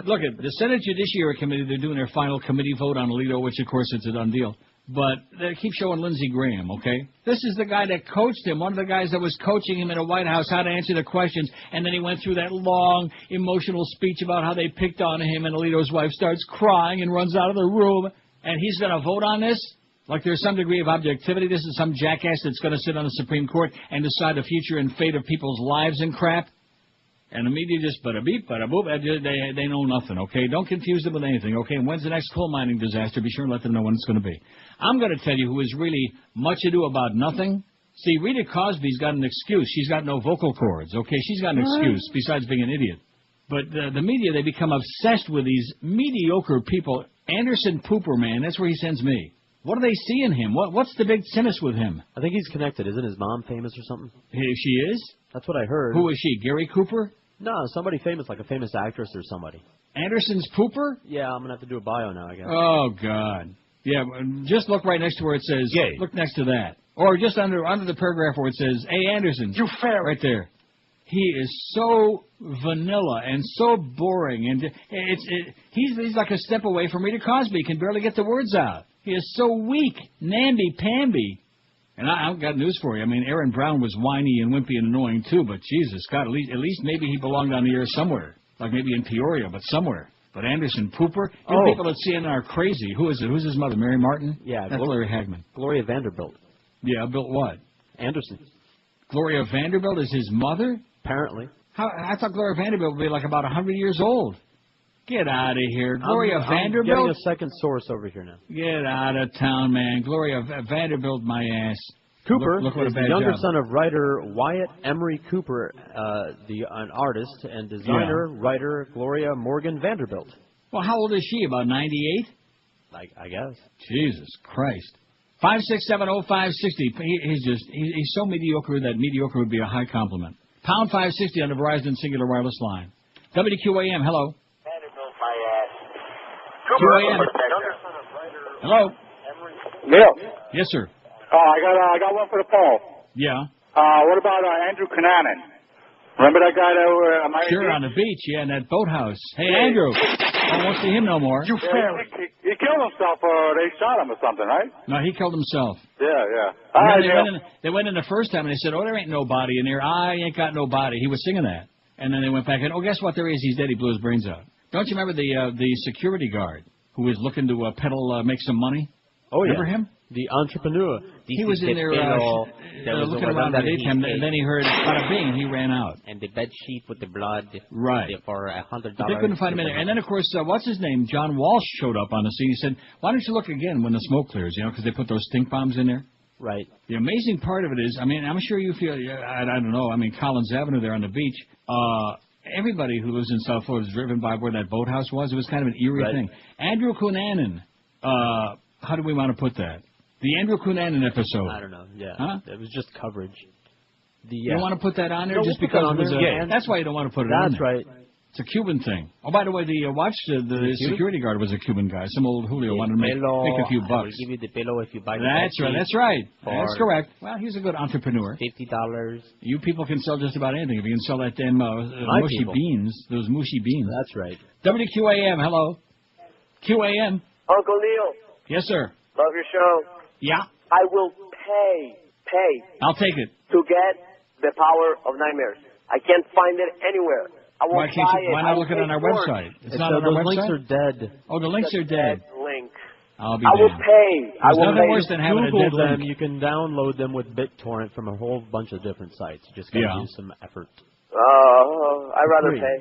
look at the Senate Judiciary Committee. They're doing their final committee vote on Alito, which, of course, it's a done deal. But they keep showing Lindsey Graham, okay? This is the guy that coached him, one of the guys that was coaching him in the White House how to answer the questions, and then he went through that long, emotional speech about how they picked on him, and Alito's wife starts crying and runs out of the room. And he's going to vote on this? Like there's some degree of objectivity? This is some jackass that's going to sit on the Supreme Court and decide the future and fate of people's lives and crap? And the media just bada-beep, bada-boop, they know nothing, okay? Don't confuse them with anything, okay? And when's the next coal mining disaster? Be sure and let them know when it's going to be. I'm going to tell you who is really much ado about nothing. See, Rita Cosby's got an excuse. She's got no vocal cords, okay? She's got an excuse besides being an idiot. But the media, they become obsessed with these mediocre people. Anderson Pooper, man, that's where he sends me. What do they see in him? What's the big simus with him? I think he's connected. Isn't his mom famous or something? She is? That's what I heard. Who is she, Gary Cooper? No, somebody famous, like a famous actress or somebody. Anderson's Pooper? Yeah, I'm going to have to do a bio now, I guess. Oh, God. Yeah, just look right next to where it says, Gay. Look next to that. Or just under the paragraph where it says, hey, Anderson. You fair. Right there. He is so vanilla and so boring, and he's like a step away from Rita Cosby. He can barely get the words out. He is so weak, namby-pamby. And I've got news for you. I mean, Aaron Brown was whiny and wimpy and annoying too, but Jesus, God, at least maybe he belonged on the air somewhere, like maybe in Peoria, but somewhere. But Anderson Pooper, people at CNN are crazy. Who is it? Who's his mother? Mary Martin? Yeah, that's Larry Hagman. Gloria Vanderbilt. Yeah, built what? Anderson. Gloria Vanderbilt is his mother? Apparently. I thought Gloria Vanderbilt would be like about 100 years old. Get out of here. Gloria Vanderbilt? I'm getting a second source over here now. Get out of town, man. Gloria Vanderbilt, my ass. Cooper look what is a bad the younger job. son of writer Wyatt Emery Cooper, an artist, and designer, writer Gloria Morgan Vanderbilt. Well, how old is she? About 98? I guess. Jesus Christ. 5670560. He's so mediocre that mediocre would be a high compliment. Pound 560 on the Verizon Singular Wireless line. WQAM, hello. Vanderbilt, my ass. QAM. Hello. Neil. Yes, sir. I got one for the poll. Yeah. What about Andrew Cunanan? Remember that guy that were Sure, on the beach, yeah, in that boathouse. Hey, Andrew. I won't see him no more. You failed. He killed himself, or they shot him or something, right? No, he killed himself. Yeah. They went in the first time and they said, there ain't nobody in there. I ain't got nobody. He was singing that. And then they went back and, guess what? There he is. He's dead. He blew his brains out. Don't you remember the security guard who was looking to make some money? Oh, yeah. Remember him? The entrepreneur. He was in there looking around the daytime, and then he heard bada bing, and he ran out. And the bed sheet with the blood. Right. For $100. But they couldn't find him in there. And then, of course, what's his name? John Walsh showed up on the scene. He said, why don't you look again when the smoke clears, because they put those stink bombs in there. Right. The amazing part of it is, I'm sure you feel, I don't know, Collins Avenue there on the beach, everybody who lives in South Florida is driven by where that boathouse was. It was kind of an eerie thing. Andrew Cunanan, how do we want to put that? The Andrew Cunanan episode. I don't know. Yeah. Huh? It was just coverage. You don't want to put that on there No, just we'll put because it on it was there. that's why you don't want to put it on That's there. right. It's a Cuban thing. Oh, by the way, the security guard was a Cuban guy. Some old Julio wanted to make a few I bucks. will give you the pillow if you buy the That's bed right. sheet That's right. for That's correct. Well, he's a good entrepreneur. $50. You people can sell just about anything. If you can sell that damn mushy people. beans, those mushy beans. That's right. WQAM, hello. QAM. Uncle Neil. Yes, sir. Love your show. Yeah. I will pay I'll take it. to get the power of nightmares. I can't find it anywhere. I will Why can't buy you? it. Why I not will look at it on our pay for it. website? It's not on Those our links website? are dead. Oh, the links are dead. Link. I'll be I will damned. pay. I There's will nothing pay. worse than having a Google dead them. link. You can download them with BitTorrent from a whole bunch of different sites. You just got to use some effort. I'd rather Free. pay.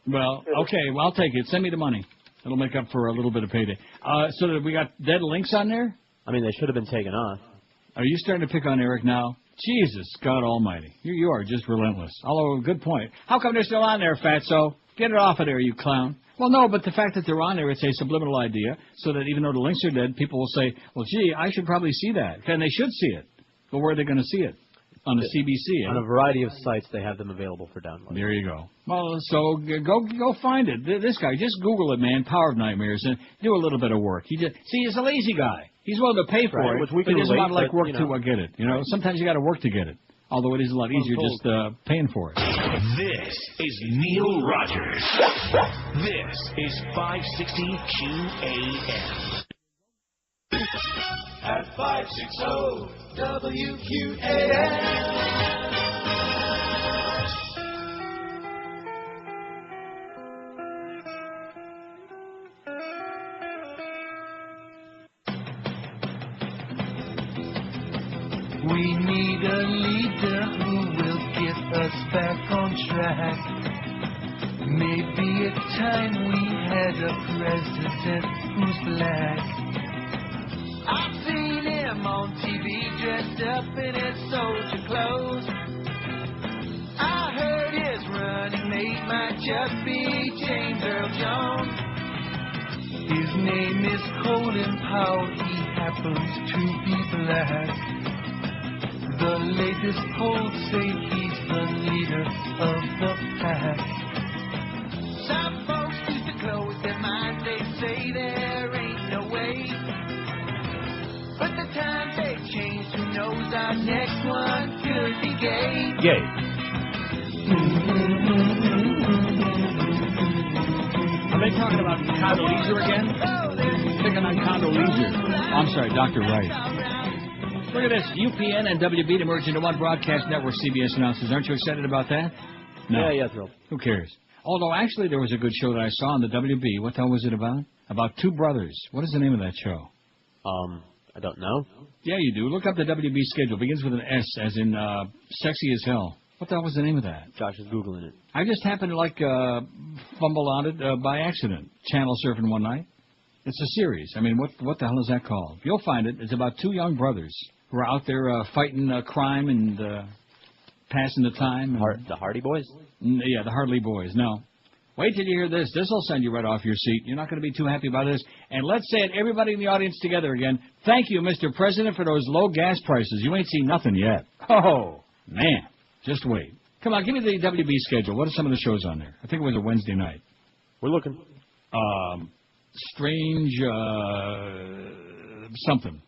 Well, okay. Well, I'll take it. Send me the money. It'll make up for a little bit of payday. So that we got dead links on there? I mean, they should have been taken off. Are you starting to pick on Eric now? Jesus, God almighty. You are just relentless. Although, good point. How come they're still on there, Fatso? Get it off of there, you clown. Well, no, but the fact that they're on there, it's a subliminal idea, so that even though the links are dead, people will say, well, gee, I should probably see that. And they should see it. But where are they going to see it? On the CBC. On a variety of sites, they have them available for download. There you go. Well, so go find it. This guy, just Google it, man, Power of Nightmares, and do a little bit of work. He's a lazy guy. He's willing to pay for it, which we but can he doesn't want to relate, work but, to get it. Sometimes you got to work to get it. Although it is a lot easier just paying for it. This is Neil Rogers. This is 560 QAM. At 560 WQAM. We need a leader who will get us back on track. Maybe it's time we had a president who's black. I've seen him on TV dressed up in his soldier clothes. I heard his running mate might just be James Earl Jones. His name is Colin Powell, he happens to be black. The latest polls say he's the leader of the pack. Some folks used to close their minds, they say there ain't no way. But the times they've changed, who knows, our next one could be gay. Gay. they talking about Condoleezza again? Picking on Condoleezza. Oh, I'm sorry, Dr. Wright. Look at this. UPN and WB to merge into one broadcast network, CBS announces. Aren't you excited about that? No. Yeah, thrilled. Who cares? Although, actually, there was a good show that I saw on the WB. What the hell was it about? About two brothers. What is the name of that show? I don't know. Yeah, you do. Look up the WB schedule. Begins with an S, as in sexy as hell. What the hell was the name of that? Josh is Googling it. I just happened to, fumble on it by accident. Channel surfing one night. It's a series. I mean, what the hell is that called? You'll find it. It's about two young brothers who are out there fighting crime and passing the time. The Hardy Boys? Yeah, the Hardly Boys. No. Wait till you hear this. This will send you right off your seat. You're not going to be too happy about this. And let's say it, everybody in the audience together again. Thank you, Mr. President, for those low gas prices. You ain't seen nothing yet. Oh, man. Just wait. Come on, give me the WB schedule. What are some of the shows on there? I think it was a Wednesday night. We're looking. Strange, something.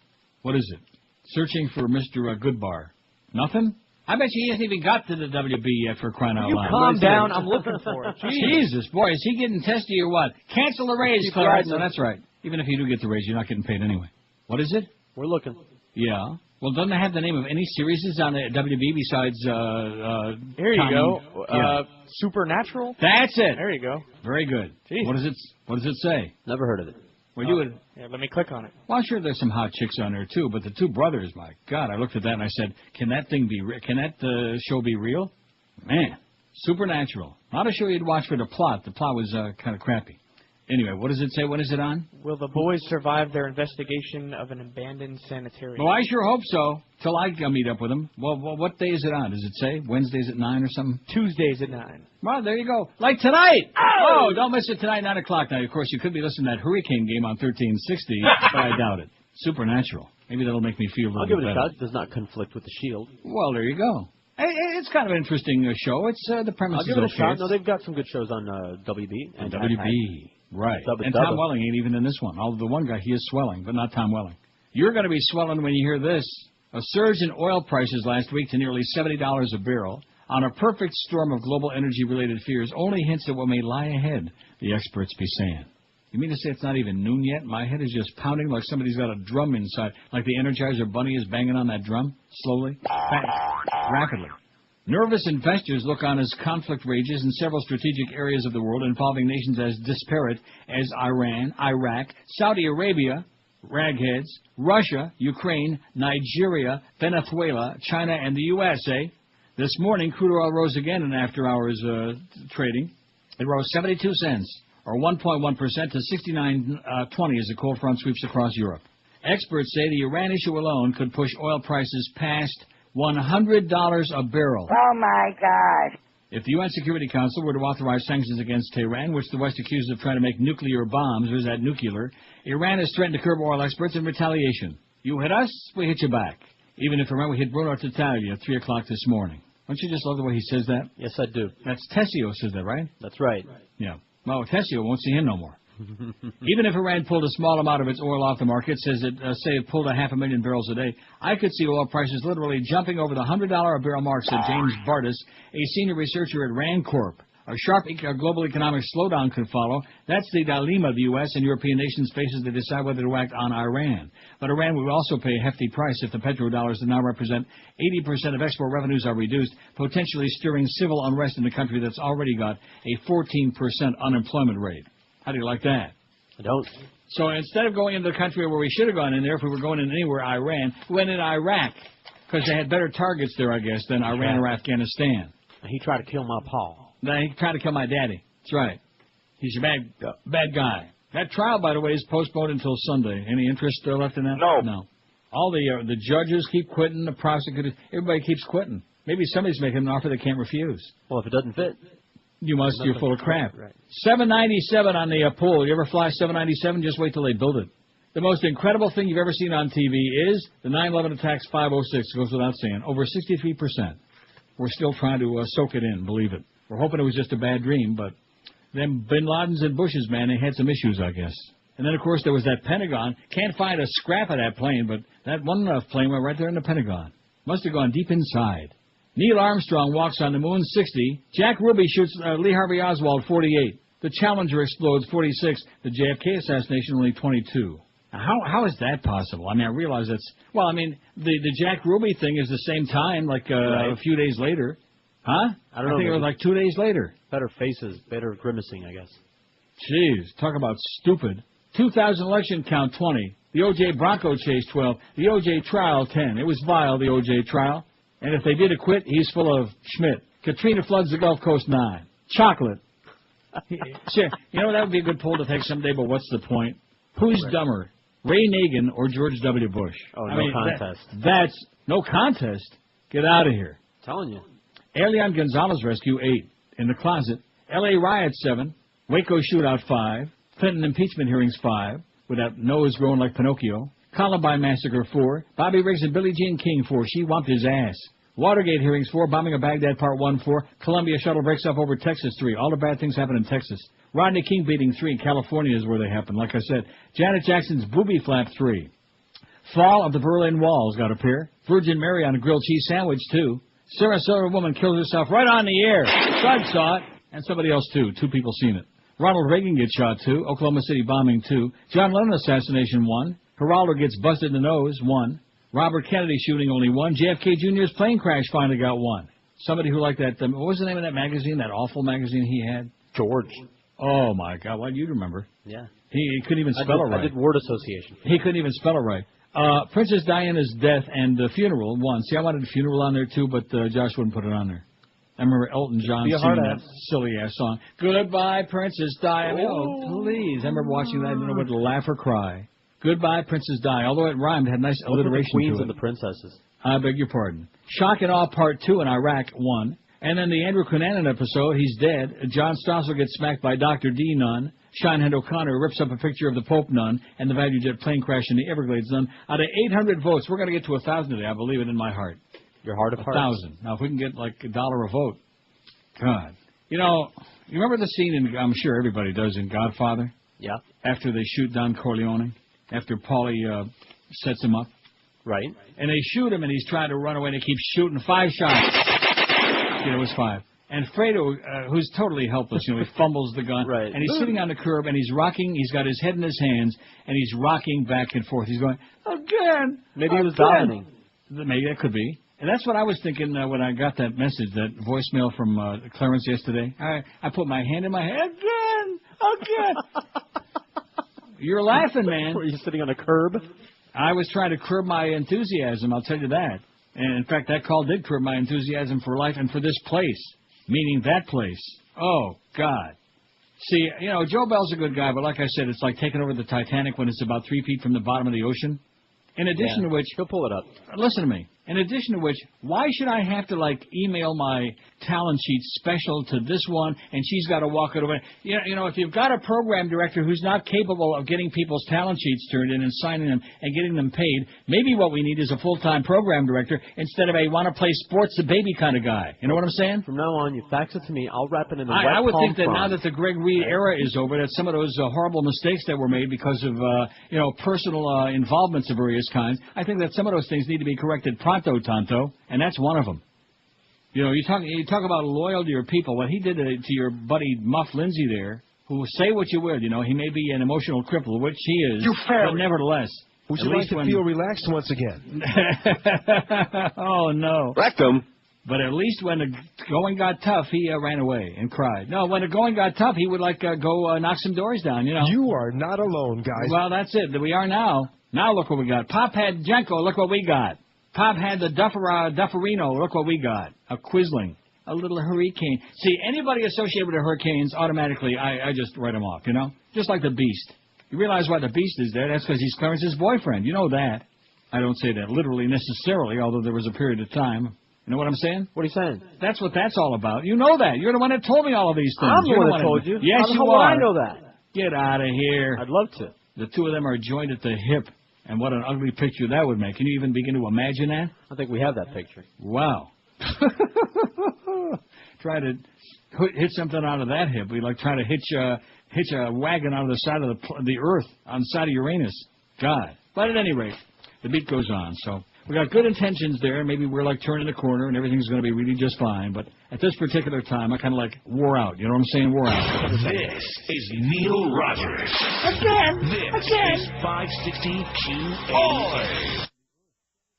What is it? Searching for Mr. Goodbar. Nothing? I bet you he hasn't even got to the WB yet, for crying out loud. You calm down. I'm looking for it. Jesus, boy, is he getting testy or what? Cancel the raise, Clarence. No, that's right. Even if you do get the raise, you're not getting paid anyway. What is it? We're looking. Yeah. Well, doesn't it have the name of any series on the WB besides Here you Tommy? go. Yeah. Supernatural? That's it. There you go. Very good. Jeez. What does it say? Never heard of it. Well, you would. Yeah, let me click on it. Well, I'm sure there's some hot chicks on there too, but the two brothers, my God, I looked at that and I said, can that show be real? Man, Supernatural. Not a show you'd watch for the plot. The plot was kind of crappy. Anyway, what does it say? When is it on? Will the boys survive their investigation of an abandoned sanitarium? Well, I sure hope so. Till I meet up with them. Well, what day is it on? Does it say Wednesdays at 9 or something? Tuesdays at 9. Well, there you go. Like tonight. Oh, don't miss it tonight, 9 o'clock. Now, of course, you could be listening to that Hurricane game on 1360, but I doubt it. Supernatural. Maybe that'll make me feel a little I'll give bit it a better. shot. It does not conflict with the Shield. Well, there you go. It's kind of an interesting show. It's the premise I'll give it a shot. No, they've got some good shows on WB. And WB. Right. And Tom Welling ain't even in this one. Although the one guy, he is swelling, but not Tom Welling. You're going to be swelling when you hear this. A surge in oil prices last week to nearly $70 a barrel on a perfect storm of global energy-related fears only hints at what may lie ahead, the experts be saying. You mean to say it's not even noon yet? My head is just pounding like somebody's got a drum inside, like the Energizer Bunny is banging on that drum, slowly, fast, rapidly. Nervous investors look on as conflict rages in several strategic areas of the world involving nations as disparate as Iran, Iraq, Saudi Arabia, ragheads, Russia, Ukraine, Nigeria, Venezuela, China, and the USA. This morning, crude oil rose again in after-hours trading. It rose 72 cents, or 1.1% to 69.20 as the cold front sweeps across Europe. Experts say the Iran issue alone could push oil prices past $100 a barrel. Oh, my God. If the UN Security Council were to authorize sanctions against Tehran, which the West accuses of trying to make nuclear bombs, or is that nuclear, Iran has threatened to curb oil exports in retaliation. You hit us, we hit you back. Even if we hit Bruno Tattaglia at 3 o'clock this morning. Don't you just love the way he says that? Yes, I do. That's Tessio says that, right? That's right. Yeah. Well, Tessio won't see him no more. Even if Iran pulled a small amount of its oil off the market, say it pulled 500,000 barrels a day, I could see oil prices literally jumping over the $100 a barrel mark, said James Bardis, a senior researcher at Rand Corp. A sharp global economic slowdown could follow. That's the dilemma the U.S. and European nations face as they decide whether to act on Iran. But Iran will also pay a hefty price if the petrodollars that now represent 80% of export revenues are reduced, potentially stirring civil unrest in a country that's already got a 14% unemployment rate. How do you like that? I don't. So instead of going into the country where we should have gone in there, if we were going in anywhere, Iran, we went in Iraq, because they had better targets there, I guess, than Iran or Afghanistan. He tried to kill my pa. He tried to kill my daddy. That's right. He's a bad guy. That trial, by the way, is postponed until Sunday. Any interest left in that? No. All the judges keep quitting, the prosecutors, everybody keeps quitting. Maybe somebody's making an offer they can't refuse. Well, if it doesn't fit. You're full of crap. Right. 797 on the pool. You ever fly 797? Just wait till they build it. The most incredible thing you've ever seen on TV is the 9/11 attacks 506. Goes without saying. Over 63%. We're still trying to soak it in, believe it. We're hoping it was just a bad dream, but them Bin Ladens and Bushes, man, they had some issues, I guess. And then, of course, there was that Pentagon. Can't find a scrap of that plane, but that one plane went right there in the Pentagon. Must have gone deep inside. Neil Armstrong walks on the moon 60. Jack Ruby shoots Lee Harvey Oswald 48. The Challenger explodes 46. The JFK assassination only 22. How is that possible? I mean, I realize that's... Well, I mean, the Jack Ruby thing is the same time, like a few days later. Huh? I don't know. I think it was like 2 days later. Better faces, better grimacing, I guess. Jeez, talk about stupid. 2000 election count 20. The O.J. Bronco chase 12. The O.J. trial 10. It was vile, the O.J. trial. And if they did acquit, he's full of Schmidt. Katrina floods the Gulf Coast 9. Chocolate. Sure. You know, that would be a good poll to take someday, but what's the point? Who's dumber, Ray Nagin or George W. Bush? Oh, no contest. That's no contest. Get out of here. I'm telling you. Elian Gonzalez rescue 8. In the closet. L.A. riot 7. Waco shootout 5. Clinton impeachment hearings 5. With that nose growing like Pinocchio. Columbine massacre 4. Bobby Riggs and Billie Jean King 4. She whomped his ass. Watergate hearings 4. Bombing of Baghdad part 1 4. Columbia shuttle breaks up over Texas 3. All the bad things happen in Texas. Rodney King beating 3. In California is where they happen. Like I said, Janet Jackson's booby flap 3. Fall of the Berlin Wall's got to appear. Virgin Mary on a grilled cheese sandwich 2. Sarasota woman kills herself right on the air. Bud saw it, and somebody else too. 2 people seen it. Ronald Reagan gets shot 2. Oklahoma City bombing 2. John Lennon assassination 1. Geraldo gets busted in the nose 1. Robert Kennedy shooting only 1. JFK Jr.'s plane crash finally got 1. Somebody who liked that, what was the name of that magazine, that awful magazine he had? George. Oh, my God. Why do you remember? Yeah. He couldn't even spell it right. I did word association. He couldn't even spell it right. Princess Diana's death and the funeral 1. See, I wanted the funeral on there, too, but Josh wouldn't put it on there. I remember Elton John singing that silly-ass song. Goodbye, Princess Di. I mean, oh, please. I remember watching that. I didn't know whether to laugh or cry. Goodbye, Princess Di. Although it rhymed, it had nice alliteration to it. The queens and the princesses. I beg your pardon. Shock and Awe Part 2 in Iraq 1. And then the Andrew Cunanan episode, he's dead. John Stossel gets smacked by Dr. D. Nun. Shinehead O'Connor rips up a picture of the Pope Nun and the Value Jet plane crash in the Everglades Nun. Out of 800 votes, we're going to get to 1,000 today. I believe it in my heart. Your heart of hearts. 1,000. Now, if we can get like $1 a vote. God. You know, you remember the scene in, I'm sure everybody does, in Godfather? Yeah. After they shoot Don Corleone? After Paulie sets him up? Right. And they shoot him and he's trying to run away and he keeps shooting 5 shots. You know, it was 5. And Fredo, who's totally helpless, you know, he fumbles the gun. Right. And he's sitting on the curb and he's rocking, he's got his head in his hands and he's rocking back and forth. He's going, again! Maybe he was vomiting. Maybe that could be. And that's what I was thinking when I got that message, that voicemail from Clarence yesterday. I put my hand in my head. Again! You're laughing, man. Were you sitting on a curb? I was trying to curb my enthusiasm, I'll tell you that. And, in fact, that call did curb my enthusiasm for life and for this place, meaning that place. Oh, God. See, you know, Joe Bell's a good guy, but like I said, it's like taking over the Titanic when it's about 3 feet from the bottom of the ocean. In addition to which... He'll pull it up. Listen to me. In addition to which, why should I have to, like, email my talent sheet special to this one, and she's got to walk it away? You know, if you've got a program director who's not capable of getting people's talent sheets turned in and signing them and getting them paid, maybe what we need is a full-time program director instead of a want-to-play-sports-the-baby kind of guy. You know what I'm saying? From now on, you fax it to me. I'll wrap it in a wet I would palm think that frond. now that the Greg Reed era is over, that some of those horrible mistakes that were made because of, you know, personal involvements of various kinds, I think that some of those things need to be corrected pronto, Tonto. And that's one of them. You know, you talk about loyal to your people. What he did to your buddy Muff Lindsay there, who say what you will, you know, he may be an emotional cripple, which he is, but nevertheless. Would you like to feel relaxed once again? Oh, no. Rectum. But at least when the going got tough, he ran away and cried. No, when the going got tough, he would, like, go knock some doors down, you know. You are not alone, guys. Well, that's it. We are now. Now look what we got. Pop had Jenko. Look what we got. Pop had the Dufferino. Look what we got. A Quisling. A little hurricane. See, anybody associated with the hurricanes, automatically, I just write them off, you know? Just like the Beast. You realize why the Beast is there? That's because he's Clarence's boyfriend. You know that. I don't say that literally necessarily, although there was a period of time. You know what I'm saying? What are you saying? That's what that's all about. You know that. You're the one that told me all of these things. I'm the one that told you. Yes, How you will are. I know that? Get out of here. I'd love to. The two of them are joined at the hip. And what an ugly picture that would make. Can you even begin to imagine that? I think we have that picture. Wow. Try to hit something out of that hip. We like try to hitch a wagon out of the side of the earth, on the side of Uranus. God. But at any rate, the beat goes on. So We got good intentions there. Maybe we're like turning the corner and everything's going to be really just fine. But at this particular time, I kind of like wore out. You know what I'm saying? Wore out. This is Neil Rogers. This is 560 QAM.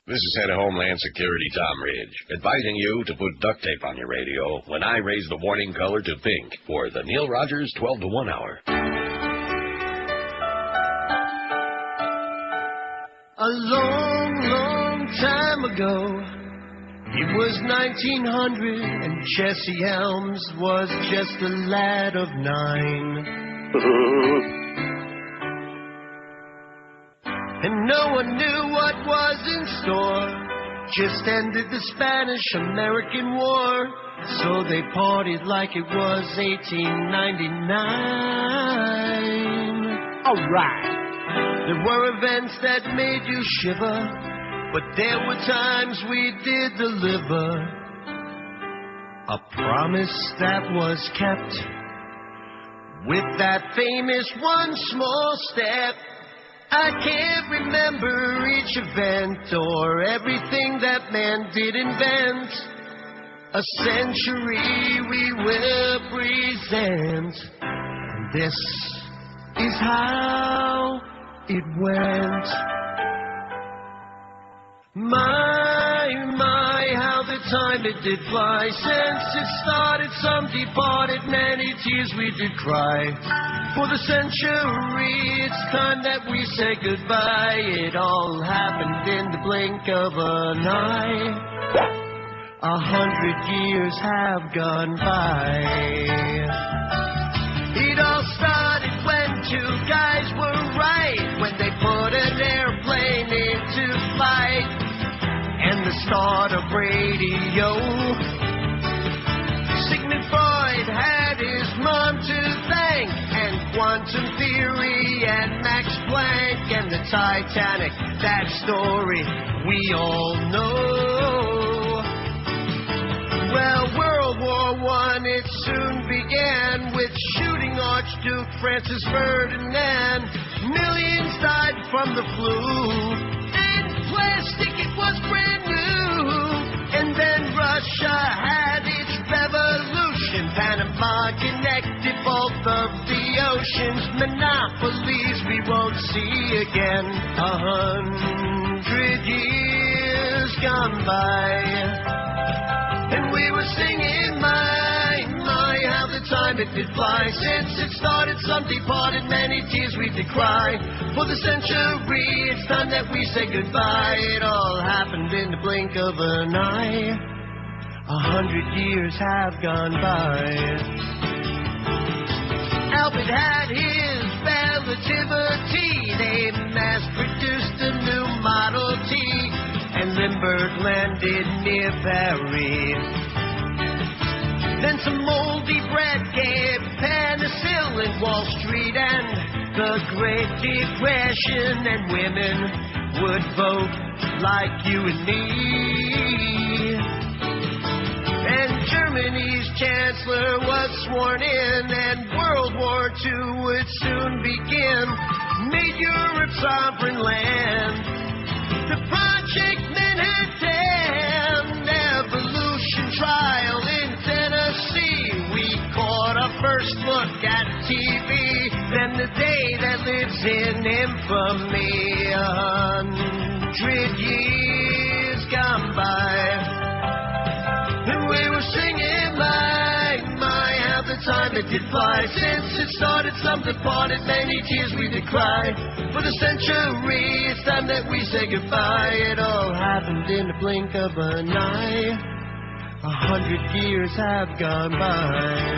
This is Head of Homeland Security Tom Ridge, advising you to put duct tape on your radio when I raise the warning color to pink for the Neil Rogers 12 to 1 hour. A long, long time ago, it was 1900, and Jesse Helms was just a lad of 9. And no one knew what was in store. Just ended the Spanish-American War, so they partied like it was 1899. All right. There were events that made you shiver, but there were times we did deliver a promise that was kept. With that famous one small step, I can't remember each event or everything that man did invent. A century we will present, and this is how it went. My, how the time it did fly. Since it started, some departed, many tears we did cry. For the century, it's time that we say goodbye. It all happened in the blink of an eye. 100 years have gone by. It all started when two guys were right, when they put an airplane into flight. And the start of radio. Sigmund Freud had his mom to thank, and quantum theory and Max Planck and the Titanic. That story we all know. Well, World War I, it soon began with shooting Archduke Francis Ferdinand. Millions died from the flu. Plastic, it was brand new. And then Russia had its revolution. Panama connected both of the oceans. Monopolies we won't see again. 100 years gone by, and we were singing my, how the time it did fly. Since it started, some departed, many tears we did cry. For the century, it's time that we say goodbye. It all happened in the blink of an eye. 100 years have gone by. Albert had his relativity. They mass-produced a new Model T, and Lindbergh landed near Paris. Then some moldy bread gave penicillin, Wall Street and the Great Depression, and women would vote like you and me. And Germany's chancellor was sworn in, and World War II would soon begin. Made Europe sovereign land. The Project Manhattan evolution trial in Tennessee. We caught our first look at TV. Then the day that lives in infamy. 100 years gone by, and we were singing my, how the time it did fly. Since it started, some departed, many tears we did cry. For the century, it's time that we say goodbye. It all happened in the blink of an eye. 100 years have gone by.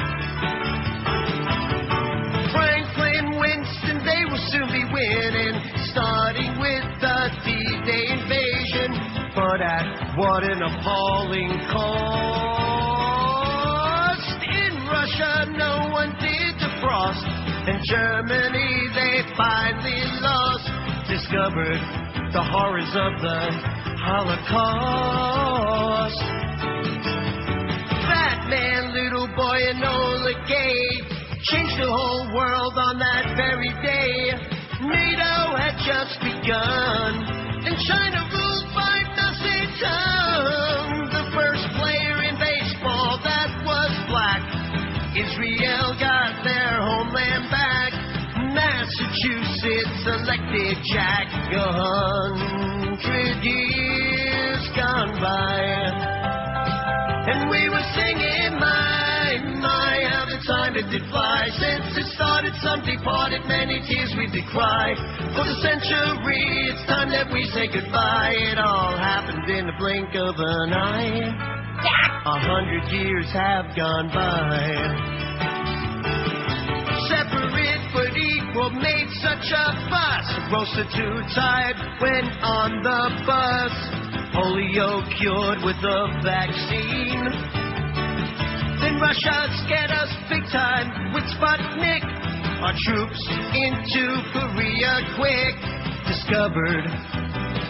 Franklin, Winston, they will soon be winning, starting with the D-Day invasion. But at what an appalling cost. In Russia, no one did defrost, and Germany, they finally lost. Discovered the horrors of the Holocaust. Man, little boy, Enola Gay changed the whole world on that very day. NATO had just begun, and China ruled by birthday, Jack, 100 years gone by. And we were singing, my, how the time it did fly. Since it started, some departed, many tears we did cry. For the century, it's time that we say goodbye. It all happened in the blink of an eye. 100 years have gone by. Separate but equal, made such a fuss. Roasted too tired, went on the bus. Polio cured with a vaccine. Then Russia scared us big time with Sputnik. Our troops into Korea quick. Discovered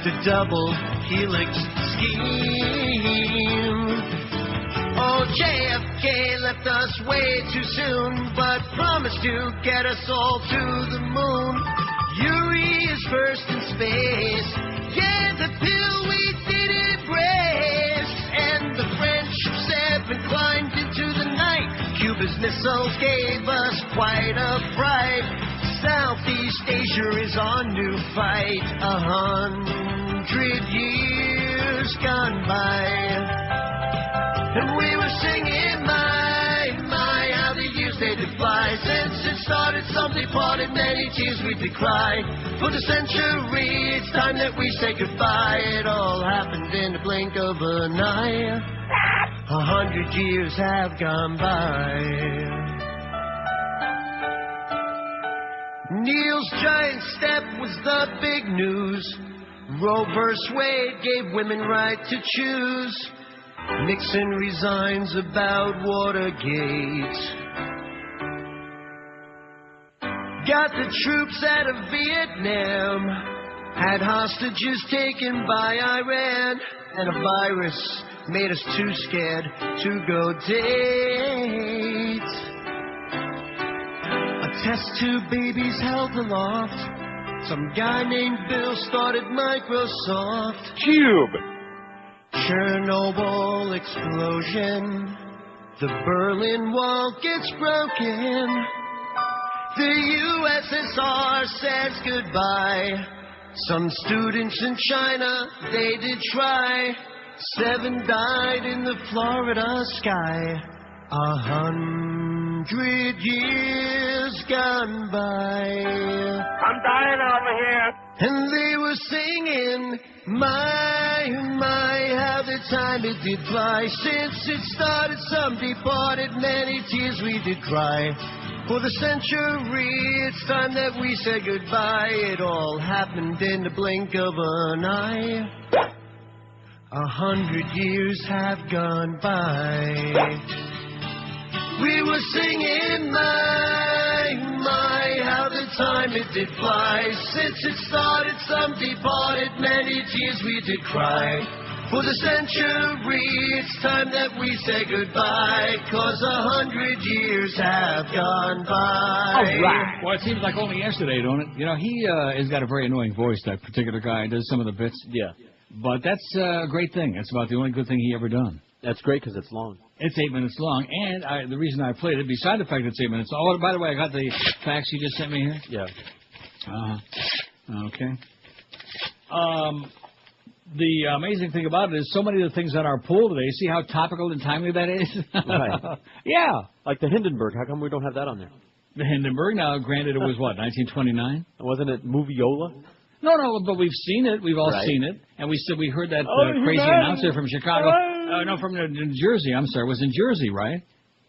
the double helix scheme. Oh, JFK left us way too soon, but promised to get us all to the moon. Yuri is first in space. Yeah, the pill we did embrace. And the French 7 climbed into the night. Cuba's missiles gave us quite a fright. Southeast Asia is our new fight. 100 years gone by. And we were singing, my, how the years they did fly. Since it started, some departed, many tears we did cry. For the century, it's time that we say goodbye. It all happened in the blink of an eye. 100 years have gone by. Neil's giant step was the big news. Roe vs. Wade gave women right to choose. Nixon resigns about Watergate. Got the troops out of Vietnam. Had hostages taken by Iran. And a virus made us too scared to go date. A test tube babies held aloft. Some guy named Bill started Microsoft. Cube. Chernobyl explosion. The Berlin Wall gets broken. The USSR says goodbye. Some students in China, they did try. 7 died in the Florida sky. 100 years gone by. I'm dying over here. And they were singing, my, how the time it did fly. Since it started, some departed, many tears we did cry. For the century, it's time that we say goodbye. It all happened in the blink of an eye. 100 years have gone by. We were singing, my, how the time it did fly. Since it started, some departed, many tears we did cry. For the century, it's time that we say goodbye, 'cause 100 years have gone by. All right. Well, it seems like only yesterday, don't it? You know, he has got a very annoying voice, that particular guy. Does some of the bits. Yeah. But that's a great thing. That's about the only good thing he ever done. That's great because it's long. It's 8 minutes long, and the reason I played it, beside the fact it's 8 minutes. Oh, by the way, I got the fax you just sent me here. Yeah. Okay. The amazing thing about it is so many of the things on our poll today. See how topical and timely that is? Right. Yeah. Like the Hindenburg. How come we don't have that on there? The Hindenburg. Now, granted, it was what, 1929? Wasn't it Moviola? No, but we've seen it. We've all seen it, and we heard that crazy announcer from Chicago. No, from New Jersey. I'm sorry, it was in Jersey, right?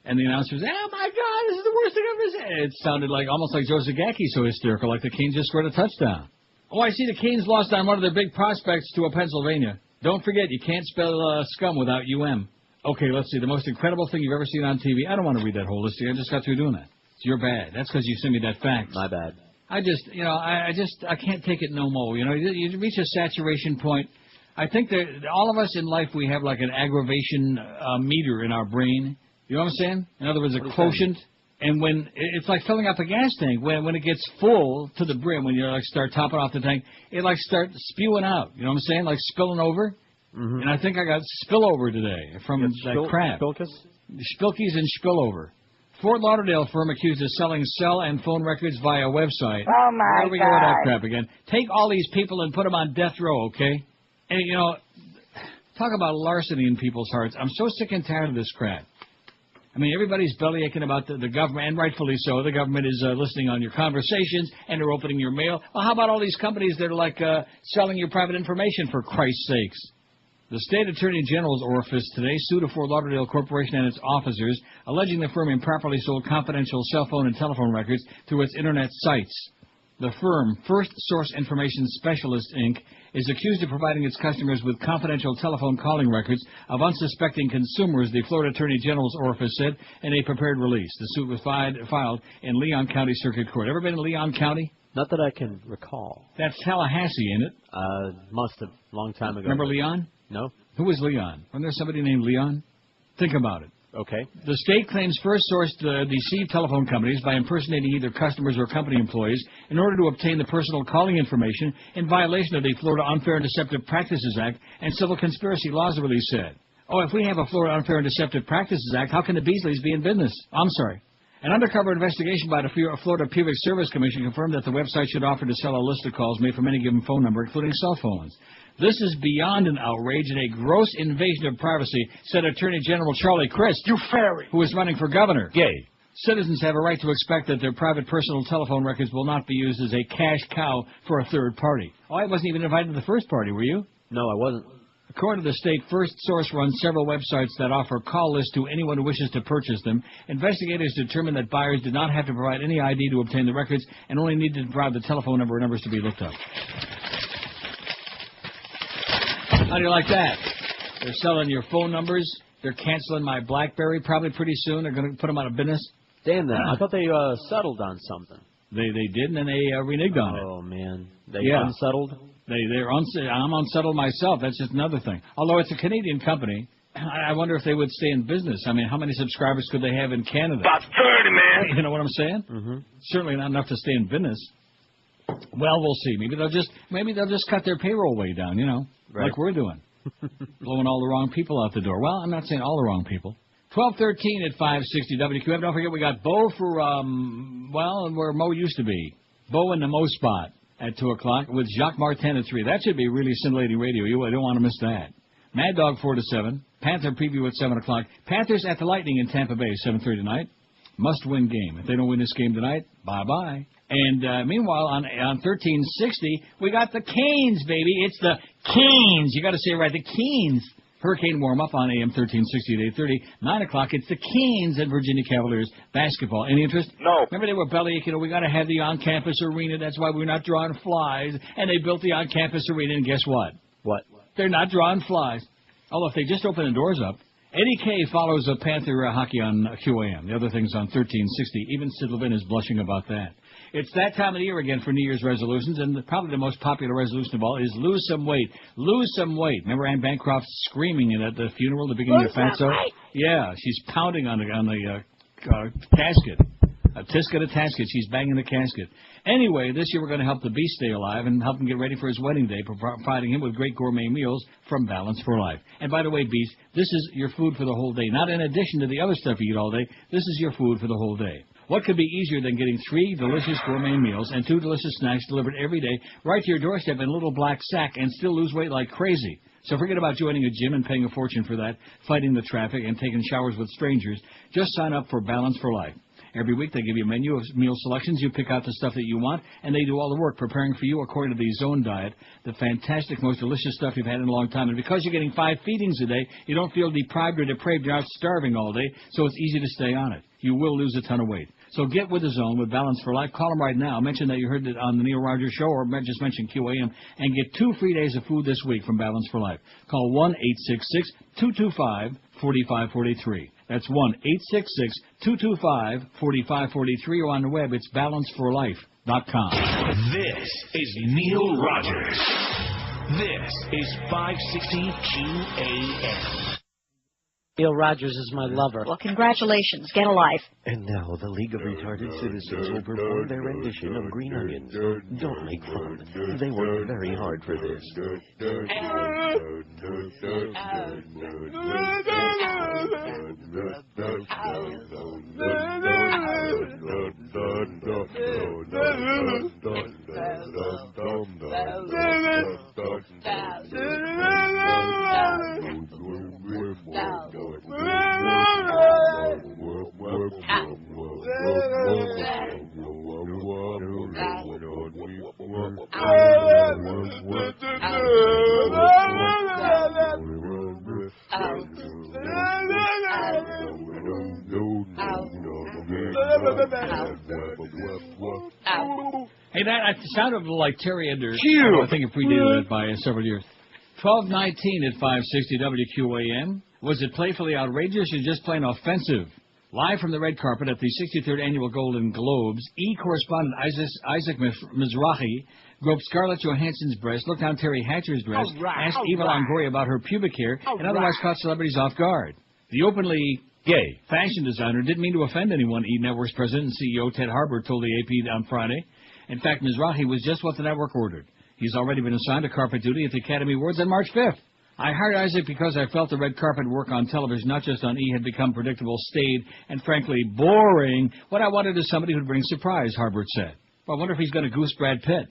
And the announcer was, "Oh my God, this is the worst thing I've ever seen." It sounded like almost like Joe Zagacki, so hysterical, like the Canes just scored a touchdown. Oh, I see the Canes lost on one of their big prospects to a Pennsylvania. Don't forget, you can't spell scum without UM. Okay, let's see. The most incredible thing you've ever seen on TV. I don't want to read that whole list here. I just got through doing that. So you're bad. That's because you sent me that fax. My bad. I can't take it no more. You know, you reach a saturation point. I think that all of us in life, we have like an aggravation meter in our brain. You know what I'm saying? In other words, a quotient. And when it's like filling up a gas tank, when it gets full to the brim, when you like start topping off the tank, it like starts spewing out. You know what I'm saying? Like spilling over. Mm-hmm. And I think I got spillover today from that crap. Spilkis? Spilkies and spillover. Fort Lauderdale firm accused of selling cell and phone records via website. Oh, my Here we God. go with that crap again. Take all these people and put them on death row, okay? And, you know, talk about larceny in people's hearts. I'm so sick and tired of this crap. I mean, everybody's bellyaching about the government, and rightfully so. The government is listening on your conversations, and they're opening your mail. Well, how about all these companies that are, like, selling your private information, for Christ's sakes? The State Attorney General's office today sued a Fort Lauderdale corporation and its officers, alleging the firm improperly sold confidential cell phone and telephone records through its Internet sites. The firm, First Source Information Specialist, Inc., is accused of providing its customers with confidential telephone calling records of unsuspecting consumers, the Florida Attorney General's office said in a prepared release. The suit was filed in Leon County Circuit Court. Ever been in Leon County? Not that I can recall. That's Tallahassee, ain't it? Must have. Long time ago. Remember Leon? No. Who was Leon? Wasn't there somebody named Leon? Think about it. Okay. The state claims First Source deceived telephone companies by impersonating either customers or company employees in order to obtain the personal calling information in violation of the Florida Unfair and Deceptive Practices Act and civil conspiracy laws, the release said. Oh, if we have a Florida Unfair and Deceptive Practices Act, how can the Beasleys be in business? I'm sorry. An undercover investigation by the Florida Public Service Commission confirmed that the website should offer to sell a list of calls made from any given phone number, including cell phones. This is beyond an outrage and a gross invasion of privacy, said Attorney General Charlie Crist, who is running for governor. Gay. Citizens have a right to expect that their private personal telephone records will not be used as a cash cow for a third party. Oh, I wasn't even invited to the first party, were you? No, I wasn't. According to the state, First Source runs several websites that offer call lists to anyone who wishes to purchase them. Investigators determined that buyers did not have to provide any ID to obtain the records and only needed to provide the telephone number or numbers to be looked up. How do you like that? They're selling your phone numbers. They're canceling my BlackBerry probably pretty soon. They're going to put them out of business. Damn that. I thought they settled on something. They did, and then they reneged on it. Oh, man. They Yeah. unsettled? I'm unsettled myself. That's just another thing. Although it's a Canadian company, I wonder if they would stay in business. I mean, how many subscribers could they have in Canada? About 30, man. You know what I'm saying? Mm-hmm. Certainly not enough to stay in business. Well, we'll see. Maybe they'll just cut their payroll way down, you know, like we're doing. Blowing all the wrong people out the door. Well, I'm not saying all the wrong people. 12:13 at 560 WQF. Don't forget we got Bo for, where Mo used to be. Bo in the Mo spot at 2 o'clock with Jacques Martin at 3. That should be really scintillating radio. You don't want to miss that. Mad Dog 4 to 7. Panther preview at 7 o'clock. Panthers at the Lightning in Tampa Bay, 7:30 tonight. Must-win game. If they don't win this game tonight, bye-bye. And meanwhile, on 1360, we got the Canes, baby. It's the Canes. You got to say it right, the Canes. Hurricane warm-up on AM 1360 at 8:30. 9 o'clock, it's the Canes and Virginia Cavaliers basketball. Any interest? No. Remember they were bellyaching, we got to have the on-campus arena. That's why we're not drawing flies. And they built the on-campus arena, and guess what? What? They're not drawing flies. Although if they just open the doors up. Eddie K follows Panther hockey on QAM. The other thing's on 1360. Even Sid Levin is blushing about that. It's that time of the year again for New Year's resolutions, and probably the most popular resolution of all is lose some weight. Lose some weight. Remember Anne Bancroft screaming at the funeral at the beginning of Fatso? Yeah, she's pounding on the casket. A tisket, a tasket. She's banging the casket. Anyway, this year we're going to help the Beast stay alive and help him get ready for his wedding day, providing him with great gourmet meals from Balance for Life. And by the way, Beast, this is your food for the whole day. Not in addition to the other stuff you eat all day. This is your food for the whole day. What could be easier than getting 3 delicious gourmet meals and 2 delicious snacks delivered every day right to your doorstep in a little black sack and still lose weight like crazy? So forget about joining a gym and paying a fortune for that, fighting the traffic, and taking showers with strangers. Just sign up for Balance for Life. Every week they give you a menu of meal selections. You pick out the stuff that you want, and they do all the work preparing for you according to the Zone Diet, the fantastic, most delicious stuff you've had in a long time. And because you're getting 5 feedings a day, you don't feel deprived or depraved. You're not starving all day, so it's easy to stay on it. You will lose a ton of weight. So get with the Zone with Balance for Life. Call them right now. Mention that you heard it on the Neil Rogers Show, or just mention QAM, and get 2 free days of food this week from Balance for Life. Call 1-866-225-4543. That's 1-866-225-4543, or on the web, it's balanceforlife.com. This is Neil Rogers. This is 560 QAM. Neil Rogers is my lover. Well, congratulations. Get a life. And now the League of Retarded Citizens will perform their rendition of Green Onions. Don't make fun. They worked very hard for this. Hey, that sounded like Terry Enders. I think it predated it by several years. 12:19 at 560 WQAM. Was it playfully outrageous or just plain offensive? Live from the red carpet at the 63rd Annual Golden Globes, correspondent Isaac Mizrahi groped Scarlett Johansson's breast, looked down Terry Hatcher's dress, asked Eva Longoria about her pubic hair, and otherwise caught celebrities off guard. The openly gay fashion designer didn't mean to offend anyone, E! Network's president and CEO Ted Harbert told the AP on Friday. In fact, Mizrahi was just what the network ordered. He's already been assigned to carpet duty at the Academy Awards on March 5th. I hired Isaac because I felt the red carpet work on television, not just on E!, had become predictable, staid, and frankly boring. What I wanted is somebody who'd bring surprise, Harbert said. Well, I wonder if he's going to goose Brad Pitt.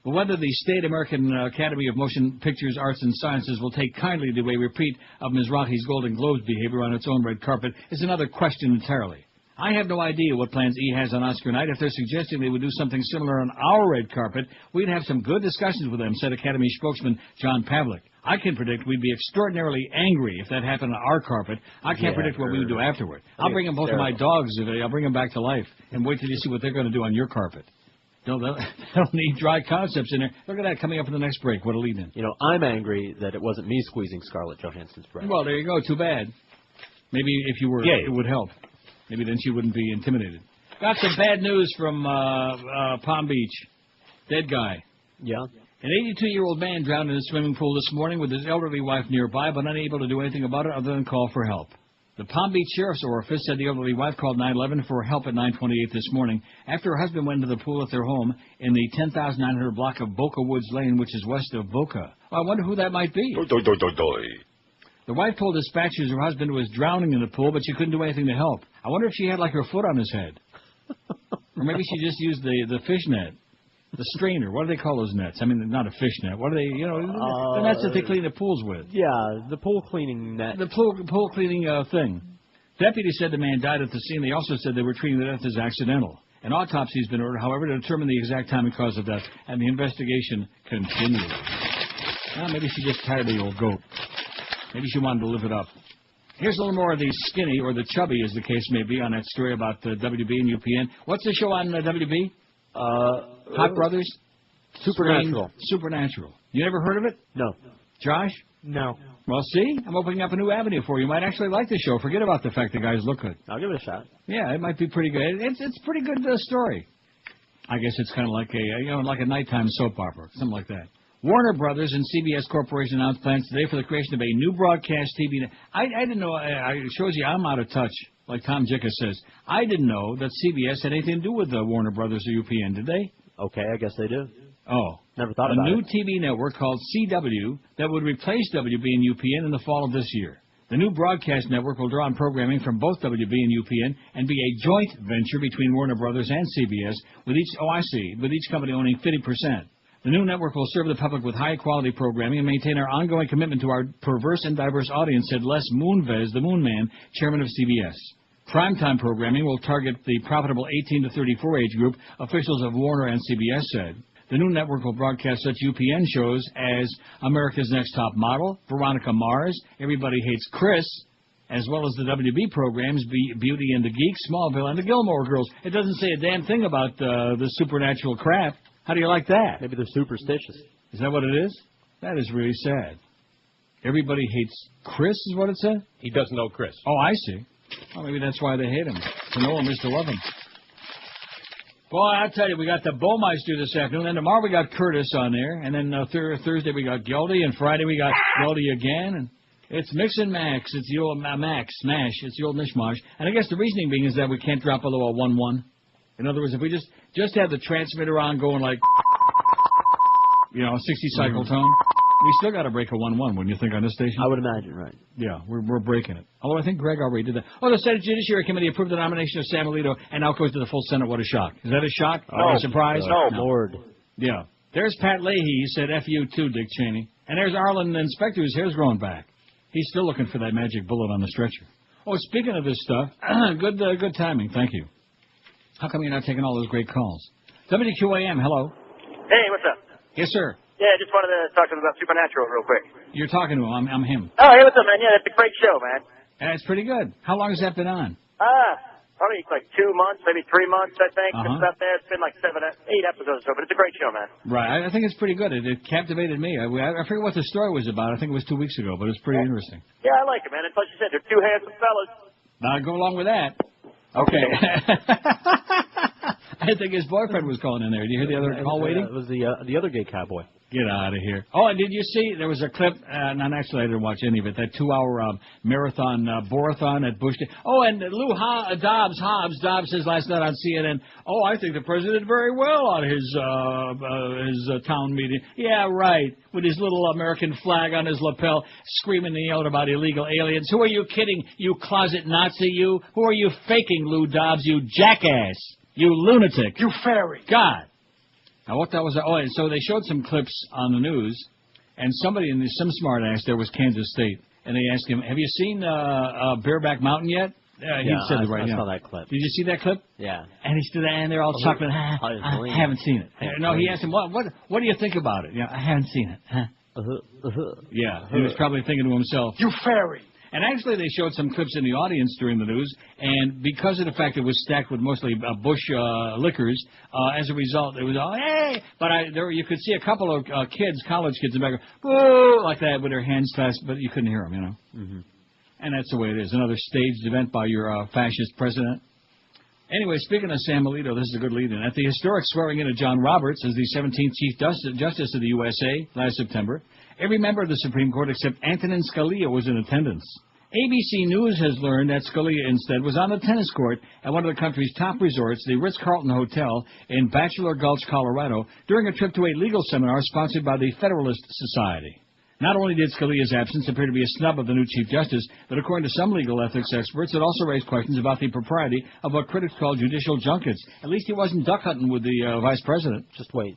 But whether the State American Academy of Motion Pictures, Arts, and Sciences will take kindly to a repeat of Mizrahi's Golden Globes behavior on its own red carpet is another question entirely. I have no idea what plans E! has on Oscar night. If they're suggesting they would do something similar on our red carpet, we'd have some good discussions with them, said Academy spokesman John Pavlik. I can predict we'd be extraordinarily angry if that happened on our carpet. I can't predict what we would do afterward. I'll bring them both of my dogs. I'll bring them back to life and wait till you see what they're going to do on your carpet. They'll need dry concepts in there. Look at that coming up in the next break. What a lead in. You know, I'm angry that it wasn't me squeezing Scarlett Johansson's breast. Well, there you go. Too bad. Maybe if you were, it would help. Maybe then she wouldn't be intimidated. Got some bad news from Palm Beach. Dead guy. Yeah. An 82-year-old man drowned in a swimming pool this morning with his elderly wife nearby, but unable to do anything about it other than call for help. The Palm Beach Sheriff's Office said the elderly wife called 911 for help at 9:28 this morning after her husband went into the pool at their home in the 10,900 block of Boca Woods Lane, which is west of Boca. Well, I wonder who that might be. The wife told dispatchers her husband was drowning in the pool, but she couldn't do anything to help. I wonder if she had, like, her foot on his head. Or maybe she just used the fish net. The strainer. What do they call those nets? I mean, not a fish net. What are they, the nets that they clean the pools with? Yeah, the pool cleaning net. The pool cleaning thing. Deputies said the man died at the scene. They also said they were treating the death as accidental. An autopsy has been ordered, however, to determine the exact time and cause of death, and the investigation continues. Well, maybe she just tired of the old goat. Maybe she wanted to live it up. Here's a little more of the skinny, or the chubby, as the case may be, on that story about WB and UPN. What's the show on WB? Hot Brothers? Supernatural. Supernatural. You never heard of it? No. Josh? No. Well, see? I'm opening up a new avenue for you. You might actually like the show. Forget about the fact the guys look good. I'll give it a shot. Yeah, it might be pretty good. It's a pretty good story. I guess it's kind of like like a nighttime soap opera, something like that. Warner Brothers and CBS Corporation announced plans today for the creation of a new broadcast TV. I didn't know. It shows you I'm out of touch, like Tom Jicha says. I didn't know that CBS had anything to do with Warner Brothers or UPN, did they? Okay, I guess they do. Oh. Never thought about it. A new TV network called CW that would replace WB and UPN in the fall of this year. The new broadcast network will draw on programming from both WB and UPN and be a joint venture between Warner Brothers and CBS, with each company owning 50%. The new network will serve the public with high-quality programming and maintain our ongoing commitment to our perverse and diverse audience, said Les Moonves, the Moon Man, chairman of CBS. Primetime programming will target the profitable 18 to 34 age group, officials of Warner and CBS said. The new network will broadcast such UPN shows as America's Next Top Model, Veronica Mars, Everybody Hates Chris, as well as the WB programs Beauty and the Geek, Smallville, and the Gilmore Girls. It doesn't say a damn thing about the supernatural crap. How do you like that? Maybe they're superstitious. Is that what it is? That is really sad. Everybody Hates Chris is what it said? He doesn't know Chris. Oh, I see. Well, maybe that's why they hate him. To know him is to love him. Boy, I'll tell you, we got the Bowmeister this afternoon. Then tomorrow we got Curtis on there. And then Thursday we got Geldy. And Friday we got Geldy again. And It's mix and max. It's the old smash. It's the old mishmash. And I guess the reasoning being is that we can't drop below a 1-1. In other words, if we just have the transmitter on going like, 60 cycle tone, we still got to break a 1-1, wouldn't you think, on this station? I would imagine, right. Yeah, we're breaking it. Although I think Greg already did that. Oh, the Senate Judiciary Committee approved the nomination of Sam Alito, and now it goes to the full Senate. What a shock. Is that a shock? No. A surprise? No. Lord. Yeah. There's Pat Leahy. He said, F you too, Dick Cheney. And there's Arlen Inspector, whose hair's growing back. He's still looking for that magic bullet on the stretcher. Oh, speaking of this stuff, good timing. Thank you. How come you're not taking all those great calls? WQAM, hello. Hey, what's up? Yes, sir. Yeah, just wanted to talk to him about Supernatural real quick. You're talking to him. I'm him. Oh, hey, what's up, man? Yeah, that's a great show, man. It's pretty good. How long has that been on? Probably like 2 months, maybe 3 months, I think. It's up there. It's been like 8 episodes or so, but it's a great show, man. Right. I think it's pretty good. It captivated me. I forget what the story was about. I think it was 2 weeks ago, but it's pretty interesting. Yeah, I like it, man. And plus, you said they're two handsome fellas. I'll go along with that. Okay. I think his boyfriend was calling in there. Did you hear the other call waiting? It was the other gay cowboy. Get out of here. Oh, and did you see, there was a clip, actually I didn't watch any of it, that 2-hour marathon borathon at Bush. Oh, and Lou Dobbs says last night on CNN, I think the president did very well on his town meeting. Yeah, right, with his little American flag on his lapel, screaming and yelling about illegal aliens. Who are you kidding, you closet Nazi, you? Who are you faking, Lou Dobbs, you jackass? You lunatic. You fairy. God. Now, what that was... Oh, and so they showed some clips on the news, and some smart ass there was Kansas State, and they asked him, have you seen Bareback Mountain yet? He said it right now. I saw that clip. Did you see that clip? Yeah. And he stood there, and they're all chuckling. I haven't seen it. No, he asked him, what do you think about it? Yeah, I haven't seen it. Yeah, he was probably thinking to himself, you fairy. And actually, they showed some clips in the audience during the news, and because of the fact it was stacked with mostly Bush liquors, as a result, it was all, hey! But you could see a couple of kids, college kids in the back, boo, like that with their hands clasped, but you couldn't hear them, Mm-hmm. And that's the way it is. Another staged event by your fascist president. Anyway, speaking of Sam Alito, this is a good lead-in. At the historic swearing-in of John Roberts as the 17th Chief Justice of the USA last September, every member of the Supreme Court except Antonin Scalia was in attendance. ABC News has learned that Scalia instead was on the tennis court at one of the country's top resorts, the Ritz-Carlton Hotel in Bachelor Gulch, Colorado, during a trip to a legal seminar sponsored by the Federalist Society. Not only did Scalia's absence appear to be a snub of the new Chief Justice, but according to some legal ethics experts, it also raised questions about the propriety of what critics call judicial junkets. At least he wasn't duck hunting with the Vice President. Just wait.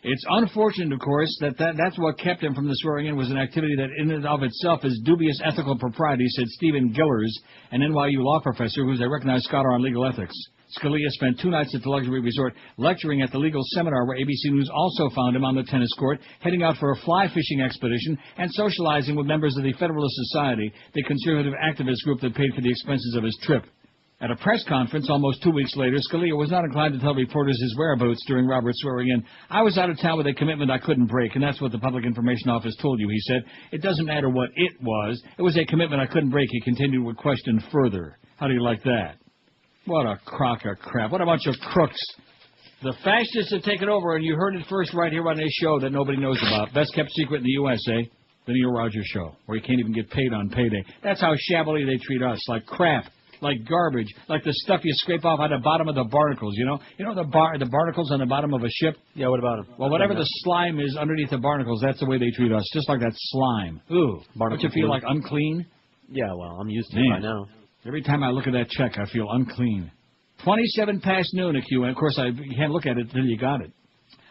It's unfortunate, of course, that's what kept him from the swearing-in was an activity that in and of itself is dubious ethical propriety, said Stephen Gillers, an NYU law professor who's a recognized scholar on legal ethics. Scalia spent 2 nights at the luxury resort lecturing at the legal seminar where ABC News also found him on the tennis court, heading out for a fly fishing expedition and socializing with members of the Federalist Society, the conservative activist group that paid for the expenses of his trip. At a press conference almost 2 weeks later, Scalia was not inclined to tell reporters his whereabouts during Roberts' swearing-in. I was out of town with a commitment I couldn't break, and that's what the Public Information Office told you, he said. It doesn't matter what it was. It was a commitment I couldn't break, he continued with question further. How do you like that? What a crock of crap. What a bunch of crooks. The fascists have taken over, and you heard it first right here on this show that nobody knows about. Best kept secret in the USA, the Neil Rogers Show, where you can't even get paid on payday. That's how shabbily they treat us, like crap. Like garbage, like the stuff you scrape off on the bottom of the barnacles, you know? You know the barnacles on the bottom of a ship? Yeah, what about them? Well, whatever the slime is underneath the barnacles, that's the way they treat us, just like that slime. Ooh, don't you feel like unclean? Yeah, well, I'm used to it by now. Every time I look at that check, I feel unclean. 27 past noon at QN. Of course, you can't look at it until you got it.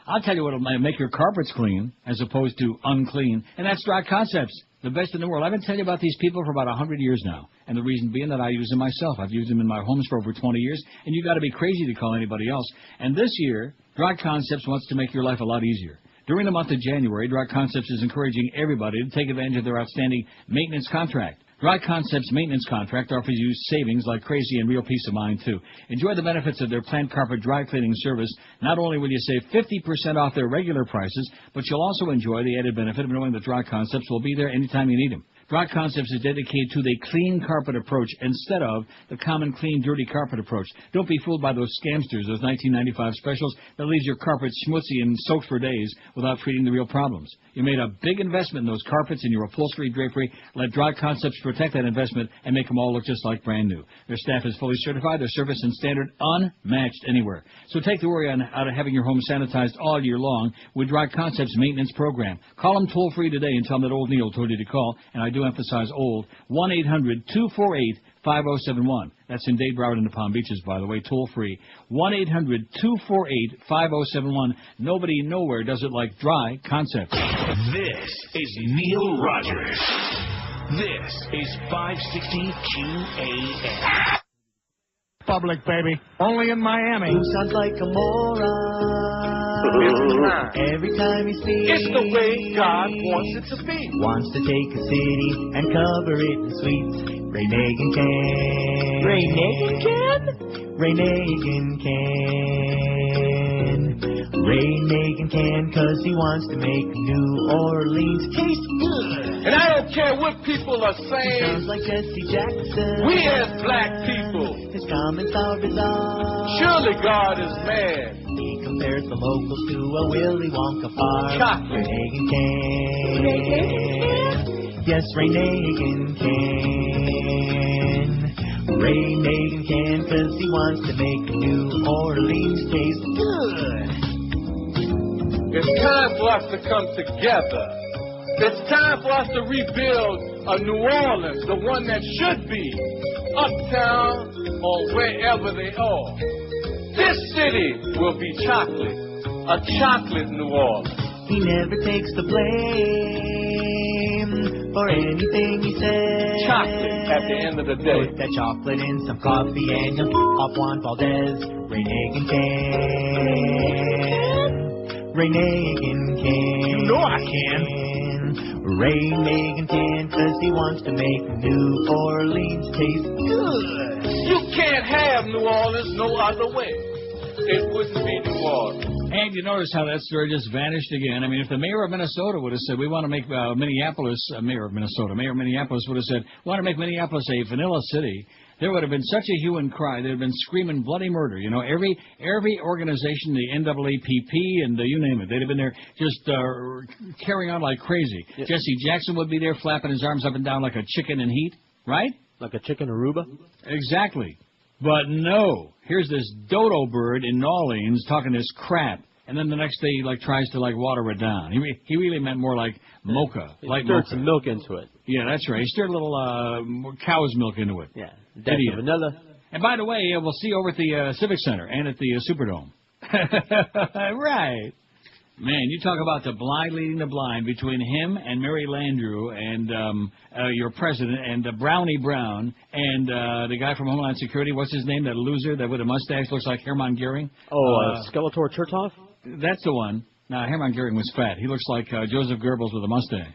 I'll tell you what will make your carpets clean, as opposed to unclean, and that's Dry Concepts. The best in the world. I've been telling you about these people for about 100 years now, and the reason being that I use them myself. I've used them in my homes for over 20 years, and you've got to be crazy to call anybody else. And this year, Dry Concepts wants to make your life a lot easier. During the month of January, Dry Concepts is encouraging everybody to take advantage of their outstanding maintenance contract. Dry Concepts maintenance contract offers you savings like crazy and real peace of mind, too. Enjoy the benefits of their plant carpet dry cleaning service. Not only will you save 50% off their regular prices, but you'll also enjoy the added benefit of knowing that Dry Concepts will be there anytime you need them. Dry Concepts is dedicated to the clean carpet approach instead of the common clean, dirty carpet approach. Don't be fooled by those scamsters, those 1995 specials that leaves your carpet schmutzy and soaked for days without treating the real problems. You made a big investment in those carpets and your upholstery drapery. Let Dry Concepts protect that investment and make them all look just like brand new. Their staff is fully certified, their service and standard unmatched anywhere. So take the worry out of having your home sanitized all year long with Dry Concepts maintenance program. Call them toll-free today and tell them that old Neil told you to call, and I do emphasize old, 1-800-248-5071. That's in Dade, Broward, and the Palm Beaches, by the way, toll-free. 1-800-248-5071. Nobody nowhere does it like Dry Concepts. This is Neil Rogers. This is 560 QAM. Public, baby. Only in Miami. Who sounds like a moron? Every time he speaks. It's the way God wants it to be. Wants to take a city and cover it in sweets. Ray Nagin can. Ray Nagin can? Ray Nagin can. Ray Nagin can, 'cause he wants to make New Orleans taste good. And I don't care what people are saying. Sounds like Jesse Jackson. We as black people. His comments are bizarre. Surely God is mad. He compares the locals to a Willy Wonka farm. Chocolate. Ray Nagin can. Ray Nagin can? Yes, Ray Nagin can. Ray Nagin can, 'cause he wants to make New Orleans taste good. It's time for us to come together. It's time for us to rebuild a New Orleans, the one that should be, uptown or wherever they are. This city will be chocolate, a chocolate New Orleans. He never takes the blame for anything he says. Chocolate at the end of the day. Put that chocolate in some coffee and you'll off Juan Valdez. Ray Nagin can. Ray Nagin can. You know I can. Ray Nagin can, 'cause he wants to make New Orleans taste good. You can't have New Orleans no other way. It wouldn't be New Orleans. And you notice how that story just vanished again. I mean, if the mayor of Minnesota would have said, we want to make Minneapolis, mayor of Minneapolis would have said, we want to make Minneapolis a vanilla city, there would have been such a hue and cry. They'd have been screaming bloody murder. You know, every organization, the NAACP and you name it, they'd have been there just carrying on like crazy. Yep. Jesse Jackson would be there flapping his arms up and down like a chicken in heat, right? Like a chicken Aruba? Exactly. But no, here's this dodo bird in New Orleans talking this crap, and then the next day he tries to water it down. He really meant more like mocha, light mocha. Stirred some milk into it. Yeah, that's right. He stirred a little cow's milk into it. Yeah, that's vanilla. And by the way, we'll see you over at the Civic Center and at the Superdome. Right. Man, you talk about the blind leading the blind between him and Mary Landrieu and your president and Brownie Brown and the guy from Homeland Security. What's his name? That loser that with a mustache looks like Hermann Goering. Oh, Skeletor Chertoff? That's the one. No, Hermann Goering was fat. He looks like Joseph Goebbels with a mustache.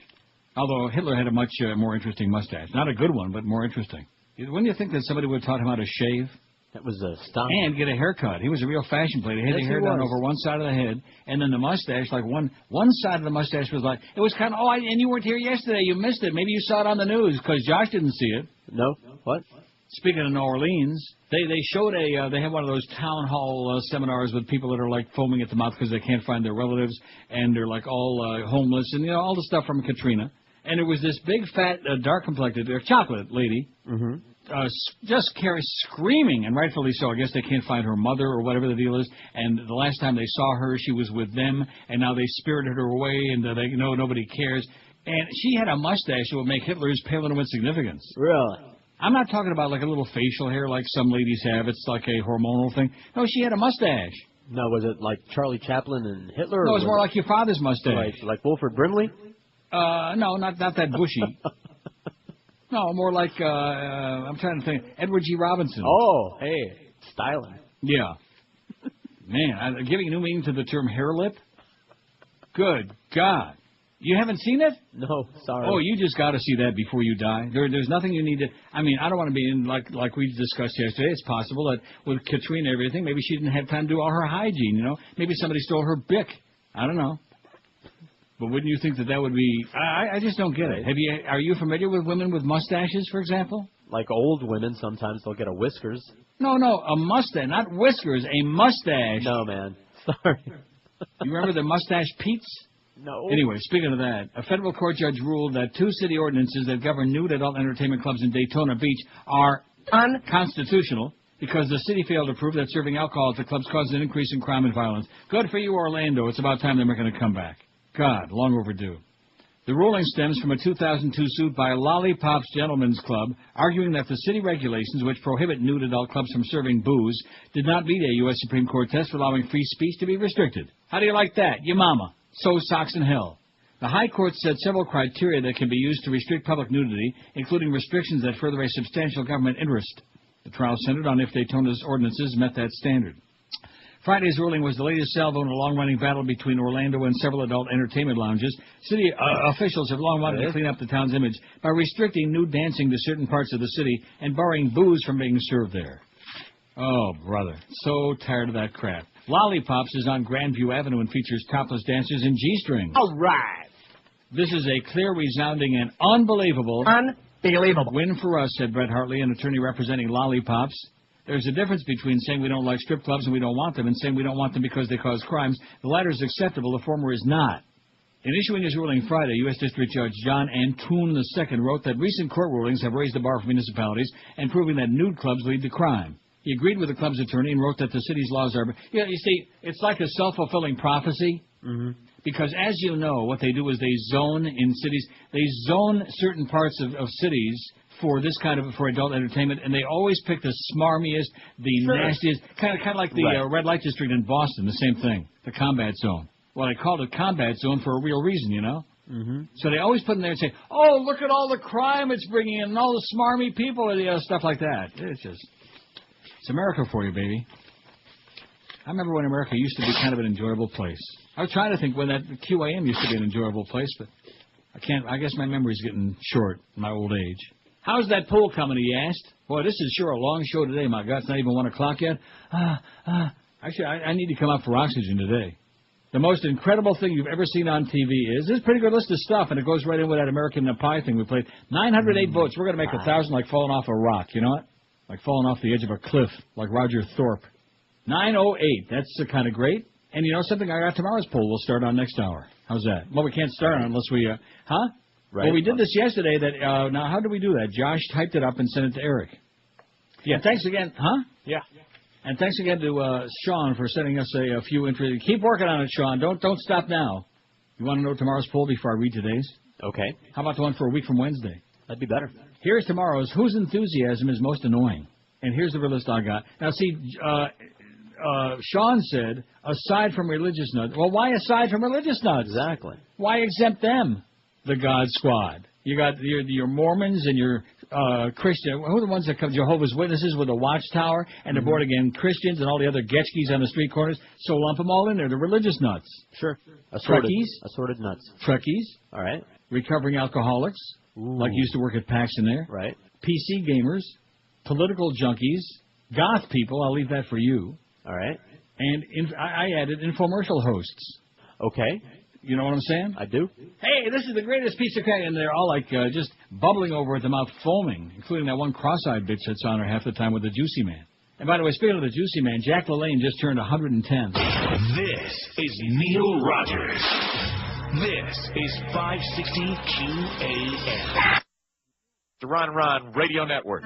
Although Hitler had a much more interesting mustache. Not a good one, but more interesting. Wouldn't you think that somebody would have taught him how to shave? That was a stop. And get a haircut. He was a real fashion plate. He had the hair down over one side of the head, and then the mustache, one side of the mustache was it was kind of, and you weren't here yesterday. You missed it. Maybe you saw it on the news because Josh didn't see it. No. What? Speaking of New Orleans, they showed they had one of those town hall seminars with people that are foaming at the mouth because they can't find their relatives, and they're all homeless, and all the stuff from Katrina. And it was this big, fat, dark-complected, chocolate lady. Mm-hmm. Just screaming, and rightfully so. I guess they can't find her mother or whatever the deal is. And the last time they saw her, she was with them, and now they spirited her away, and nobody cares. And she had a mustache that would make Hitler's pale into insignificance. Really? I'm not talking about a little facial hair like some ladies have. It's like a hormonal thing. No, she had a mustache. No, was it like Charlie Chaplin and Hitler? No, it was more like your father's mustache. Like Wilford Brimley? No, not that bushy. No, more like, I'm trying to think, Edward G. Robinson. Oh, hey, styling. Yeah. Man, I'm giving new meaning to the term hair lip. Good God. You haven't seen it? No, sorry. Oh, you just got to see that before you die. There's nothing you need to. I mean, I don't want to be in like we discussed yesterday. It's possible that with Katrina and everything, maybe she didn't have time to do all her hygiene. You know, maybe somebody stole her Bic. I don't know. But wouldn't you think that would be? I just don't get it. Are you familiar with women with mustaches, for example? Like old women, sometimes they'll get a whiskers. No, a mustache, not whiskers, a mustache. No, man. Sorry. You remember the mustache Pete's? No. Anyway, speaking of that, a federal court judge ruled that 2 city ordinances that govern nude adult entertainment clubs in Daytona Beach are unconstitutional because the city failed to prove that serving alcohol at the clubs causes an increase in crime and violence. Good for you, Orlando. It's about time they're making a comeback. God, long overdue. The ruling stems from a 2002 suit by Lollipops Gentlemen's Club, arguing that the city regulations which prohibit nude adult clubs from serving booze did not meet a U.S. Supreme Court test for allowing free speech to be restricted. How do you like that? Your mama. So socks in hell. The High Court set several criteria that can be used to restrict public nudity, including restrictions that further a substantial government interest. The trial centered on if Daytona's ordinances met that standard. Friday's ruling was the latest salvo in a long-running battle between Orlando and several adult entertainment lounges. City officials have long wanted to clean up the town's image by restricting nude dancing to certain parts of the city and barring booze from being served there. Oh, brother. So tired of that crap. Lollipops is on Grandview Avenue and features topless dancers in G-strings. All right. This is a clear, resounding, and unbelievable win for us, said Brett Hartley, an attorney representing Lollipops. There's a difference between saying we don't like strip clubs and we don't want them and saying we don't want them because they cause crimes. The latter is acceptable. The former is not. In issuing his ruling Friday, U.S. District Judge John Antoon II wrote that recent court rulings have raised the bar for municipalities and proving that nude clubs lead to crime. He agreed with the club's attorney and wrote that the city's laws are... You see, it's like a self-fulfilling prophecy. Mm-hmm. Because, as you know, what they do is they zone in cities. They zone certain parts of cities for this kind of... for adult entertainment, and they always pick the smarmiest, the nastiest... Kind of like the red light district in Boston, the same thing. The combat zone. Well, they called it combat zone for a real reason, you know? Mm-hmm. So they always put in there and say, oh, look at all the crime it's bringing in and all the smarmy people and stuff like that. It's just... It's America for you, baby. I remember when America used to be kind of an enjoyable place. I was trying to think when that QAM used to be an enjoyable place, but I can't. I guess my memory's getting short in my old age. How's that pool coming, he asked. Boy, this is sure a long show today. My God, it's not even 1 o'clock yet. Actually, I need to come up for oxygen today. The most incredible thing you've ever seen on TV is this pretty good list of stuff, and it goes right in with that American Pie thing we played. 908 votes. We're going to make 1,000 like falling off a rock. You know what? Like falling off the edge of a cliff, like Roger Thorpe. 908. That's kind of great. And you know something? I got tomorrow's poll. We'll start on next hour. How's that? Well, we can't start on unless we... Huh? Right. Well, we did this yesterday. Now, how do we do that? Josh typed it up and sent it to Eric. Yeah. And thanks again. Huh? Yeah. And thanks again to Sean for sending us a few interesting... Keep working on it, Sean. Don't stop now. You want to know tomorrow's poll before I read today's? Okay. How about the one for a week from Wednesday? That'd be better. Here's tomorrow's Whose Enthusiasm is Most Annoying? And here's the real list I got. Now, see, Sean said, aside from religious nuts. Well, why aside from religious nuts? Exactly. Why exempt them? The God Squad. You got your Mormons and your Christian. Who are the ones that come? Jehovah's Witnesses with a watchtower and the born-again Christians and all the other Getchkis on the street corners. So lump them all in there. The religious nuts. Sure. Assorted nuts. Trekkies. All right. Recovering alcoholics. Ooh. Like used to work at PAX in there. Right. PC gamers. Political junkies. Goth people. I'll leave that for you. All right. And I added infomercial hosts. Okay. You know what I'm saying? I do. Hey, this is the greatest piece of cake. And they're all like just bubbling over at the mouth, foaming, including that one cross-eyed bitch that's on her half the time with the Juicy Man. And by the way, speaking of the Juicy Man, Jack LaLanne just turned 110. This is Neil Rogers. This is 560 QAM. The Ron Radio Network.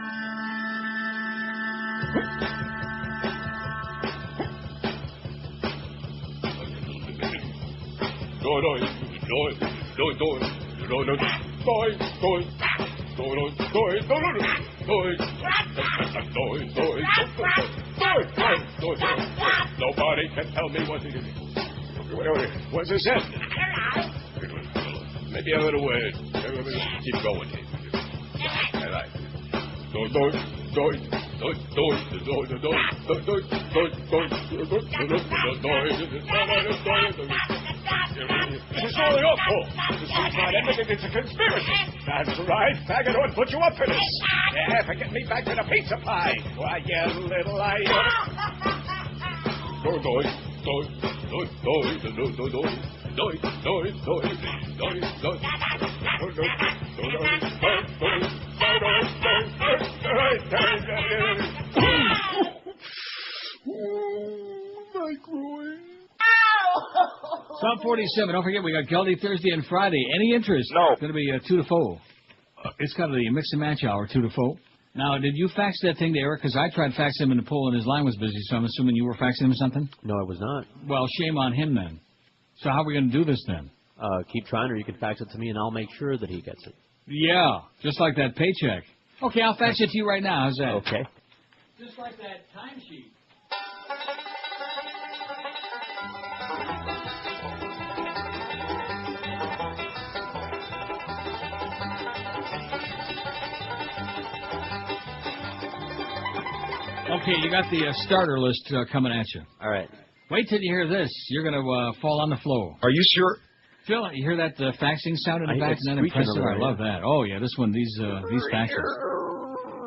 Nobody can tell me what it is. What's this? Maybe a little keep going. All right. It's all your fault. This is not anything. It's a conspiracy. That's right. Faggot ought to put you up for this. Yeah, for getting me back to the pizza pie. Why, you little liar. Top 47. Don't forget, we got Geldy Thursday and Friday. Any interest? No. It's going to be 2 to 4. It's kind of the mix and match hour, 2 to 4. Now, did you fax that thing to Eric? Because I tried faxing him in the poll and his line was busy, so I'm assuming you were faxing him something? No, I was not. Well, shame on him then. So how are we going to do this then? Keep trying, or you can fax it to me, and I'll make sure that he gets it. Yeah, just like that paycheck. Okay, I'll fax it to you right now. How's that? Okay. Just like that timesheet. Okay, you got the starter list coming at you. All right. Wait till you hear this. You're going to fall on the floor. Are you sure? Phil, you hear that faxing sound in the back? Isn't that impressive? I love that. Oh, yeah, this one, these faxes.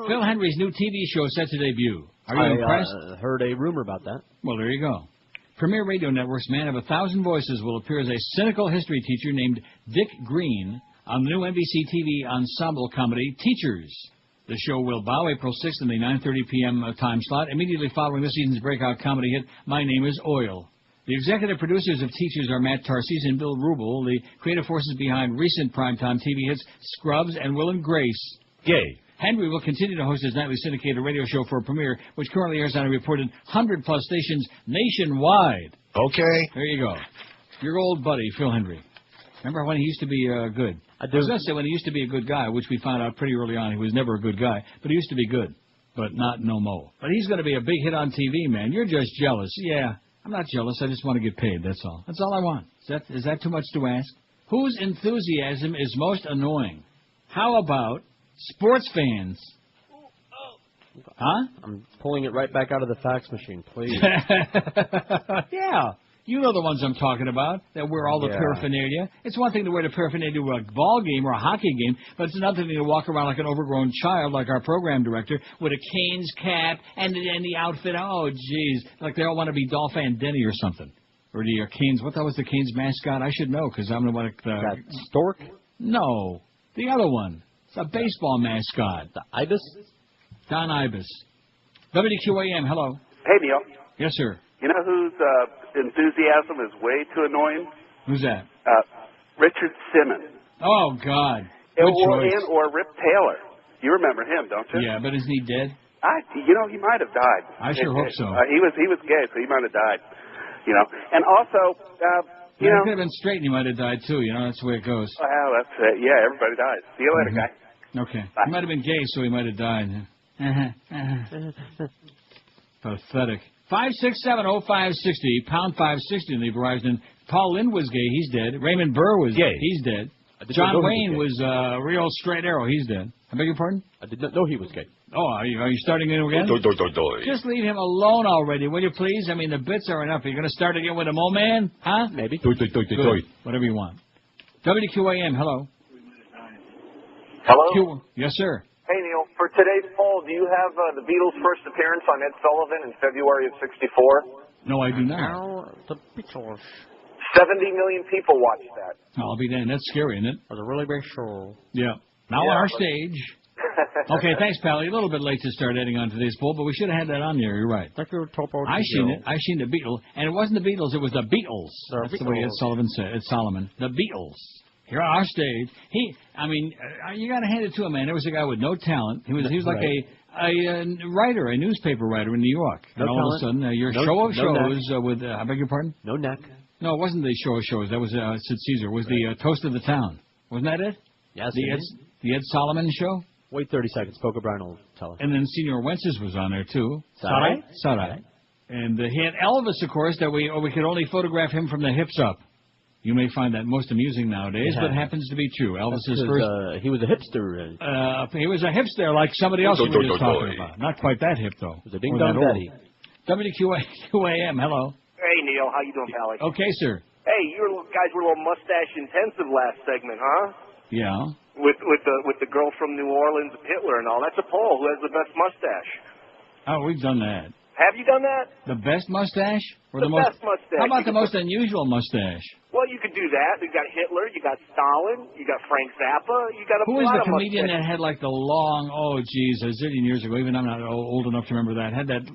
Phil Hendry's new TV show set to debut. Are you impressed? I heard a rumor about that. Well, there you go. Premier Radio Network's man of 1,000 voices will appear as a cynical history teacher named Dick Green on the new NBC TV ensemble comedy Teachers. The show will bow April 6th in the 9:30 p.m. Time slot, immediately following this season's breakout comedy hit, My Name is Oil. The executive producers of Teachers are Matt Tarses and Bill Rubel, the creative forces behind recent primetime TV hits Scrubs and Will and Grace. Gay. Henry will continue to host his nightly syndicated radio show for a premiere, which currently airs on a reported 100-plus stations nationwide. Okay. There you go. Your old buddy, Phil Hendry. Remember when he used to be good? I was going to say when he used to be a good guy, which we found out pretty early on he was never a good guy, but he used to be good, but not no mo. But he's going to be a big hit on TV, man. You're just jealous. Yeah, I'm not jealous. I just want to get paid, that's all. That's all I want. Is that too much to ask? Whose enthusiasm is most annoying? How about sports fans? Huh? I'm pulling it right back out of the fax machine, please. Yeah. You know the ones I'm talking about, that wear all the paraphernalia. It's one thing to wear the paraphernalia to a ball game or a hockey game, but it's another thing to walk around like an overgrown child, like our program director, with a Canes cap and the outfit. Oh, jeez. Like they all want to be Dolph Van Denny or something. Or the Canes. What was the Canes mascot? I should know, because I'm the one. That Stork? No. The other one. It's a baseball mascot. The Ibis? Don Ibis. WQAM, hello. Hey, Neil. Yes, sir. You know whose enthusiasm is way too annoying? Who's that? Richard Simmons. Oh, God. Good choice. Or Rip Taylor. You remember him, don't you? Yeah, but isn't he dead? He might have died. I sure hope so. He was gay, so he might have died. You know, and also, He could have been straight and he might have died, too. You know, that's the way it goes. Well, that's it. Yeah, everybody dies. See you later, guy. Okay. Bye. He might have been gay, so he might have died. Pathetic. 5670560, pound 560 in the Verizon. Paul Lynde was gay. He's dead. Raymond Burr was gay. He's dead. John Wayne was real straight arrow. He's dead. I beg your pardon? I did not know he was gay. Oh, are you starting in again? Just leave him alone already, will you please? I mean, the bits are enough. Are you going to start again with a mo man? Huh? Maybe. Good. Whatever you want. WQAM, hello. Hello? Yes, sir. Hey, Neil. For today's poll, do you have the Beatles' first appearance on Ed Sullivan in February of '64? No, I do not. The Beatles. 70 million people watched that. I'll be damned. That's scary, isn't it? It was a really big show. Yeah. Now on our stage. Okay, thanks, Pally. A little bit late to start adding on today's poll, but we should have had that on there. You're right. I seen it. I seen the Beatles. And it wasn't the Beatles. It was the Beatles. That's the way Ed Sullivan said. Ed Solomon. The Beatles. Here on our stage. You got to hand it to him, man. There was a guy with no talent. He was like a writer, a newspaper writer in New York. No and all talent. of a sudden, your show of shows with, I beg your pardon? No neck. No, it wasn't the show of shows. That was Sid Caesar. It was the Toast of the Town. Wasn't that it? Yes, the Ed Solomon show? Wait 30 seconds. Poke O'Brien will tell us. And then Senior Wences was on there, too. Sarai. And he had Elvis, of course, that we could only photograph him from the hips up. You may find that most amusing nowadays, but it happens to be true. Elvis's first... he was a hipster. He was a hipster like somebody else we were just talking about. Not quite that hip, though. It was a ding-dong daddy. WQAM, hello. Hey, Neil. How you doing, Pally? Okay, sir. Hey, you guys were a little mustache intensive last segment, huh? Yeah. With the girl from New Orleans, Hitler, and all. That's a poll. Who has the best mustache? Oh, we've done that. Have you done that? The best mustache? Or the best mustache. How about the most unusual mustache? Well, you could do that. You got Hitler, you got Stalin, you got Frank Zappa, you got a Who was lot the of comedian mustaches. that had like the long, a zillion years ago, even I'm not old enough to remember that, had that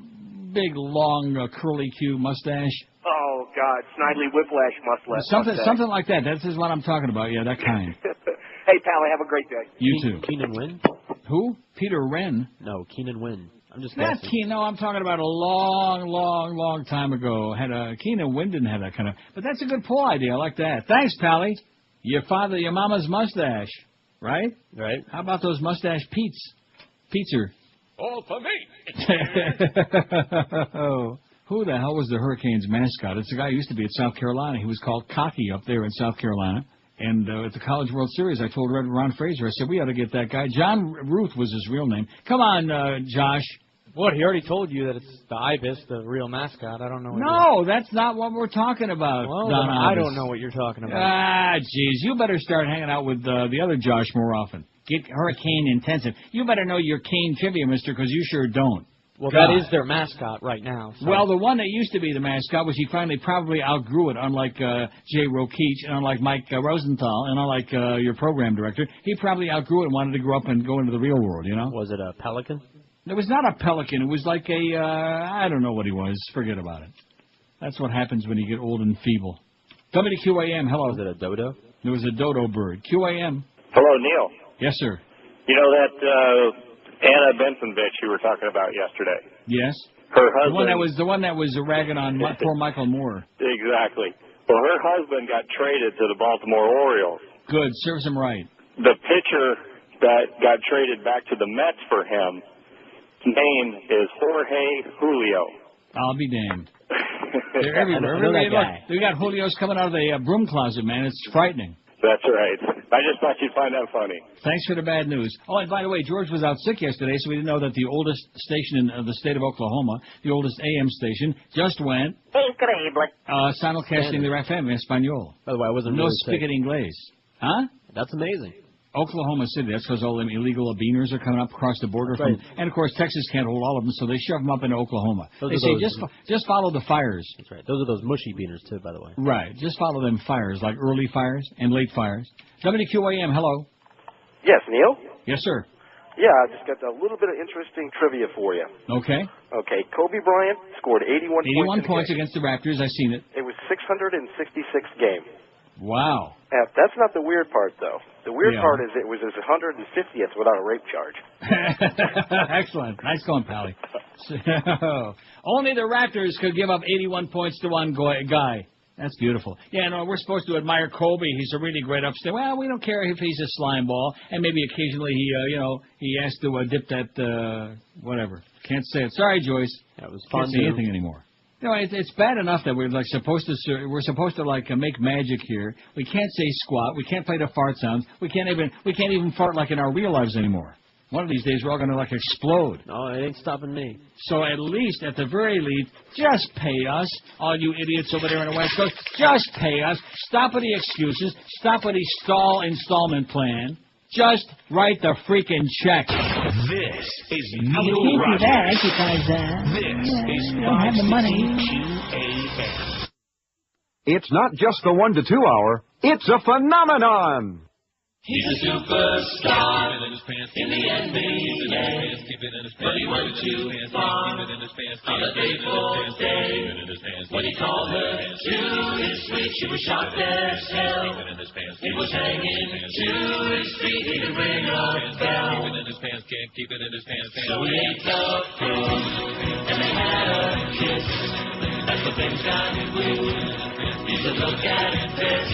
big, long, curly Q mustache? Oh, God, Snidely Whiplash mustache. Something like that. That's what I'm talking about. Yeah, that kind. Hey, Pally, have a great day. You too. Keenan Wynn? Who? Peter Wren? No, Keenan Wynn. I'm just Not guessing. Keenan. No, I'm talking about a long time ago. Keenan Wynn didn't have that kind of. But that's a good poll idea. I like that. Thanks, Pally. Your mama's mustache, right? Right. How about those mustache Pizza. All for me. Oh, who the hell was the Hurricanes mascot? It's a guy who used to be at South Carolina. He was called Cocky up there in South Carolina. And at the College World Series, I told Ron Fraser, I said, we ought to get that guy. John Ruth was his real name. Come on, Josh. What? He already told you that it's the Ibis, the real mascot. I don't know. No, that's not what we're talking about. Well, Don I Ibis. don't know what you're talking about. Ah, jeez. You better start hanging out with the other Josh more often. Get Hurricane intensive. You better know your cane trivia, mister, because you sure don't. Well, God. that is their mascot right now. So. Well, the one that used to be the mascot was he finally probably outgrew it, unlike Jay Rokeach and unlike Mike Rosenthal and unlike your program director. He probably outgrew it and wanted to grow up and go into the real world, you know? Was it a pelican? It was not a pelican. It was like I don't know what he was. Forget about it. That's what happens when you get old and feeble. WQAM, hello. Was it a dodo? It was a dodo bird. QAM. Hello, Neil. Yes, sir. You know that Anna Bensonvich you were talking about yesterday? Yes. Her husband. The one that was ragging on poor Michael Moore. Exactly. Well, her husband got traded to the Baltimore Orioles. Good. Serves him right. The pitcher that got traded back to the Mets for him, his name is Jorge Julio. I'll be damned. They're everywhere. Really, look, we got Julios coming out of the broom closet, man. It's frightening. That's right. I just thought you'd find that funny. Thanks for the bad news. Oh, and by the way, George was out sick yesterday, so we didn't know that the oldest station in the state of Oklahoma, the oldest AM station, just went simulcasting the FM in Espanol. By the way, I wasn't No really speak it Inglés. Huh? That's amazing. Oklahoma City. That's because all them illegal beaners are coming up across the border. Right. And, of course, Texas can't hold all of them, so they shove them up into Oklahoma. They say, just follow the fires. That's right. Those are those mushy beaners, too, by the way. Right. Just follow them fires, like early fires and late fires. WQAM, hello. Yes, Neil? Yes, sir. Yeah, I just got a little bit of interesting trivia for you. Okay. Okay, Kobe Bryant scored 81 points against the Raptors. I've seen it. It was 666th game. Wow. That's not the weird part, though. The weird part is it was his 150th without a rape charge. Excellent. Nice going, Pally. Only the Raptors could give up 81 points to one guy. That's beautiful. Yeah, no, we're supposed to admire Kobe. He's a really great upstairs. Well, we don't care if he's a slime ball, and maybe occasionally he has to dip that whatever. Can't say it. Sorry, Joyce. That was Can't fun say anything anymore. You know, it's bad enough that we're supposed to make magic here. We can't say squat. We can't play the fart sounds. We can't even fart like in our real lives anymore. One of these days we're all going to explode. No, it ain't stopping me. So at the very least, just pay us, all you idiots over there on the West Coast. Just pay us. Stop with the excuses. Stop with the installment plan. Just write the freaking check. This is I Neil can't do that Rogers. because This is I don't have the money. QAM. It's not just the 1 to 2 hour, it's a phenomenon. He's a superstar in the NBA, but he went too far on the fateful day. When he called her to his suite, she was shocked as hell. He was hanging to his feet, he could ring a bell. So he ate the fruit, and they had a kiss. That's what things got weird. He said, look at this.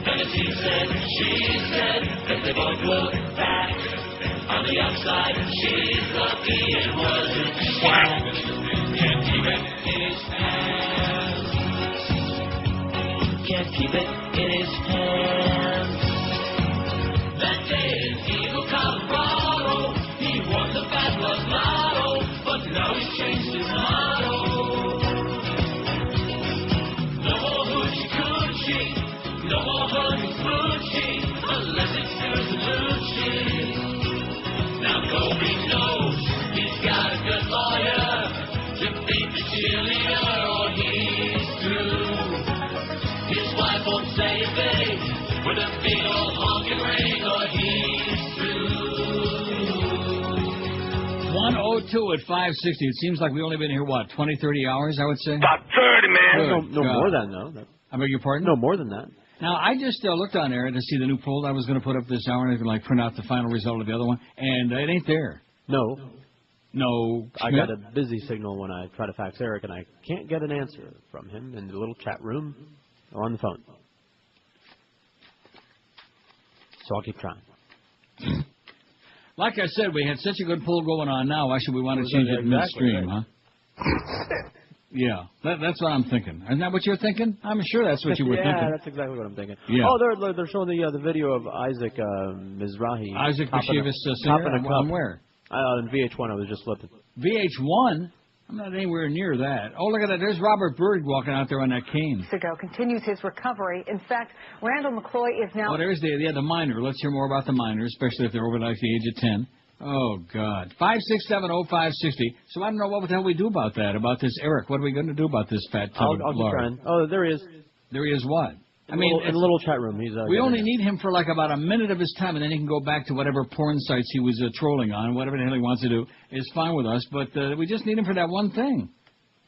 And as he said, she said, that they both looked back. On the outside, she's lucky it wasn't Shaq. Can't keep it in his hands. Can't keep it in his hands. That day in Eagle, Colorado, he won the Bad Blood Lotto, but now he's changed his motto. No more hoochie coochie. 2 at 560. It seems like we've only been here, what, 20, 30 hours, I would say? About 30, man. No more than though. I beg your pardon? No more than that. Now, I just looked on there to see the new poll I was going to put up this hour, and I could, like, print out the final result of the other one, and it ain't there. No. Smith? I got a busy signal when I try to fax Eric, and I can't get an answer from him in the little chat room or on the phone. So I'll keep trying. Like I said, we had such a good poll going on now. Why should we want to change it midstream, huh? Yeah, that's what I'm thinking. Isn't that what you're thinking? I'm sure that's what you were thinking. Yeah, that's exactly what I'm thinking. Yeah. Oh, they're showing the video of Isaac Mizrahi. Isaac Bashevis Singer? On where? On VH1. I was just flipping. VH1? I'm not anywhere near that. Oh, look at that. There's Robert Byrd walking out there on that cane. Ago continues his recovery. In fact, Randall McCloy is now... Oh, there's the minor. Let's hear more about the minor, especially if they're over like the age of 10. Oh, God. 5670560. So I don't know what the hell we do about that, about this Eric. What are we going to do about this fat tub? I'll keep trying. Oh, there he is. There he is what? In the little chat room. He's. We only need him for like about a minute of his time, and then he can go back to whatever porn sites he was trolling on. Whatever the hell he wants to do is fine with us, but we just need him for that one thing,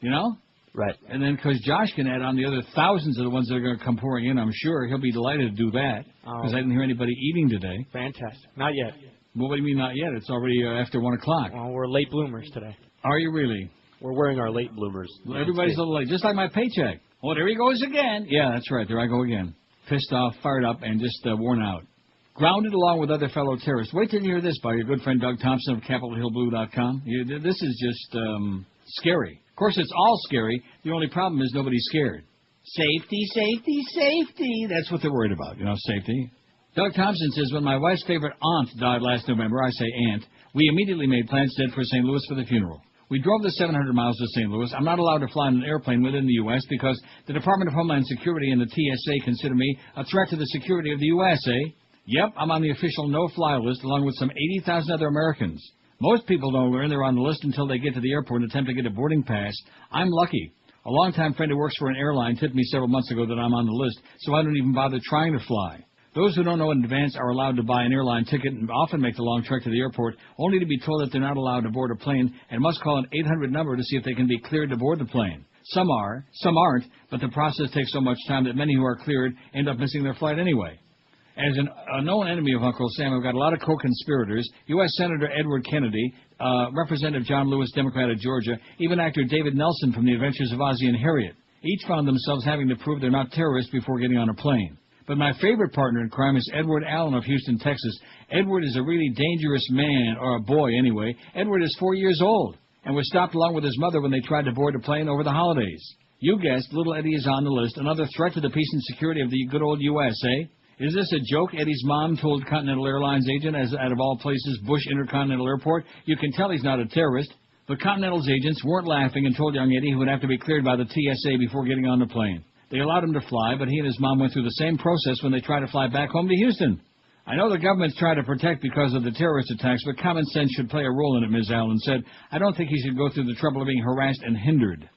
you know? Right. And then because Josh can add on the other thousands of the ones that are going to come pouring in, I'm sure he'll be delighted to do that, because I didn't hear anybody eating today. Fantastic. Not yet. Well, what do you mean not yet? It's already after 1 o'clock. Well, we're late bloomers today. Are you really? We're wearing our late bloomers. Well, everybody's a little late, just like my paycheck. Oh, there he goes again. Yeah, that's right. There I go again. Pissed off, fired up, and just worn out. Grounded along with other fellow terrorists. Wait till you hear this by your good friend Doug Thompson of CapitolHillBlue.com. This is just scary. Of course, it's all scary. The only problem is nobody's scared. Safety, safety, safety. That's what they're worried about, safety. Doug Thompson says, when my wife's favorite aunt died last November, I say aunt, we immediately made plans to head for St. Louis for the funeral. We drove the 700 miles to St. Louis. I'm not allowed to fly in an airplane within the U.S. because the Department of Homeland Security and the TSA consider me a threat to the security of the USA. Yep, I'm on the official no-fly list along with some 80,000 other Americans. Most people don't learn they're on the list until they get to the airport and attempt to get a boarding pass. I'm lucky. A longtime friend who works for an airline tipped me several months ago that I'm on the list, so I don't even bother trying to fly. Those who don't know in advance are allowed to buy an airline ticket and often make the long trek to the airport, only to be told that they're not allowed to board a plane and must call an 800 number to see if they can be cleared to board the plane. Some are, some aren't, but the process takes so much time that many who are cleared end up missing their flight anyway. As a known enemy of Uncle Sam, I've got a lot of co-conspirators, U.S. Senator Edward Kennedy, Representative John Lewis, Democrat of Georgia, even actor David Nelson from The Adventures of Ozzie and Harriet. Each found themselves having to prove they're not terrorists before getting on a plane. But my favorite partner in crime is Edward Allen of Houston, Texas. Edward is a really dangerous man, or a boy anyway. Edward is 4 years old and was stopped along with his mother when they tried to board a plane over the holidays. You guessed, little Eddie is on the list, another threat to the peace and security of the good old USA. Is this a joke? Eddie's mom told Continental Airlines agent, as out of all places, Bush Intercontinental Airport. You can tell he's not a terrorist. But Continental's agents weren't laughing and told young Eddie he would have to be cleared by the TSA before getting on the plane. They allowed him to fly, but he and his mom went through the same process when they tried to fly back home to Houston. I know the government's trying to protect because of the terrorist attacks, but common sense should play a role in it, Ms. Allen said. I don't think he should go through the trouble of being harassed and hindered.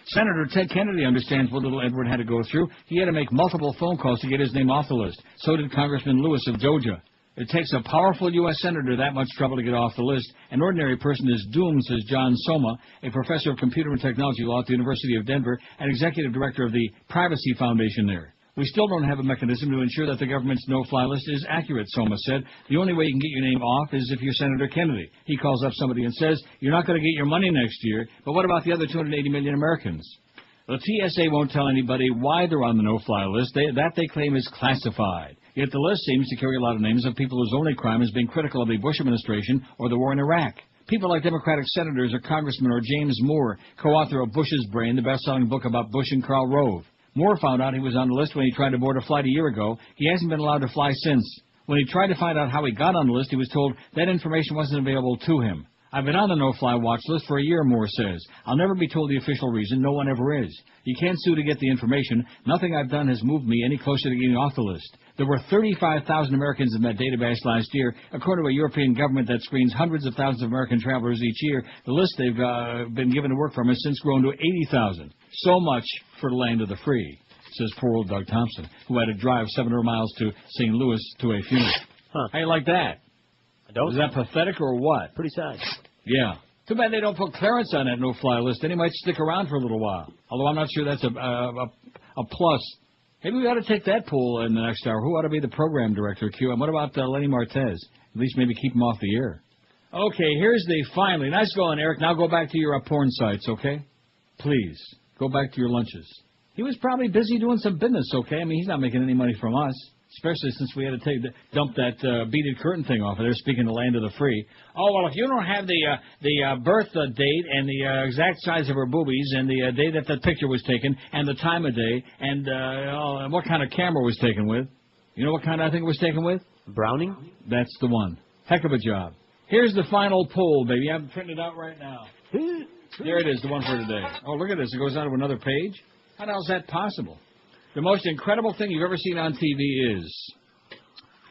Senator Ted Kennedy understands what little Edward had to go through. He had to make multiple phone calls to get his name off the list. So did Congressman Lewis of Georgia. It takes a powerful U.S. senator that much trouble to get off the list. An ordinary person is doomed, says John Soma, a professor of computer and technology law at the University of Denver and executive director of the Privacy Foundation there. We still don't have a mechanism to ensure that the government's no-fly list is accurate, Soma said. The only way you can get your name off is if you're Senator Kennedy. He calls up somebody and says, you're not going to get your money next year, but what about the other 280 million Americans? The TSA won't tell anybody why they're on the no-fly list. That they claim is classified. Yet the list seems to carry a lot of names of people whose only crime is being critical of the Bush administration or the war in Iraq. People like Democratic senators or congressmen or James Moore, co-author of Bush's Brain, the best-selling book about Bush and Karl Rove. Moore found out he was on the list when he tried to board a flight a year ago. He hasn't been allowed to fly since. When he tried to find out how he got on the list, he was told that information wasn't available to him. I've been on the no-fly watch list for a year, Moore says. I'll never be told the official reason. No one ever is. You can't sue to get the information. Nothing I've done has moved me any closer to getting off the list. There were 35,000 Americans in that database last year. According to a European government that screens hundreds of thousands of American travelers each year, the list they've been given to work from has since grown to 80,000. So much for the land of the free, says poor old Doug Thompson, who had to drive 700 miles to St. Louis to a funeral. How you like that? I don't. Is that pathetic or what? Pretty sad. Yeah. Too bad they don't put Clarence on that no-fly list. Then he might stick around for a little while. Although I'm not sure that's a plus. Maybe we ought to take that poll in the next hour. Who ought to be the program director, Q? And what about Lenny Martez? At least maybe keep him off the air. Okay, here's the finally. Nice going, Eric. Now go back to your porn sites, okay? Please, go back to your lunches. He was probably busy doing some business, okay? I mean, he's not making any money from us, especially since we had to dump that beaded curtain thing off of there, speaking the land of the free. Oh, well, if you don't have the birth date and the exact size of her boobies and the day that the picture was taken and the time of day and what kind of camera was taken with, you know what kind I think it was taken with? Browning? That's the one. Heck of a job. Here's the final poll, baby. I'm printing it out right now. There it is, the one for today. Oh, look at this. It goes on to another page. How the hell is that possible? The most incredible thing you've ever seen on TV is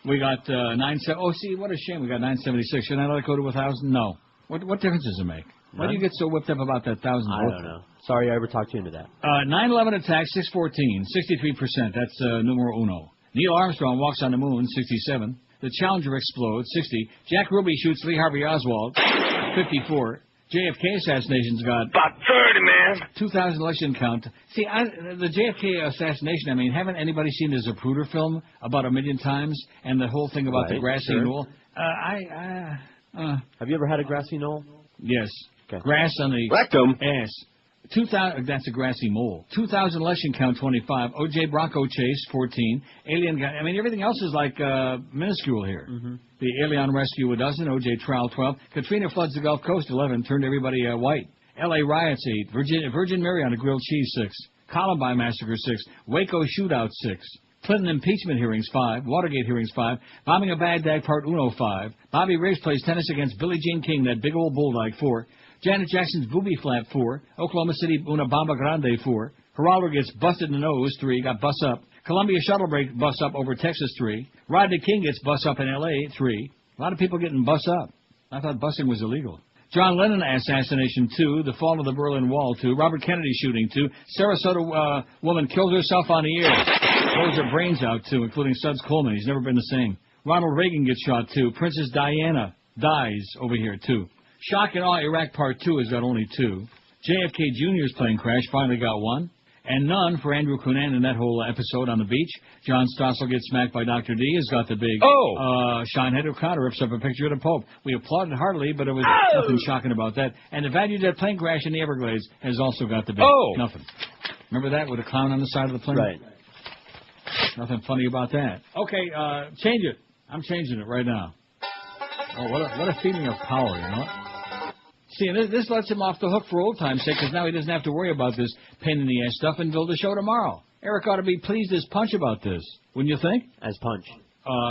we got 970. Oh, see, what a shame. We got 976. Should I let it go to 1,000? No. What difference does it make? Why do you get so whipped up about that 1,000? I don't know. Sorry I ever talked you into that. 9/11 attack, 614, 63%. That's numero uno. Neil Armstrong walks on the moon, 67. The Challenger explodes, 60. Jack Ruby shoots Lee Harvey Oswald, 54. JFK assassination's got about 30, man. 2000 election count. See, the JFK assassination, I mean, haven't anybody seen the Zapruder film about 1 million times? And the whole thing about the grassy knoll? Have you ever had a grassy knoll? Yes. Okay. Grass on the rectum. Ass. 2000, that's a grassy mole. 2000 election count, 25. O.J. Bronco chase, 14. Alien guy. I mean, everything else is like minuscule here. Mm-hmm. The Alien rescue, 12. O.J. trial, 12. Katrina floods the Gulf Coast, 11. Turned everybody white. L.A. riots, 8. Virgin Mary on a grilled cheese, 6. Columbine massacre, 6. Waco shootout, 6. Clinton impeachment hearings, 5. Watergate hearings, 5. Bombing of Baghdad, part uno, 5. Bobby Riggs plays tennis against Billie Jean King, that big old bulldog, 4. Janet Jackson's booby flap, 4. Oklahoma City, una bamba grande, 4. Geraldo gets busted in the nose, 3. Got bus up. Columbia shuttle break, bus up over Texas, 3. Rodney King gets bus up in L.A., 3. A lot of people getting bus up. I thought busing was illegal. John Lennon assassination, 2. The fall of the Berlin Wall, 2. Robert Kennedy shooting, 2. Sarasota woman kills herself on the air. Blows her brains out, 2, including Suds Coleman. He's never been the same. Ronald Reagan gets shot, 2. Princess Diana dies over here, 2. Shock and Awe Iraq Part 2 has got only 2. JFK Jr.'s plane crash finally got 1. And none for Andrew Cunanan in that whole episode on the beach. John Stossel gets smacked by Dr. D. Has got the big Shinehead O'Connor rips up a picture of the Pope. We applauded heartily, but it was nothing shocking about that. And the Value Jet plane crash in the Everglades has also got the big nothing. Remember that with a clown on the side of the plane? Right. Nothing funny about that. Okay, change it. I'm changing it right now. Oh, what a feeling of power, you know? See, this lets him off the hook for old time's sake, because now he doesn't have to worry about this pain-in-the-ass stuff until the show tomorrow. Eric ought to be pleased as punch about this, wouldn't you think? As punch.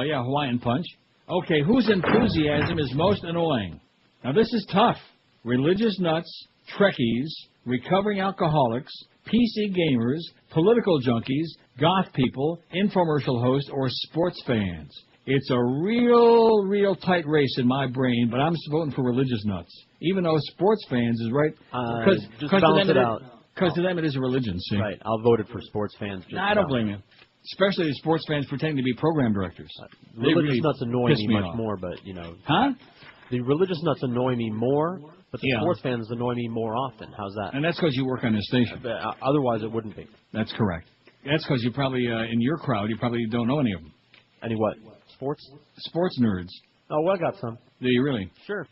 Yeah, Hawaiian punch. Okay, whose enthusiasm is most annoying? Now, this is tough. Religious nuts, Trekkies, recovering alcoholics, PC gamers, political junkies, goth people, infomercial hosts, or sports fans. It's a real tight race in my brain, but I'm voting for religious nuts. Even though sports fans is right. Just balance it out. Because to them it is a religion, see? Right, I'll vote it for sports fans. I don't blame you. Especially the sports fans pretending to be program directors. Religious nuts annoy me much more, but, you know. Huh? The religious nuts annoy me more, but the sports fans annoy me more often. How's that? And that's because you work on this station. Otherwise it wouldn't be. That's correct. That's because you probably, in your crowd, you probably don't know any of them. Any what? Sports? Sports nerds. Oh, well, I got some. Do you really? Sure.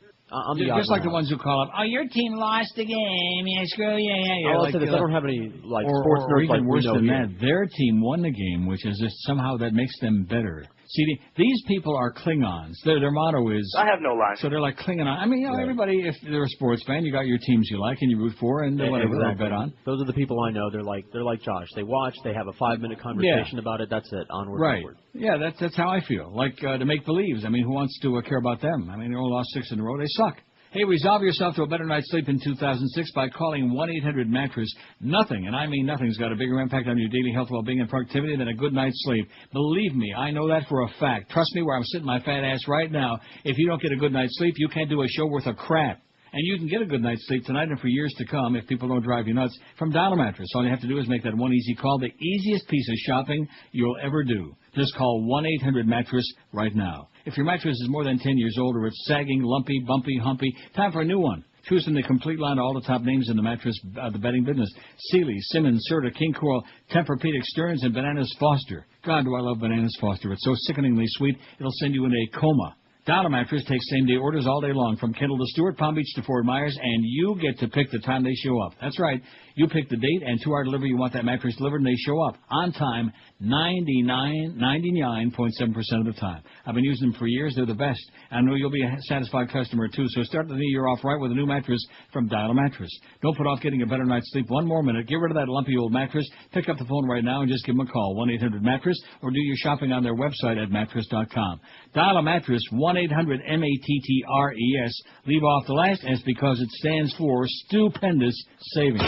Just like the ones who call up, oh, your team lost the game. Yeah, screw yeah. I'll say this, I don't have any sports nerds or even like worse than here. that. Their team won the game, which is just somehow that makes them better. See, these people are Klingons. Their motto is... I have no line. So they're like Klingon. I mean, you know, everybody, if they're a sports fan, you got your teams you like and you root for and whatever they bet on. Those are the people I know. They're like Josh. They watch, they have a 5-minute conversation about it. That's it. Onward, upward. Yeah, that's how I feel. Like to make believes. I mean, who wants to care about them? I mean, they all lost 6 in a row. They suck. Hey, resolve yourself to a better night's sleep in 2006 by calling 1-800-MATTRESS. Nothing, and I mean nothing's got a bigger impact on your daily health, well-being, and productivity than a good night's sleep. Believe me, I know that for a fact. Trust me where I'm sitting my fat ass right now. If you don't get a good night's sleep, you can't do a show worth of crap. And you can get a good night's sleep tonight and for years to come if people don't drive you nuts from Dollar Mattress. All you have to do is make that one easy call, the easiest piece of shopping you'll ever do. Just call 1-800-MATTRESS right now. If your mattress is more than 10 years old or it's sagging, lumpy, bumpy, humpy, time for a new one. Choose from the complete line of all the top names in the mattress, the bedding business. Sealy, Simmons, Serta, King Coral, Tempur-Pedic, Stearns, and Bananas Foster. God, do I love Bananas Foster. It's so sickeningly sweet, it'll send you in a coma. Dial a Mattress takes same-day orders all day long from Kendall to Stewart, Palm Beach to Fort Myers, and you get to pick the time they show up. That's right. You pick the date and 2-hour delivery you want that mattress delivered, and they show up on time 99.7% of the time. I've been using them for years. They're the best. I know you'll be a satisfied customer, too. So start the new year off right with a new mattress from Dial a Mattress. Don't put off getting a better night's sleep one more minute. Get rid of that lumpy old mattress. Pick up the phone right now and just give them a call, 1-800-MATTRESS, or do your shopping on their website at mattress.com. Dial a Mattress, 1-800-MATTRES. Leave off the last S because it stands for stupendous savings.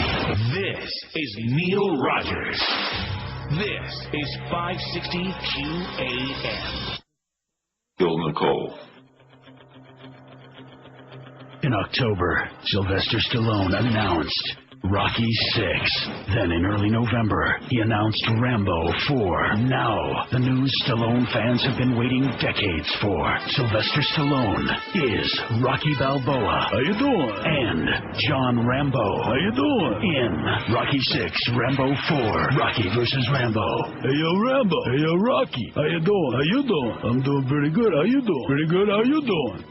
This is Neil Rogers. This is 560 QAM. Bill Nicole. In October, Sylvester Stallone announced Rocky VI. Then in early November, he announced Rambo 4. Now, the news Stallone fans have been waiting decades for. Sylvester Stallone is Rocky Balboa. How you doing? And John Rambo. How you doing? In Rocky VI, Rambo 4, Rocky versus Rambo. Hey, yo, Rambo. Hey, yo, Rocky. How you doing? How you doing? I'm doing pretty good. How you doing? Pretty good. How you doing?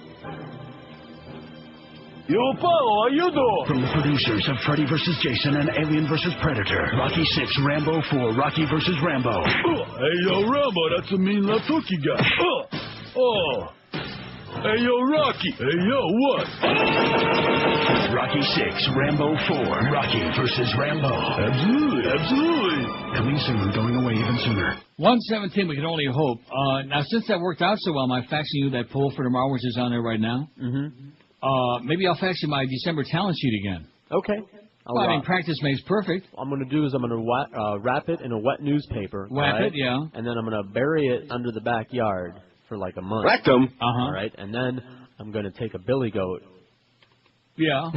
Yo, Paulo, how you doing? From the producers of Freddy vs. Jason and Alien vs. Predator, Rocky VI, Rambo 4, Rocky vs. Rambo. Hey, yo, Rambo, that's a mean Latuki guy. Hey, yo, Rocky. Hey, yo, what? Rocky VI, Rambo 4, Rocky vs. Rambo. Absolutely, absolutely. Coming soon, going away even sooner. 117, we can only hope. Now, since that worked out so well, am I faxing you that poll for tomorrow, which is on there right now? Mm-hmm. Maybe I'll fax you my December talent sheet again. Okay. Well, I mean, practice makes perfect. What I'm going to do is I'm going to wrap it in a wet newspaper. Wrap it, yeah. And then I'm going to bury it under the backyard for like a month. Rectum. All right. And then I'm going to take a billy goat. Yeah.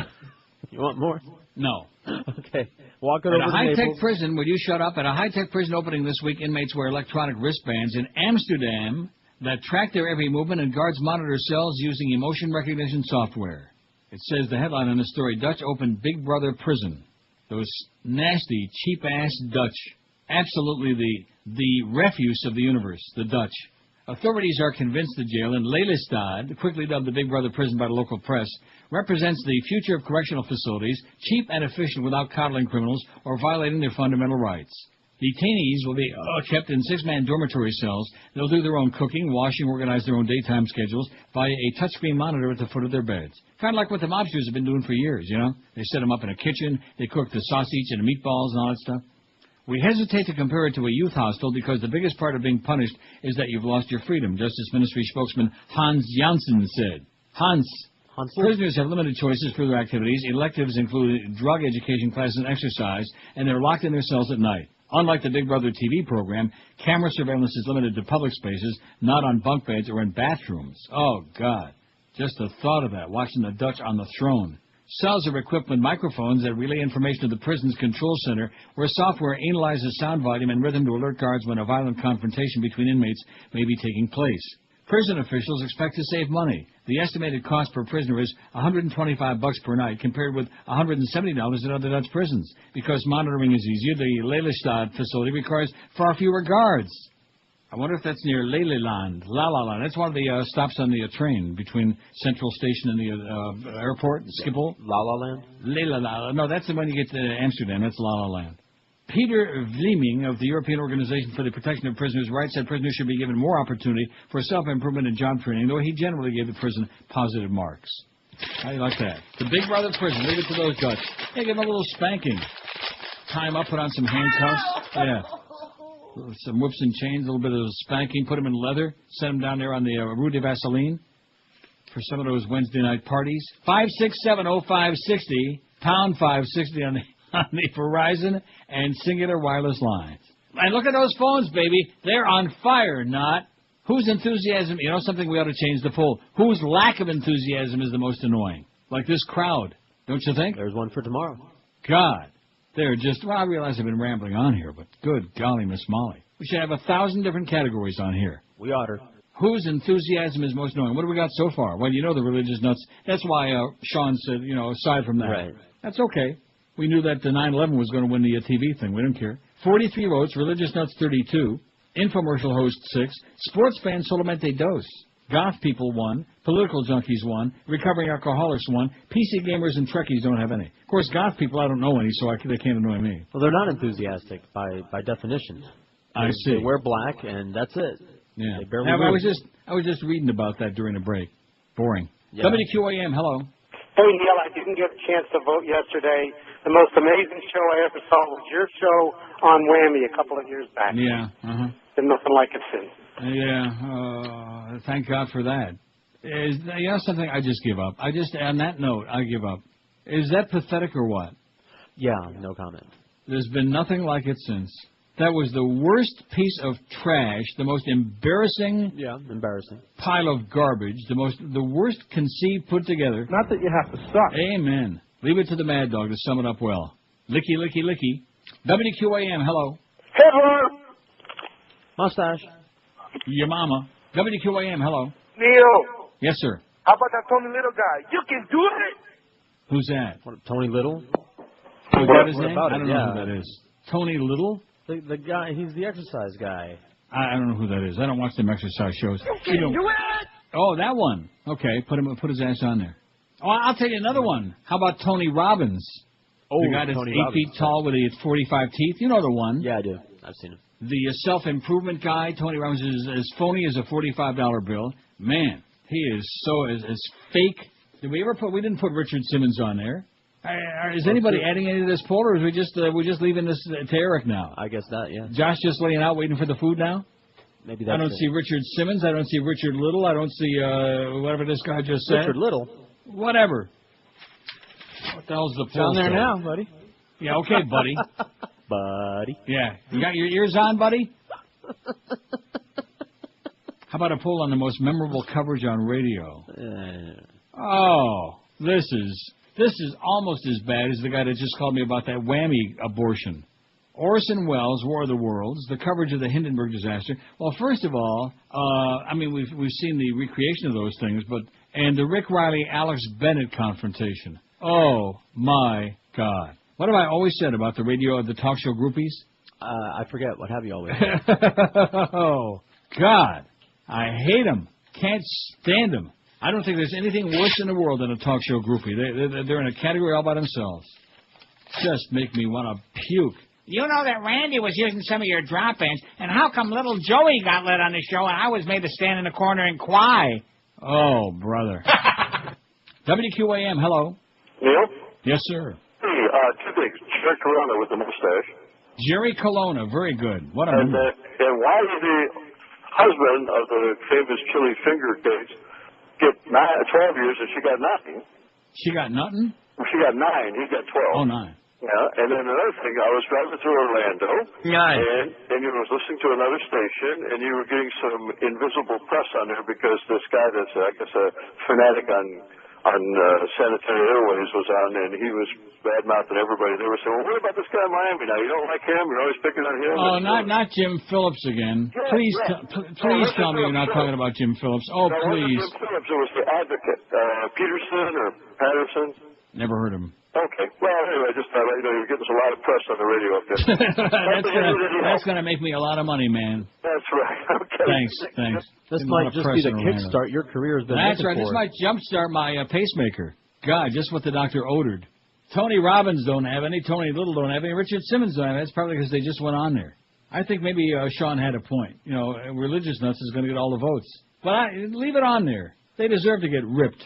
You want more? No. Okay. Walk it over to At a high-tech Naples. prison, would you shut up? At a high-tech prison opening this week, inmates wear electronic wristbands in Amsterdam that track their every movement, and guards monitor cells using emotion recognition software. It says the headline on the story, Dutch opened Big Brother prison. Those nasty, cheap-ass Dutch. Absolutely the refuse of the universe, the Dutch. Authorities are convinced the jail in Lelystad, quickly dubbed the Big Brother prison by the local press, represents the future of correctional facilities, cheap and efficient without coddling criminals or violating their fundamental rights. Detainees will be kept in 6-man dormitory cells. They'll do their own cooking, washing, organize their own daytime schedules via a touchscreen monitor at the foot of their beds. Kind of like what the mobsters have been doing for years, you know? They set them up in a kitchen, they cook the sausage and the meatballs and all that stuff. We hesitate to compare it to a youth hostel because the biggest part of being punished is that you've lost your freedom, Justice Ministry spokesman Hans Janssen said. Prisoners have limited choices for their activities. Electives include drug education classes and exercise, and they're locked in their cells at night. Unlike the Big Brother TV program, camera surveillance is limited to public spaces, not on bunk beds or in bathrooms. Oh, God. Just the thought of that, watching the Dutch on the throne. Cells are equipped with microphones that relay information to the prison's control center, where software analyzes sound volume and rhythm to alert guards when a violent confrontation between inmates may be taking place. Prison officials expect to save money. The estimated cost per prisoner is $125 per night, compared with $170 in other Dutch prisons. Because monitoring is easier, the Lelystad facility requires far fewer guards. I wonder if that's near Lelyland. La La Land. That's one of the stops on the train between Central Station and the airport, Schiphol. La La Land? Lelyland. No, that's the one you get to Amsterdam. That's La La Land. Peter Vleeming of the European Organization for the Protection of Prisoners' Rights said prisoners should be given more opportunity for self-improvement and job training, though he generally gave the prison positive marks. How do you like that? The Big Brother prison. Leave it to those guts. Hey, give them a little spanking. Tie them up, put on some handcuffs. Yeah. Some whips and chains, a little bit of spanking, put them in leather, send them down there on the Rue de Vaseline for some of those Wednesday night parties. 5670560, pound 560 on the Verizon and Singular Wireless lines. And look at those phones, baby. They're on fire, not. Whose enthusiasm, you know something, we ought to change the poll. Whose lack of enthusiasm is the most annoying? Like this crowd, don't you think? There's one for tomorrow. God. They're just, well, I realize I've been rambling on here, but good golly, Miss Molly. We should have 1,000 different categories on here. We ought to. Whose enthusiasm is most annoying? What do we got so far? Well, you know the religious nuts. That's why Sean said, aside from that. Right. That's okay. We knew that the 9/11 was going to win the TV thing. We didn't care. 43 votes, religious nuts 32, infomercial host 6, sports fan solamente dos, goth people 1, political junkies 1, recovering alcoholics 1, PC gamers and Trekkies don't have any. Of course, goth people I don't know any, so they can't annoy me. Well, they're not enthusiastic by definition. I see. They wear black and that's it. Yeah. They barely I was just reading about that during the break. Boring. Yeah. WQAM, hello. Hey, Neil, I didn't get a chance to vote yesterday. The most amazing show I ever saw was your show on Whammy a couple of years back. Yeah, uh-huh. Been nothing like it since. Yeah, thank God for that. Something? I just give up. On that note, I give up. Is that pathetic or what? Yeah, no comment. There's been nothing like it since. That was the worst piece of trash, the most embarrassing pile of garbage, the worst conceived put together. Not that you have to suck. Amen. Leave it to the Mad Dog to sum it up well. Licky, licky, licky. WQAM, hello. Hello. Mustache. Your mama. WQAM, hello. Neil. Yes, sir. How about that Tony Little guy? You can do it. Who's that? Tony Little? Oh, is that his name? About I don't know who that is. Tony Little? The guy, he's the exercise guy. I don't know who that is. I don't watch them exercise shows. You can do it. Oh, that one. Okay, put his ass on there. Oh, I'll tell you another one. How about Tony Robbins? Oh, the guy that's Tony 8 Robbins. feet tall with the 45 teeth. You know the one. Yeah, I do. I've seen him. The self-improvement guy, Tony Robbins, is as phony as a $45 bill. Man, he is so as fake. Did we didn't put Richard Simmons on there. Is anybody adding any to this poll, or is we're just leaving this to Eric now? I guess not, yeah. Josh just laying out, waiting for the food now? Maybe that's I don't see Richard Simmons. I don't see Richard Little. I don't see whatever this guy just said. Richard Little? Whatever. What the hell's the poll? Down there now, buddy. Yeah, okay, buddy. Buddy. Yeah. You got your ears on, buddy? How about a poll on the most memorable coverage on radio? Oh, this is almost as bad as the guy that just called me about that whammy abortion. Orson Welles, War of the Worlds, the coverage of the Hindenburg disaster. Well, first of all, we've seen the recreation of those things, and the Rick Riley Alex Bennett confrontation. Oh my God! What have I always said about the radio of the talk show groupies? I forget. What have you always said? Oh God! I hate them. Can't stand them. I don't think there's anything worse in the world than a talk show groupie. They're in a category all by themselves. Just make me want to puke. You know that Randy was using some of your drop-ins, and how come little Joey got let on the show and I was made to stand in the corner and cry? Oh, brother. WQAM, hello. Neil? Yes, sir. Hey, two things. Jerry Corona with the mustache. Jerry Colonna, very good. What a and member. And why did the husband of the famous Chili Finger case get 12 years and she got nothing? She got nothing? She got 9. He got 12. Oh, 9. Yeah, and then another thing, I was driving through Orlando, and you was listening to another station, and you were getting some invisible press on there because this guy that's, I guess, a fanatic on Sanitary Airways was on, and he was bad-mouthing everybody. They were saying, well, what about this guy in Miami now? You don't like him? You're always picking on him? Oh, not Jim Phillips again. Yeah, please please tell me you're not talking about Jim Phillips. Oh, no, please. It wasn't Jim Phillips. It was the advocate, Peterson or Patterson. Never heard of him. Okay. Well, anyway, just thought you're getting a lot of press on the radio up there. That's gonna make me a lot of money, man. That's right. Okay. Thanks. This might just be the kickstart your career has been That's right. For. This might jumpstart my pacemaker. God, just what the doctor ordered. Tony Robbins don't have any. Tony Little don't have any. Richard Simmons don't have any. That's probably because they just went on there. I think maybe Sean had a point. You know, Religious Nuts is going to get all the votes. But leave it on there. They deserve to get ripped.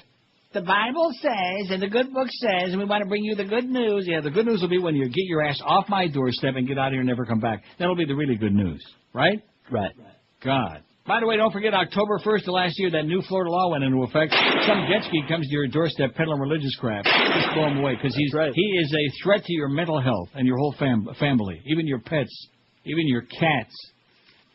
The Bible says, and the good book says, and we want to bring you the good news. Yeah, the good news will be when you get your ass off my doorstep and get out of here and never come back. That'll be the really good news, right? Right. God. By the way, don't forget, October 1st of last year, that new Florida law went into effect. Some jetski comes to your doorstep peddling religious crap. Just throw him away, because he is a threat to your mental health and your whole family, even your pets, even your cats.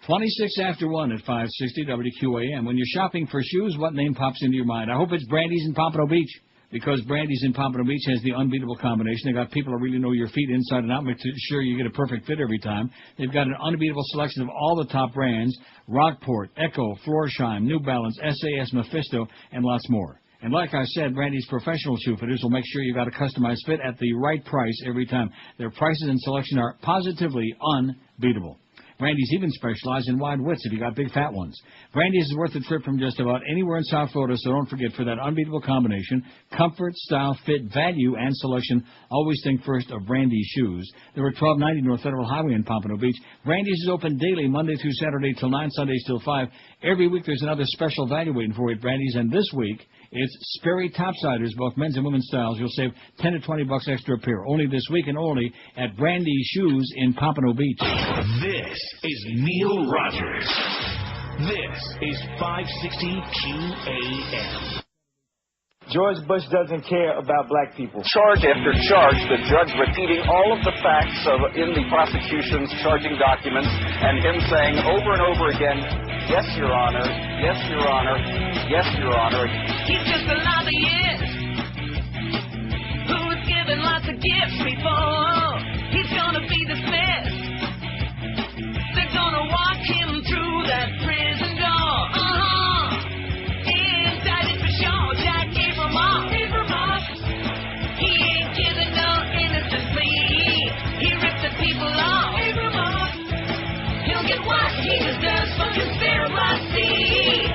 26 after 1 at 560 WQAM. When you're shopping for shoes, what name pops into your mind? I hope it's Brandy's in Pompano Beach. because Brandy's in Pompano Beach has the unbeatable combination. They got people who really know your feet inside and out, make sure you get a perfect fit every time. They've got an unbeatable selection of all the top brands: Rockport, Echo, Florsheim, New Balance, SAS, Mephisto, and lots more. And like I said, Brandy's professional shoe fitters will make sure you got a customized fit at the right price every time. Their prices and selection are positively unbeatable. Brandy's even specialize in wide widths if you got big fat ones. Brandy's is worth a trip from just about anywhere in South Florida, so don't forget, for that unbeatable combination, comfort, style, fit, value, and selection, always think first of Brandy's shoes. They're at 1290 North Federal Highway in Pompano Beach. Brandy's is open daily, Monday through Saturday till 9, Sundays till 5. Every week there's another special value waiting for you at Brandy's, and this week it's Sperry Topsiders, both men's and women's styles. You'll save $10 to $20 extra a pair. Only this week and only at Brandy's Shoes in Pompano Beach. This is Neil Rogers. This is 560 QAM. George Bush doesn't care about black people. Charge after charge, the judge repeating all of the facts in the prosecution's charging documents, and him saying over and over again, yes, Your Honor, yes, Your Honor, yes, Your Honor. He's just a lobbyist who was given lots of gifts before. He's gonna be dismissed. They're gonna walk him through that prison door. Indicted for sure, Jack Abramoff. He ain't giving no innocent plea. He ripped the people off. He'll get what he deserves for conspiracy.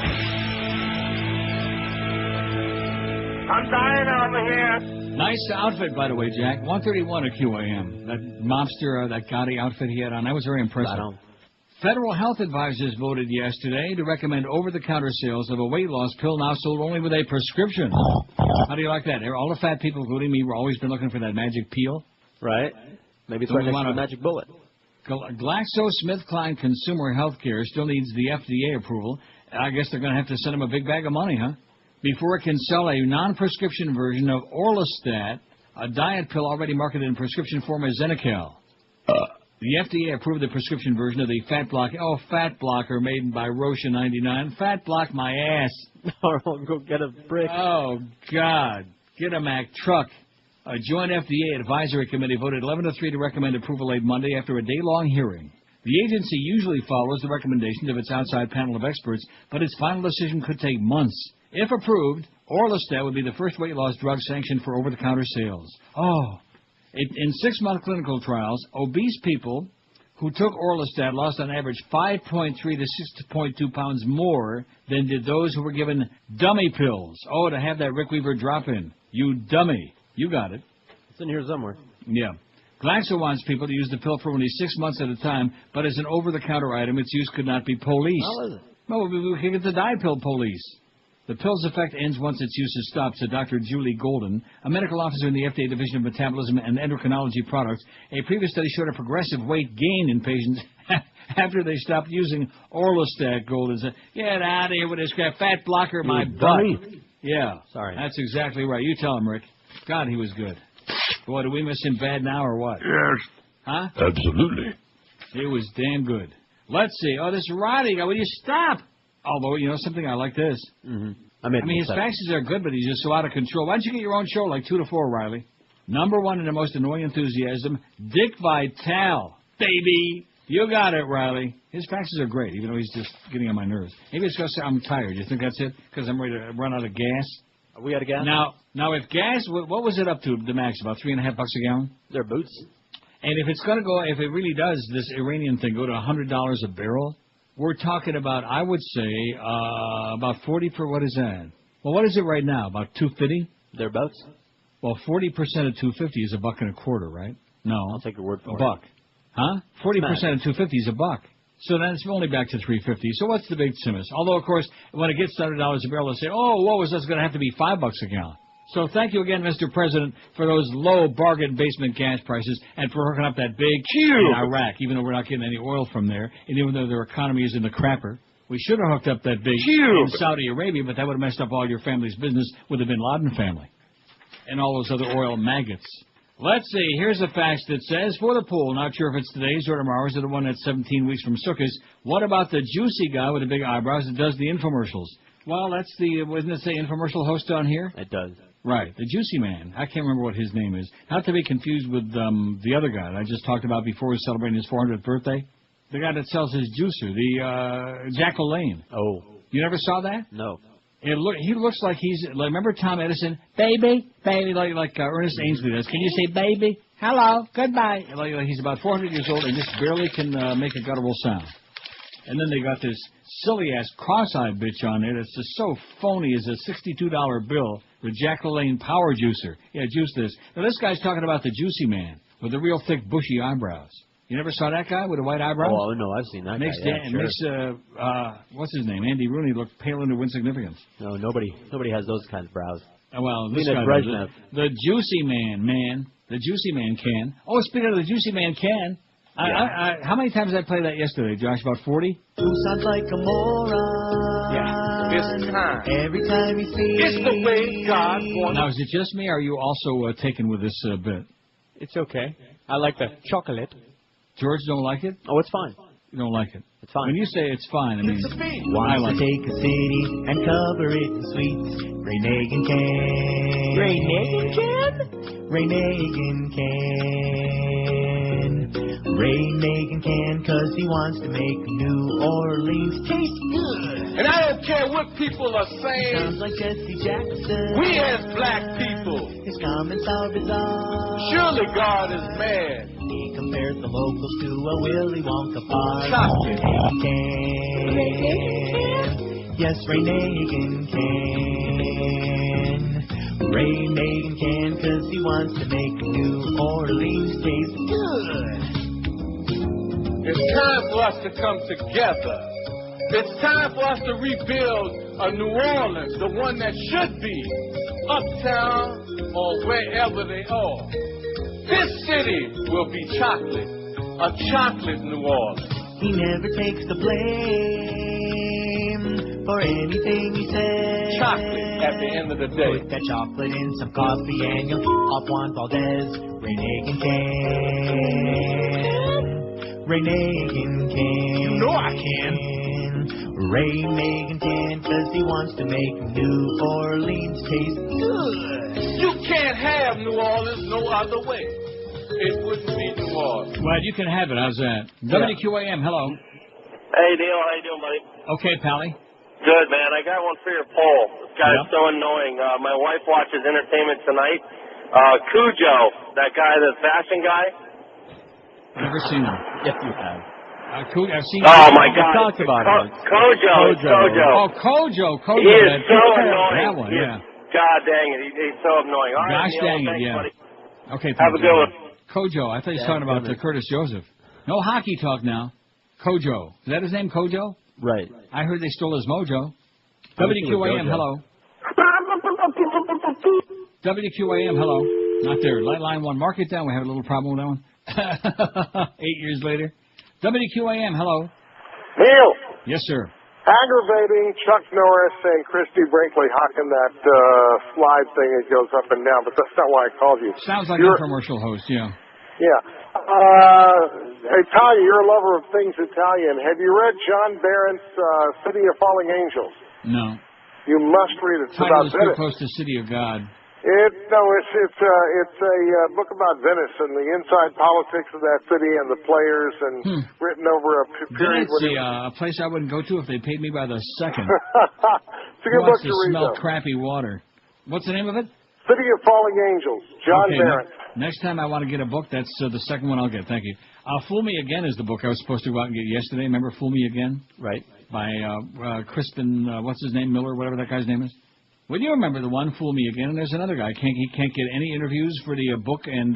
I'm dying over here. Nice outfit, by the way, Jack. 131 at QAM. That mobster, that gaudy outfit he had on, that was very impressive. Federal health advisors voted yesterday to recommend over-the-counter sales of a weight loss pill now sold only with a prescription. How do you like that? All the fat people, including me, were always been looking for that magic peel. Right. Maybe it's right next to the magic bullet. GlaxoSmithKline Consumer Healthcare still needs the FDA approval. I guess they're going to have to send them a big bag of money, huh? Before it can sell a non-prescription version of Orlistat, a diet pill already marketed in prescription form as Xenical. The FDA approved the prescription version of the Fat Blocker made by Roche in 99. Fat block my ass. Go get a brick. Oh, God. Get a Mack truck. A joint FDA advisory committee voted 11-3 to recommend approval late Monday after a day-long hearing. The agency usually follows the recommendations of its outside panel of experts, but its final decision could take months. If approved, Orlistat would be the first weight loss drug sanctioned for over-the-counter sales. In 6-month clinical trials, obese people who took Orlistat lost on average 5.3 to 6.2 pounds more than did those who were given dummy pills. Oh, to have that Rick Weaver drop-in. You dummy. You got it. It's in here somewhere. Yeah. Glaxo wants people to use the pill for only 6 months at a time, but as an over-the-counter item, its use could not be policed. How is it? Well, we can get the diet pill police. The pill's effect ends once its use is stopped, said Dr. Julie Golden, a medical officer in the FDA Division of Metabolism and Endocrinology Products. A previous study showed a progressive weight gain in patients after they stopped using Orlistat. Golden said, "Get out of here with this fat blocker, my butt." Yeah. Sorry. That's exactly right. You tell him, Rick. God, he was good. Boy, do we miss him bad now or what? Yes. Huh? Absolutely. He was damn good. Let's see. Oh, this Roddy guy, will you stop? Although, you know something, I like this. Mm-hmm. I mean, his faxes are good, but he's just so out of control. Why don't you get your own show, like 2 to 4, Riley? Number 1 in the most annoying enthusiasm, Dick Vitale. Baby. You got it, Riley. His faxes are great, even though he's just getting on my nerves. Maybe it's because I'm tired. You think that's it? Because I'm ready to run out of gas? Are we out of gas? Now, if gas, what was it up to, the max? About $3.50 a gallon? They're boots. And if it's going to go, if it really does, this Iranian thing, go to $100 a barrel, we're talking about, I would say, about 40 for, what is that? Well, what is it right now? About $2.50? Thereabouts? Well, 40% of $2.50 is $1.25, right? No. I'll take your word for it. $1. Huh? 40% of $2.50 is $1. So then it's only back to $3.50. So what's the big simus? Although, of course, when it gets to $100 a barrel, they'll say, oh, whoa, is this going to have to be $5 a gallon? So thank you again, Mr. President, for those low bargain basement gas prices and for hooking up that big in Iraq, even though we're not getting any oil from there, and even though their economy is in the crapper. We should have hooked up that big in Saudi Arabia, but that would have messed up all your family's business with the Bin Laden family and all those other oil maggots. Let's see. Here's a fax that says, for the pool, not sure if it's today's or tomorrow's or the one that's 17 weeks from Sukkot, what about the juicy guy with the big eyebrows that does the infomercials? Well, that's the, doesn't it say infomercial host on here? It does. Right, the Juicy Man. I can't remember what his name is. Not to be confused with the other guy that I just talked about before, he's celebrating his 400th birthday. The guy that sells his juicer, the Jack LaLanne. Oh. You never saw that? No. He looks like he's like, remember Tom Edison? Baby, like Ernest Ainsley does. Can you say baby? Hello, goodbye. Like he's about 400 years old and just barely can make a guttural sound. And then they got this silly-ass cross-eyed bitch on there that's just so phony as a $62 bill with Jack LaLanne Power Juicer. Yeah, juice this. Now, this guy's talking about the Juicy Man with the real thick, bushy eyebrows. You never saw that guy with the white eyebrows? Oh, no, I've seen that guy. Yeah, sure. Makes what's his name? Andy Rooney look pale into insignificance. No, nobody has those kinds of brows. Well, this guy, the Juicy Man, the Juicy Man can. Oh, speaking of the Juicy Man can, how many times did I play that yesterday, Josh? About 40? Who sounds like a moron? Yeah, it's time. Every time you see it's the way God wants. Now, is it just me, or are you also taken with this bit? It's okay. I like the chocolate. George don't like it? Oh, it's fine. You don't like it? It's fine. When you say it's fine, I mean... Why like take a city and cover it in sweets? Ray Nagin can. Ray Nagin can? Ray Nagin can. Ray Nagin can, 'cause he wants to make New Orleans taste good. And I don't care what people are saying. Sounds like Jesse Jackson. We as black people. His comments are bizarre. Surely God is mad. He compares the locals to a Willy Wonka bar. Chocolate. Ray Nagin can. Yes, Ray Nagin can. Ray Nagin can, 'cause he wants to make New Orleans taste good. It's time for us to come together. It's time for us to rebuild a New Orleans, the one that should be uptown or wherever they are. This city will be chocolate, a chocolate New Orleans. He never takes the blame for anything he says. Chocolate at the end of the day. Put that chocolate in some coffee and you'll off Juan Valdez. Ray Nagin can. Ray Nagin can. You know I can. Ray Nagin can, 'cause he wants to make New Orleans taste good. You can't have New Orleans no other way. It wouldn't be New Orleans. Well, you can have it. How's that? WQAM, hello. Hey, Neil. How you doing, buddy? Okay, Pally. Good, man. I got one for your poll. This guy's so annoying. My wife watches Entertainment Tonight. Cujo, that guy, the fashion guy. Never seen him. Yes, you have. I've seen. Oh my God! We talked about it. Kojo. Oh, Kojo. He is so annoying. That one, yeah. God dang it, he's so annoying. All right, Gosh dang it, yeah. Buddy. Okay, have a good one. Kojo. I thought he was talking about Curtis Joseph. No hockey talk now. Kojo. Is that his name, Kojo? Right. I heard they stole his mojo. WQAM, hello. WQAM, hello. Not there. Line 1. Mark it down. We have a little problem with that one. 8 years later. WQAM, hello. Neil. Yes, sir. Aggravating Chuck Norris and Christy Brinkley hawking that slide thing that goes up and down, but that's not why I called you. Sounds like a commercial host, yeah. Yeah. Hey, Talia, you're a lover of things Italian. Have you read John Barrett's City of Falling Angels? No. You must read it. It's title about is too close to City of God. It's a book about Venice and the inside politics of that city and the players, and written over a period. Venice, a place I wouldn't go to if they paid me by the second. It's a good book to read. Smell crappy water. What's the name of it? City of Falling Angels. John Barrett. Next time I want to get a book, that's the second one I'll get. Thank you. Fool Me Again is the book I was supposed to go out and get yesterday. Remember Fool Me Again? Right. By Crispin, what's his name, Miller, whatever that guy's name is. Well, you remember the one, Fool Me Again, and there's another guy. He can't get any interviews for the book, and,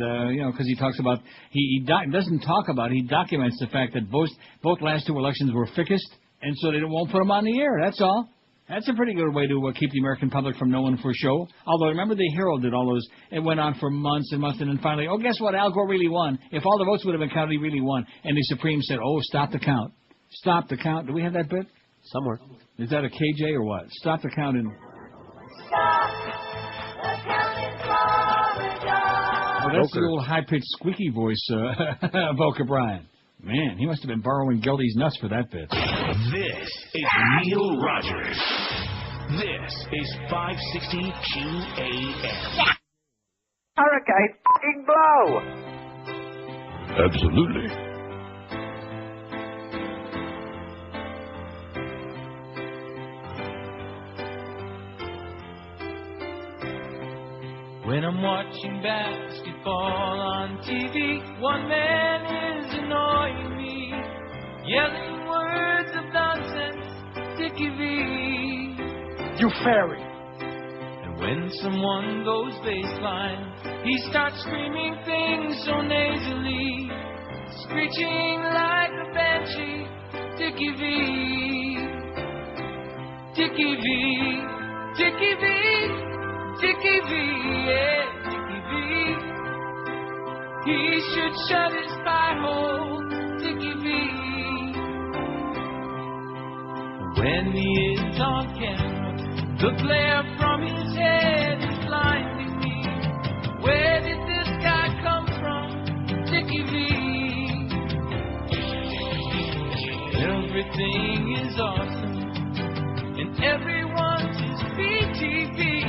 because he talks about, he doesn't talk about, he documents the fact that both last two elections were ficist, and so they won't put them on the air, that's all. That's a pretty good way to keep the American public from knowing for show. Although, remember the Herald did all those, it went on for months and months, and then finally, oh, guess what, Al Gore really won. If all the votes would have been counted, he really won. And the Supreme said, oh, stop the count. Stop the count. Do we have that bit? Somewhere. Is that a KJ or what? Stop the count and... Oh, that's the old high-pitched squeaky voice, Boca Brian. Man, he must have been borrowing Geldy's nuts for that bit. This is Neil Rogers. This is 560 GAM. Hurricane fucking blow! Absolutely. When I'm watching basketball on TV, one man is annoying me, yelling words of nonsense, Dickie V. You fairy. And when someone goes baseline, he starts screaming things so nasally, screeching like a banshee, Dickie V. Dickie V. Dickie V. Dickie V, yeah, Dickie V. He should shut his pie hole, Dickie V. When he is on camera, the glare from his head is blinding me. Where did this guy come from, Dickie V? Everything is awesome, and everyone's his BTV.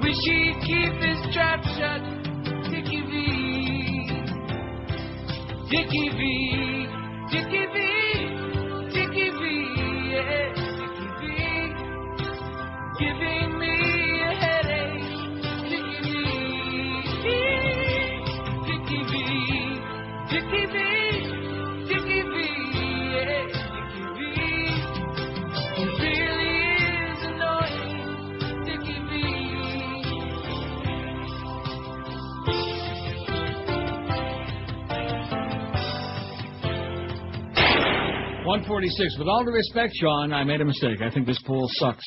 Wish he'd keep his trap shut, Dickie V. Dickie V. Dickie V. Dickie V. Yeah, Dickie V. Giving me a headache, Dickie V. Dickie V. Dickie V. Dickie V. Yeah, Dickie V. He really is annoying, Dickie V. 146. With all due respect, Sean, I made a mistake. I think this pool sucks.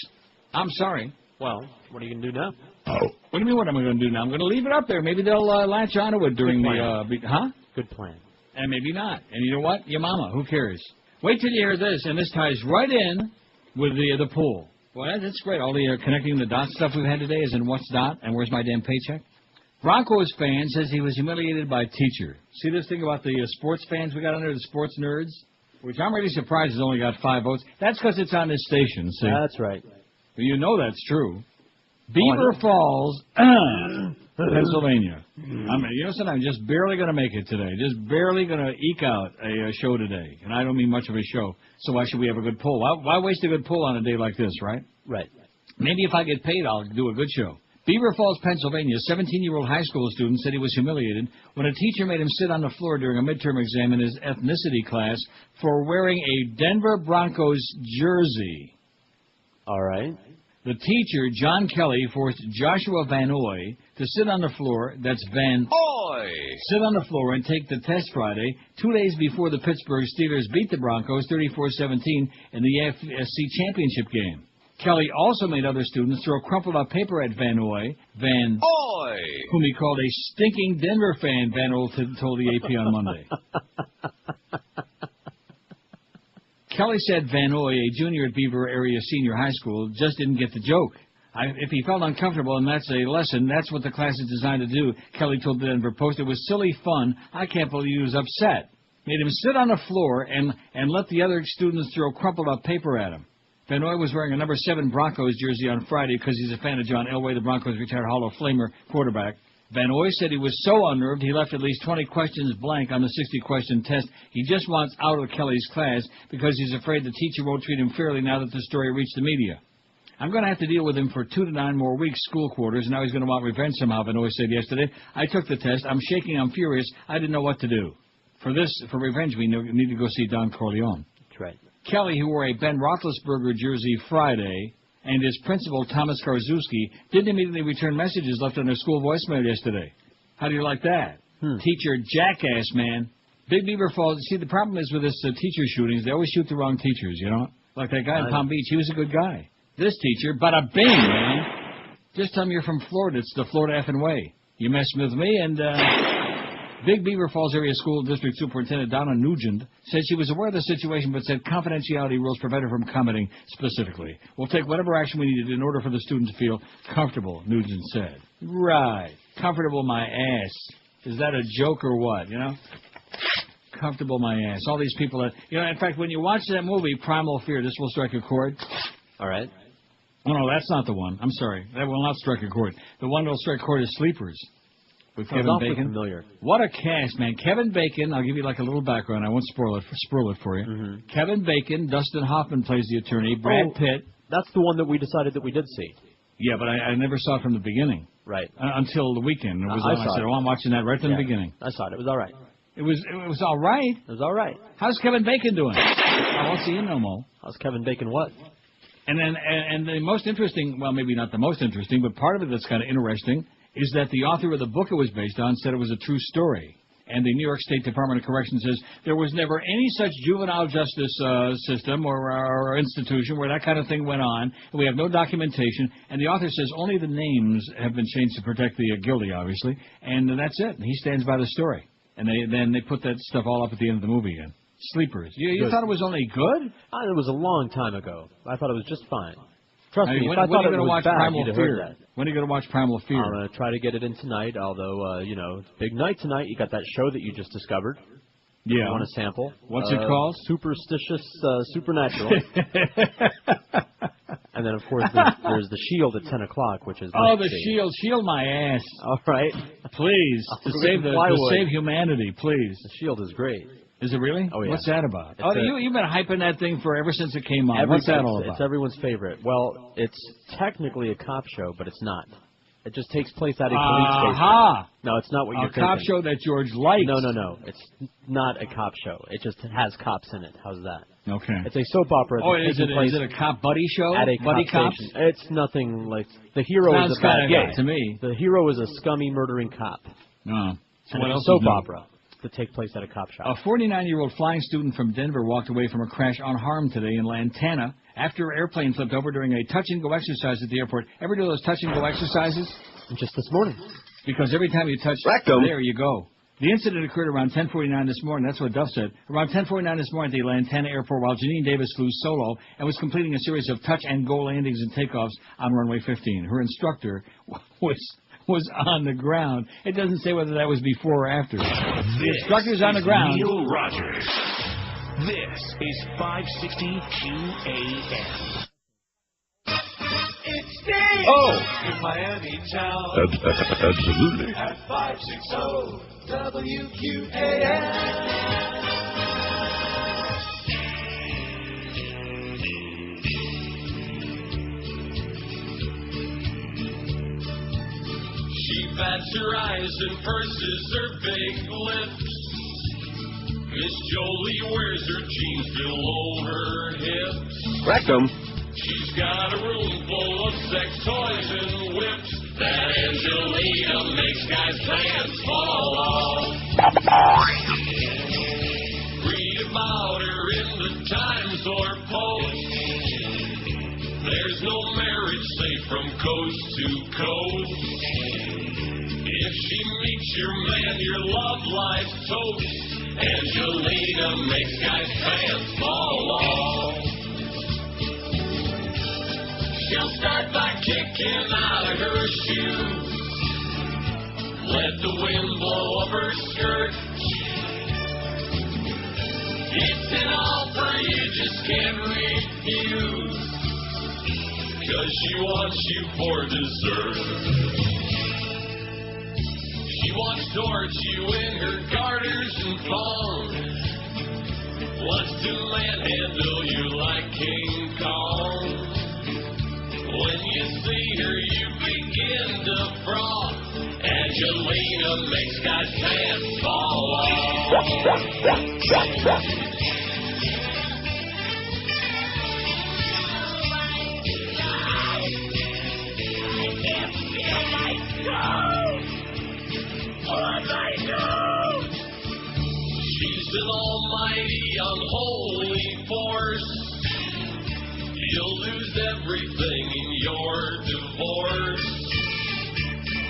I'm sorry. Well, what are you going to do now? What do you mean what am I going to do now? I'm going to leave it up there. Maybe they'll latch onto it during the... Good plan. And maybe not. And you know what? Your mama. Who cares? Wait till you hear this, and this ties right in with the pool. Well, that's great. All the connecting the dots stuff we've had today is in what's dot and where's my damn paycheck. Broncos fan says he was humiliated by teacher. See this thing about the sports fans we got under, the sports nerds? Which I'm really surprised has only got 5 votes. That's because it's on this station, see? That's right. You know that's true. Beaver Falls, Pennsylvania. I mean, you know something? I'm just barely going to make it today. Just barely going to eke out a show today. And I don't mean much of a show, so why should we have a good poll? Why waste a good poll on a day like this, right? Right. Maybe if I get paid, I'll do a good show. Beaver Falls, Pennsylvania, a 17-year-old high school student said he was humiliated when a teacher made him sit on the floor during a midterm exam in his ethnicity class for wearing a Denver Broncos jersey. All right. The teacher, John Kelly, forced Joshua Van Oy to sit on the floor, that's Van Oy, sit on the floor and take the test Friday, 2 days before the Pittsburgh Steelers beat the Broncos 34-17 in the AFC Championship game. Kelly also made other students throw crumpled up paper at Van Oy, whom he called a stinking Denver fan, Van Oy told the AP on Monday. Kelly said Van Oy, a junior at Beaver Area Senior High School, just didn't get the joke. If he felt uncomfortable and that's a lesson, that's what the class is designed to do, Kelly told the Denver Post. It was silly fun. I can't believe he was upset. Made him sit on the floor and let the other students throw crumpled up paper at him. Van Oy was wearing a number 7 Broncos jersey on Friday because he's a fan of John Elway, the Broncos' retired Hall of Famer quarterback. Van Oy said he was so unnerved he left at least 20 questions blank on the 60-question test. He just wants out of Kelly's class because he's afraid the teacher won't treat him fairly now that the story reached the media. I'm going to have to deal with him for 2 to 9 more weeks, school quarters, and now he's going to want revenge somehow, Van Oy said yesterday. I took the test. I'm shaking. I'm furious. I didn't know what to do. For revenge, we need to go see Don Corleone. That's right. Kelly, who wore a Ben Roethlisberger jersey Friday, and his principal, Thomas Karzewski, didn't immediately return messages left on their school voicemail yesterday. How do you like that? Teacher jackass, man. Big Beaver Falls. See, the problem is with this teacher shootings, they always shoot the wrong teachers, you know? Like that guy in Palm Beach, he was a good guy. This teacher, bada bing, man. Just tell me you're from Florida. It's the Florida effing way. You mess with me, and Big Beaver Falls Area School District Superintendent Donna Nugent said she was aware of the situation but said confidentiality rules prevent her from commenting specifically. We'll take whatever action we needed in order for the student to feel comfortable, Nugent said. Right. Comfortable my ass. Is that a joke or what, you know? Comfortable my ass. All these people that... You know, in fact, when you watch that movie, Primal Fear, this will strike a chord. All right. Oh, no, that's not the one. I'm sorry. That will not strike a chord. The one that will strike a chord is Sleepers with Kevin Bacon. Familiar. What a cast, man. Kevin Bacon, I'll give you like a little background. I won't spoil it for you. Mm-hmm. Kevin Bacon, Dustin Hoffman plays the attorney, Brad Pitt. That's the one that we decided that we did see. Yeah, but I never saw it from the beginning. Right. Until the weekend. It was I said, I'm watching that right from the beginning. I saw it. It was all right. It was all right? It was all right. How's Kevin Bacon doing? I won't see you no more. How's Kevin Bacon what? And then the most interesting, well, maybe not the most interesting, but part of it that's kind of interesting is that the author of the book it was based on said it was a true story. And the New York State Department of Corrections says there was never any such juvenile justice system or institution where that kind of thing went on. We have no documentation. And the author says only the names have been changed to protect the guilty, obviously. And that's it. He stands by the story. And then they put that stuff all up at the end of the movie again. Sleepers. You thought it was only good? It was a long time ago. I thought it was just fine. Trust me, when, if I thought are you it going to was watch bad, Primal you'd have Fear? heard that. When are you going to watch Primal Fear? I'm going to try to get it in tonight, although, it's a big night tonight. You got that show that you just discovered. Yeah. You want to sample? What's it called? Superstitious Supernatural. And then, of course, there's The Shield at 10 o'clock, which is... Oh, The Shield. Shield my ass. All right. Please. To save humanity, please. The Shield is great. Is it really? Oh, yeah. What's that about? You've been hyping that thing for ever since it came on. What's that all about? It's everyone's favorite. Well, it's technically a cop show, but it's not. It just takes place at a police station. Aha! No, it's not what you're thinking. A cop show that George likes. No. It's not a cop show. It just has cops in it. How's that? Okay. It's a soap opera. Is it a cop buddy show? At a buddy cop station. It's nothing like... The hero is a bad guy. To me. The hero is a scummy, murdering cop. No. So it's a soap opera to take place at a cop shop. A 49-year-old flying student from Denver walked away from a crash unharmed today in Lantana after her airplane flipped over during a touch-and-go exercise at the airport. Ever do those touch-and-go exercises? Just this morning. Because every time you touch, there you go. The incident occurred around 10:49 this morning. That's what Duff said. Around 10:49 this morning at the Lantana airport while Janine Davis flew solo and was completing a series of touch-and-go landings and takeoffs on runway 15. Her instructor was on the ground. It doesn't say whether that was before or after. The instructor's on the ground. Neil Rogers. This is 560 QAM. It's Steve! Oh! In Miami town. Absolutely. At 560 WQAM. She bats her eyes and purses her big lips. Miss Jolie wears her jeans below her hips. Rectum. She's got a room full of sex toys and whips. That Angelina makes guys' pants fall off. Read about her in the Times or Post. There's no marriage safe from coast to coast. If she meets your man, your love life's toast. Angelina makes guys' pants fall off. She'll start by kicking out of her shoes. Let the wind blow up her skirt. It's an offer you just can't refuse. 'Cause she wants you for dessert. She wants to torch you in her garters and thongs. Wants to manhandle you like King Kong. When you see her, you begin to froth. Angelina makes guys' pants fall off. She's an almighty, unholy force. You'll lose everything in your divorce.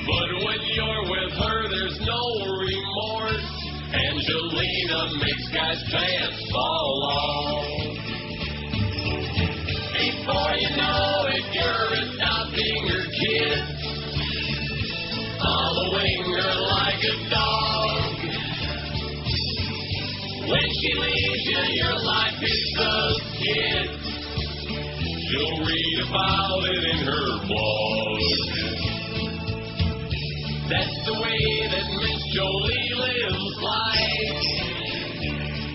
But when you're with her, there's no remorse. Angelina makes guys' pants fall off. Before you know it, you're adopting her kids. Following her like a dog. When she leaves you, your life is a skid. You'll read about it in her blog. That's the way that Miss Jolie lives life.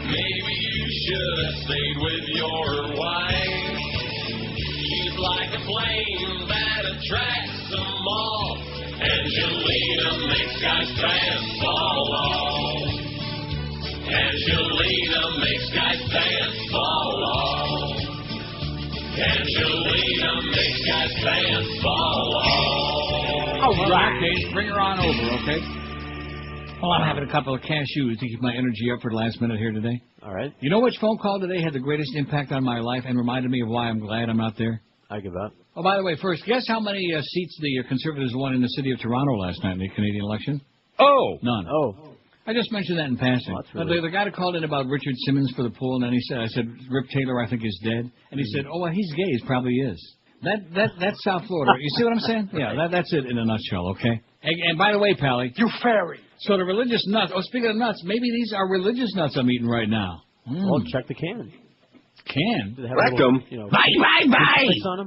Maybe you should have stayed with your wife. She's like a flame that attracts them all. Angelina makes guys' pants fall off. Angelina makes guys' pants fall off. Angelina makes guys' pants fall off. All right. Okay, bring her on over, okay? Well, I'm having a couple of cashews to keep my energy up for the last minute here today. All right. You know which phone call today had the greatest impact on my life and reminded me of why I'm glad I'm not there? I give up. Oh, by the way, first, guess how many seats the Conservatives won in the city of Toronto last night in the Canadian election? Oh! None. Oh. I just mentioned that in passing. Well, really... The guy that called in about Richard Simmons for the poll, and then I said, Rip Taylor, I think, is dead. And he said, oh, well, he's gay. He probably is. That's South Florida. You see what I'm saying? Yeah, that's it in a nutshell, okay? And by the way, Pally. You fairy. So the religious nuts. Oh, speaking of nuts, maybe these are religious nuts I'm eating right now. Well, check the can. Can? Rectum. Bye, bye, bye!